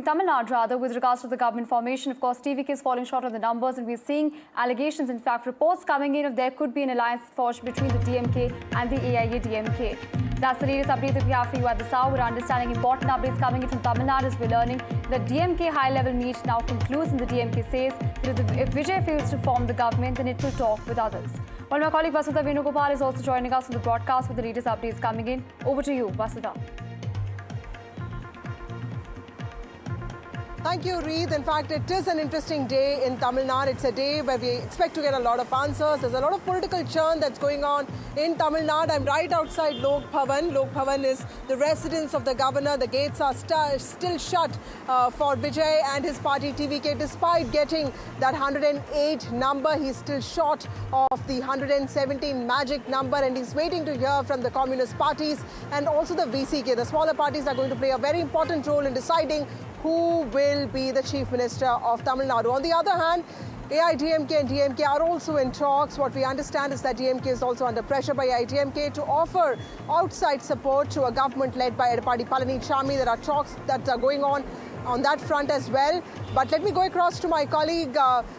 Tamil Nadu, with regards to the government formation. Of course, TVK is falling short on the numbers, and we're seeing allegations, in fact, reports coming in if there could be an alliance forged between the DMK and the AIADMK. That's the latest update that we have for you at this hour. We're understanding important updates coming in from Tamil Nadu as we're learning that DMK high-level meet now concludes, and the DMK says that if Vijay fails to form the government, then it will talk with others. Well, my colleague Vasudha Venugopal is also joining us on the broadcast with the latest updates coming in. Over to you, Vasudha. Thank you, Reed. In fact, it is an interesting day in Tamil Nadu. It's a day where we expect to get a lot of answers. There's a lot of political churn that's going on in Tamil Nadu. I'm right outside Lok Bhavan. Lok Bhavan is the residence of the governor. The gates are still shut for Vijay and his party TVK. Despite getting that 108 number, he's still short of the 117 magic number, and he's waiting to hear from the communist parties and also the VCK. The smaller parties are going to play a very important role in deciding who will be the Chief Minister of Tamil Nadu. On the other hand, AIADMK and DMK are also in talks. What we understand is that DMK is also under pressure by AIADMK to offer outside support to a government led by Edapadi Palanichami. There are talks that are going on that front as well. But let me go across to my colleague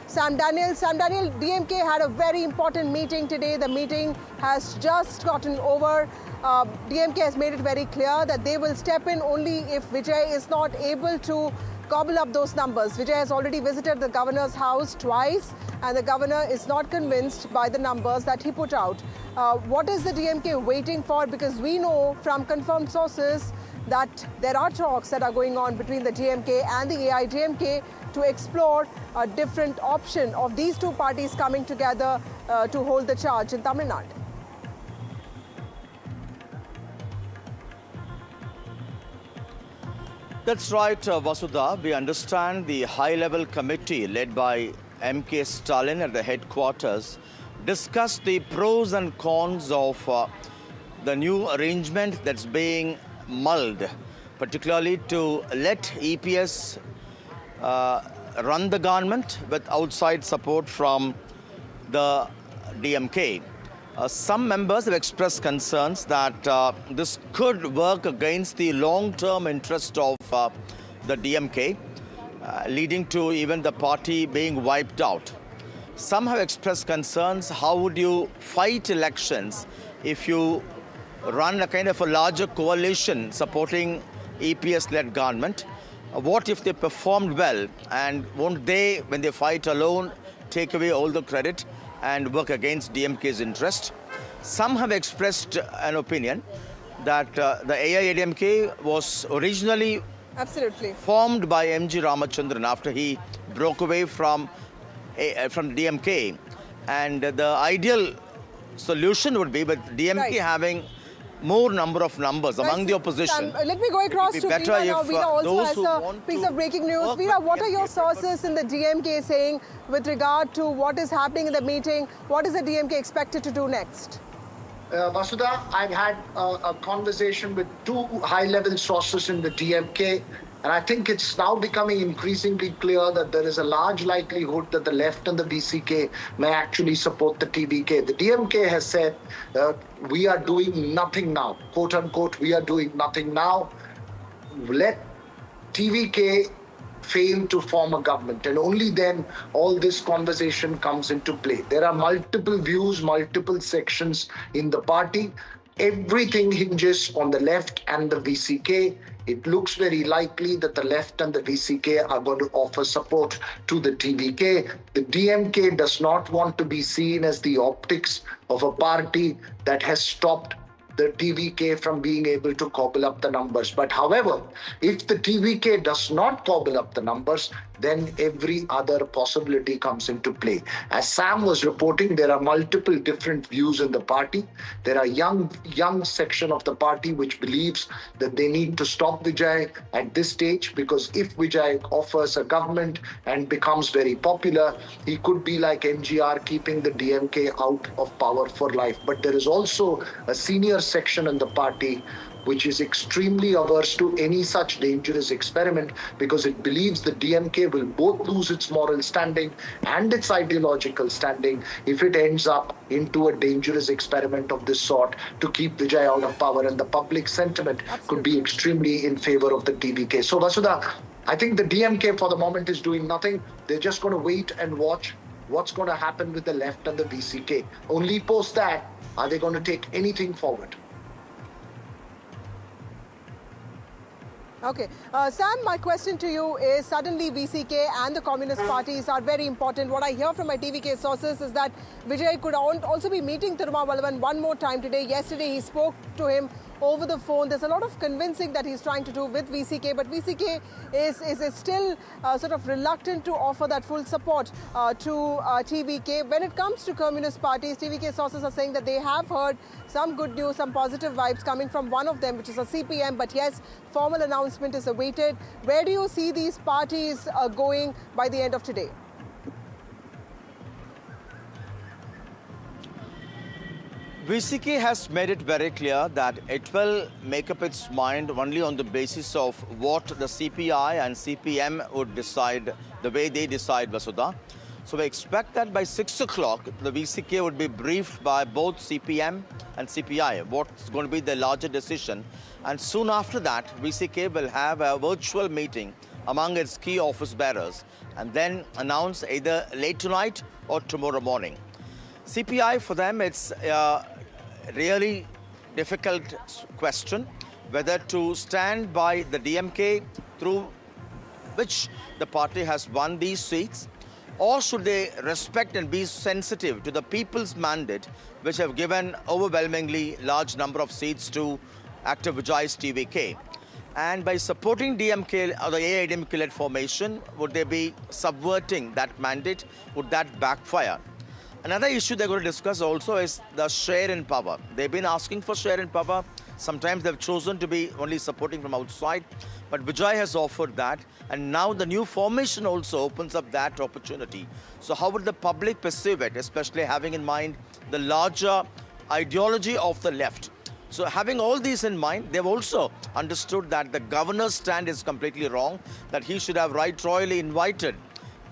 Sam Daniel. Sam Daniel, DMK had a very important meeting today. The meeting has just gotten over. DMK has made it very clear that they will step in only if Vijay is not able to gobble up those numbers. Vijay has already visited the governor's house twice, and the governor is not convinced by the numbers that he put out. What is the DMK waiting for? Because we know from confirmed sources that there are talks that are going on between the DMK and the AIADMK to explore a different option of these two parties coming together to hold the charge in Tamil Nadu. That's right, Vasudha. We understand the high-level committee led by MK Stalin at the headquarters discussed the pros and cons of the new arrangement that's being mulled, particularly to let EPS run the government with outside support from the DMK. Some members have expressed concerns that this could work against the long-term interest of the DMK. leading to even the party being wiped out. Some have expressed concerns, how would you fight elections if you run a kind of a larger coalition supporting EPS-led government? What if they performed well, and won't they, when they fight alone, take away all the credit and work against DMK's interest? Some have expressed an opinion that the AIADMK was originally formed by MG Ramachandran after he broke away from DMK, and the ideal solution would be with DMK having more number of numbers among the opposition. Let me go across to Veera now. Veera also has a piece of breaking news. Veera, what are your sources in the DMK saying with regard to what is happening in the meeting? What is the DMK expected to do next? Vasudha, I've had a conversation with two high-level sources in the DMK, and I think it's now becoming increasingly clear that there is a large likelihood that the left and the VCK may actually support the TVK. The DMK has said, we are doing nothing now, quote unquote, we are doing nothing now. Let TVK fail to form a government, and only then all this conversation comes into play. There are multiple views, multiple sections in the party. Everything hinges on the left and the VCK. It looks very likely that the left and the VCK are going to offer support to the TVK. The DMK does not want to be seen as the optics of a party that has stopped the TVK from being able to cobble up the numbers. But however, if the TVK does not cobble up the numbers, then every other possibility comes into play. As Sam was reporting, there are multiple different views in the party. There are young section of the party which believes that they need to stop Vijay at this stage, because if Vijay offers a government and becomes very popular, he could be like MGR, keeping the DMK out of power for life. But there is also a senior section in the party which is extremely averse to any such dangerous experiment, because it believes the DMK will both lose its moral standing and its ideological standing if it ends up into a dangerous experiment of this sort to keep Vijay out of power, and the public sentiment could be extremely in favor of the TVK. So Vasudha, I think the DMK for the moment is doing nothing. They're just going to wait and watch what's going to happen with the left and the VCK. Only post that are they going to take anything forward. Okay. Sam, my question to you is, suddenly VCK and the Communist parties are very important. What I hear from my TVK sources is that Vijay could also be meeting Thirumavalvan one more time today. Yesterday, he spoke to him over the phone. There's a lot of convincing that he's trying to do with VCK, but VCK is still sort of reluctant to offer that full support to TVK. When it comes to Communist parties, TVK sources are saying that they have heard some good news, some positive vibes coming from one of them, which is a CPM, but yes, formal announcement is awaited. Where do you see these parties going by the end of today? VCK has made it very clear that it will make up its mind only on the basis of what the CPI and CPM would decide, the way they decide, Vasudha. So we expect that by 6 o'clock, the VCK would be briefed by both CPM and CPI, what's going to be the larger decision. And soon after that, VCK will have a virtual meeting among its key office bearers and then announce either late tonight or tomorrow morning. CPI, for them, it's a really difficult question, whether to stand by the DMK through which the party has won these seats, or should they respect and be sensitive to the people's mandate, which have given overwhelmingly large number of seats to active Vijay's TVK. And by supporting DMK or the AIADMK-led formation, would they be subverting that mandate? Would that backfire? Another issue they're going to discuss also is the share in power. They've been asking for share in power. Sometimes they've chosen to be only supporting from outside, but Vijay has offered that, and now the new formation also opens up that opportunity. So how would the public perceive it, especially having in mind the larger ideology of the left? So having all these in mind, they've also understood that the governor's stand is completely wrong, that he should have royally invited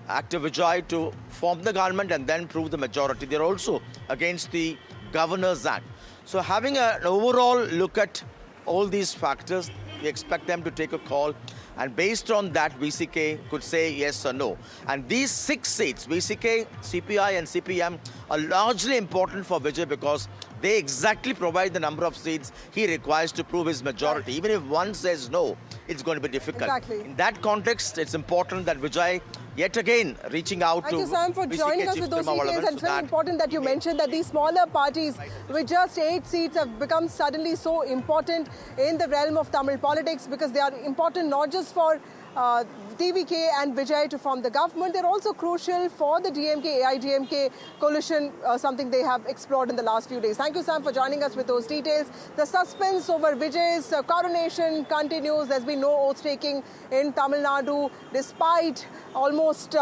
active Vijay to form the government and then prove the majority. They're also against the Governor's Act. So having an overall look at all these factors, we expect them to take a call. And based on that, VCK could say yes or no. And these 6 seats, VCK, CPI and CPM, are largely important for Vijay because they exactly provide the number of seats he requires to prove his majority. Even if one says no, it's going to be difficult. Exactly. In that context, it's important that Vijay, yet again, reaching out Thank to you, Sam, for VCK joining us Chief with those Trima details. Vallavan And it's very important that you mentioned that these smaller parties with just 8 seats have become suddenly so important in the realm of Tamil politics because they are important not just for TVK and Vijay to form the government. They're also crucial for the DMK-AIADMK coalition, something they have explored in the last few days. Thank you, Sam, for joining us with those details. The suspense over Vijay's coronation continues. There's been no oath-taking in Tamil Nadu despite almost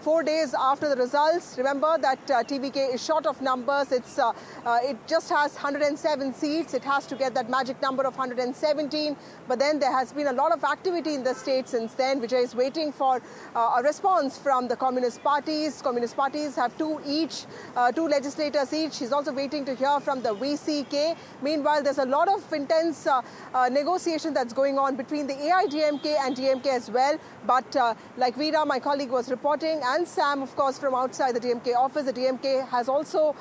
4 days after the results. Remember that TVK is short of numbers. It just has 107 seats. It has to get that magic number of 117. But then there has been a lot of activity in the state since then. Vijay is waiting for a response from the communist parties. Communist parties have two legislators each. He's also waiting to hear from the VCK. Meanwhile, there's a lot of intense negotiation that's going on between the AIADMK and DMK as well. But like Veera, my colleague, was reporting, and Sam, of course, from outside the DMK office, the DMK has also,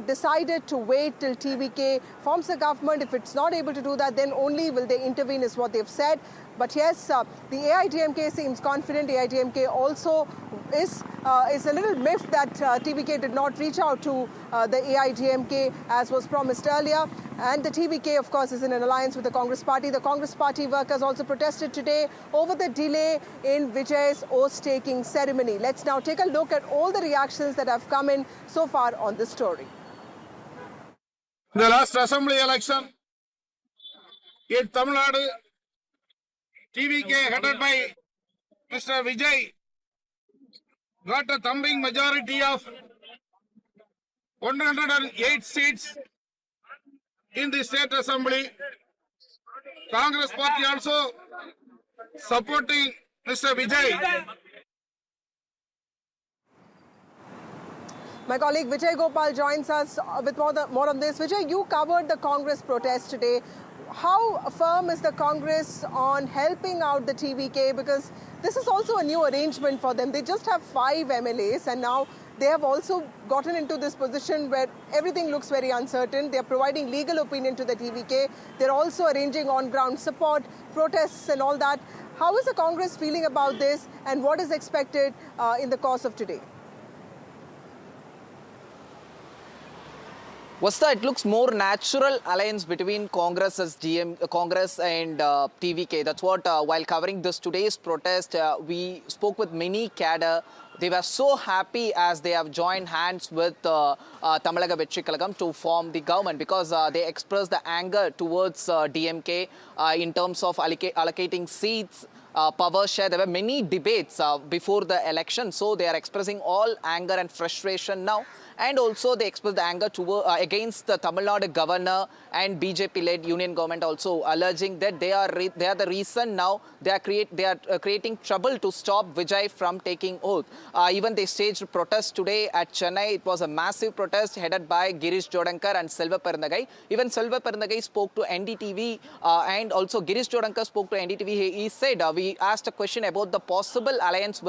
decided to wait till TVK forms the government. If it's not able to do that, then only will they intervene, is what they've said. But yes, the AIADMK seems confident. AIADMK also is a little miffed that TVK did not reach out to the AIADMK as was promised earlier. And the TVK, of course, is in an alliance with the Congress Party. The Congress Party workers also protested today over the delay in Vijay's oath-taking ceremony. Let's now take a look at all the reactions that have come in so far on this story. The last assembly election in Tamil Nadu, TVK headed by Mr. Vijay got a thumping majority of 108 seats in the state assembly. Congress Party also supporting Mr. Vijay. My colleague Vijay Gopal joins us with more on this. Vijay, you covered the Congress protest today. How firm is the Congress on helping out the TVK? Because this is also a new arrangement for them. They just have 5 MLAs and now they have also gotten into this position where everything looks very uncertain. They're providing legal opinion to the TVK. They're also arranging on-ground support, protests and all that. How is the Congress feeling about this and what is expected in the course of today? Vasudha, it looks more natural alliance between Congress and TVK. That's what, while covering this today's protest, we spoke with many cadre. They were so happy as they have joined hands with Tamalaga Vetri Kalagam to form the government because they expressed the anger towards DMK in terms of allocating seats, power share. There were many debates before the election, so they are expressing all anger and frustration now. And also they expressed the anger against the Tamil Nadu governor and BJP-led union government, also alleging that they are the reason now they are creating trouble to stop Vijay from taking oath. Even they staged protest today at Chennai. It was a massive protest headed by Girish Jodankar and Selva Perandagai. Even Selva Perandagai spoke to NDTV and also Girish Jodankar spoke to NDTV. He said, we asked a question about the possible alliance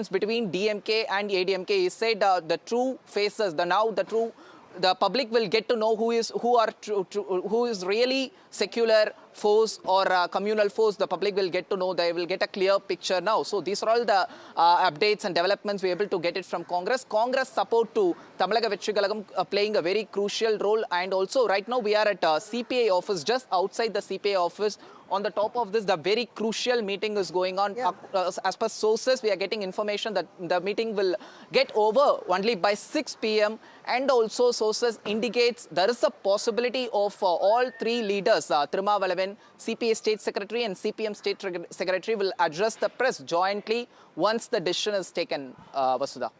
between DMK and ADMK. He said the true faces, the public will get to know who is really secular foes or communal foes. The public will get to know. They will get a clear picture now. So these are all the updates and developments we're able to get it from Congress. Congress support to Tamalaga Vetri Kalagam playing a very crucial role. And also right now we are at CPI office, just outside the CPI office. On the top of this, the very crucial meeting is going on. Yeah. As per sources, we are getting information that the meeting will get over only by 6 p.m. And also sources indicates there is a possibility of all 3 leaders, Trima Vallavan, CPA State Secretary and CPM State Secretary will address the press jointly once the decision is taken, Vasudha.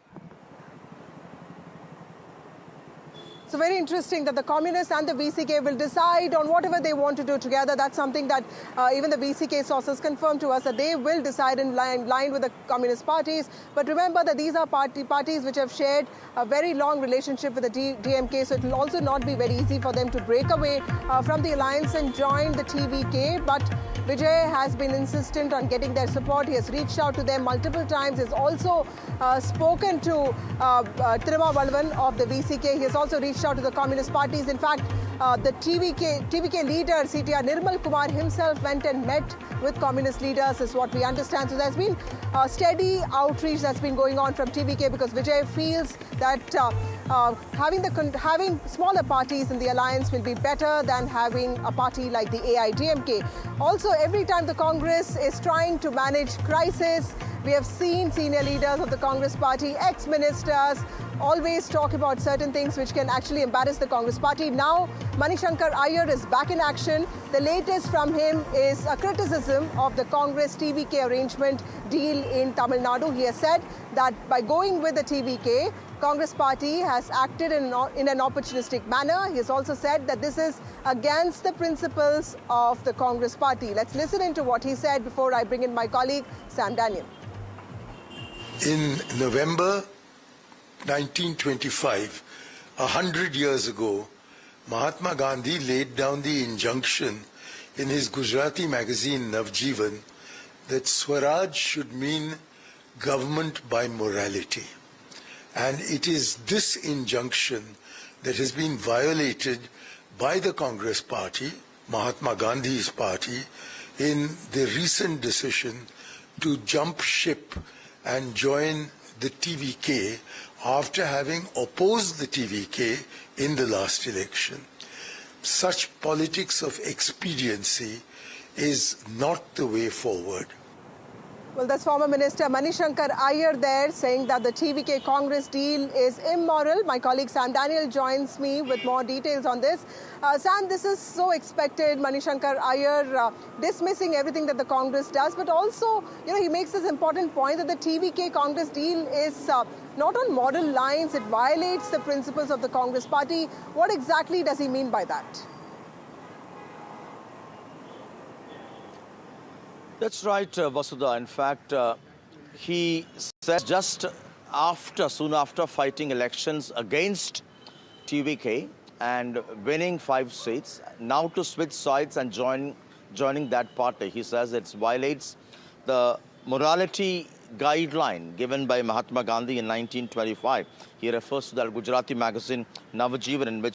So very interesting that the Communists and the VCK will decide on whatever they want to do together. That's something that even the VCK sources confirmed to us, that they will decide in line with the Communist parties. But remember that these are parties which have shared a very long relationship with the DMK, so it will also not be very easy for them to break away from the alliance and join the TVK. But Vijay has been insistent on getting their support. He has reached out to them multiple times. He has also spoken to Tiruma Valvan of the VCK. He has also reached out to the Communist parties. In fact, the TVK leader, CTR Nirmal Kumar himself went and met with communist leaders, is what we understand. So there's been a steady outreach that's been going on from TVK because Vijay feels that having smaller parties in the alliance will be better than having a party like the AIADMK. Also, every time the Congress is trying to manage crisis, we have seen senior leaders of the Congress party, ex-ministers, always talk about certain things which can actually embarrass the Congress party. Now, Manishankar Iyer is back in action. The latest from him is a criticism of the Congress TVK arrangement deal in Tamil Nadu. He has said that by going with the TVK, Congress party has acted in an opportunistic manner. He has also said that this is against the principles of the Congress party. Let's listen into what he said before I bring in my colleague, Sam Daniel. In November 1925, 100 years ago, Mahatma Gandhi laid down the injunction in his Gujarati magazine Navjivan that Swaraj should mean government by morality. And it is this injunction that has been violated by the Congress party, Mahatma Gandhi's party, in the recent decision to jump ship and join the TVK after having opposed the TVK in the last election. Such politics of expediency is not the way forward. Well, that's former Minister Manishankar Iyer there saying that the TVK Congress deal is immoral. My colleague Sam Daniel joins me with more details on this. Sam, this is so expected. Manishankar Iyer dismissing everything that the Congress does, but also, he makes this important point that the TVK Congress deal is not on moral lines. It violates the principles of the Congress party. What exactly does he mean by that? That's right, Vasudha. In fact, he said just soon after fighting elections against TVK and winning 5 seats, now to switch sides and joining that party. He says it violates the morality guideline given by Mahatma Gandhi in 1925. He refers to the Gujarati magazine Navjivan, in which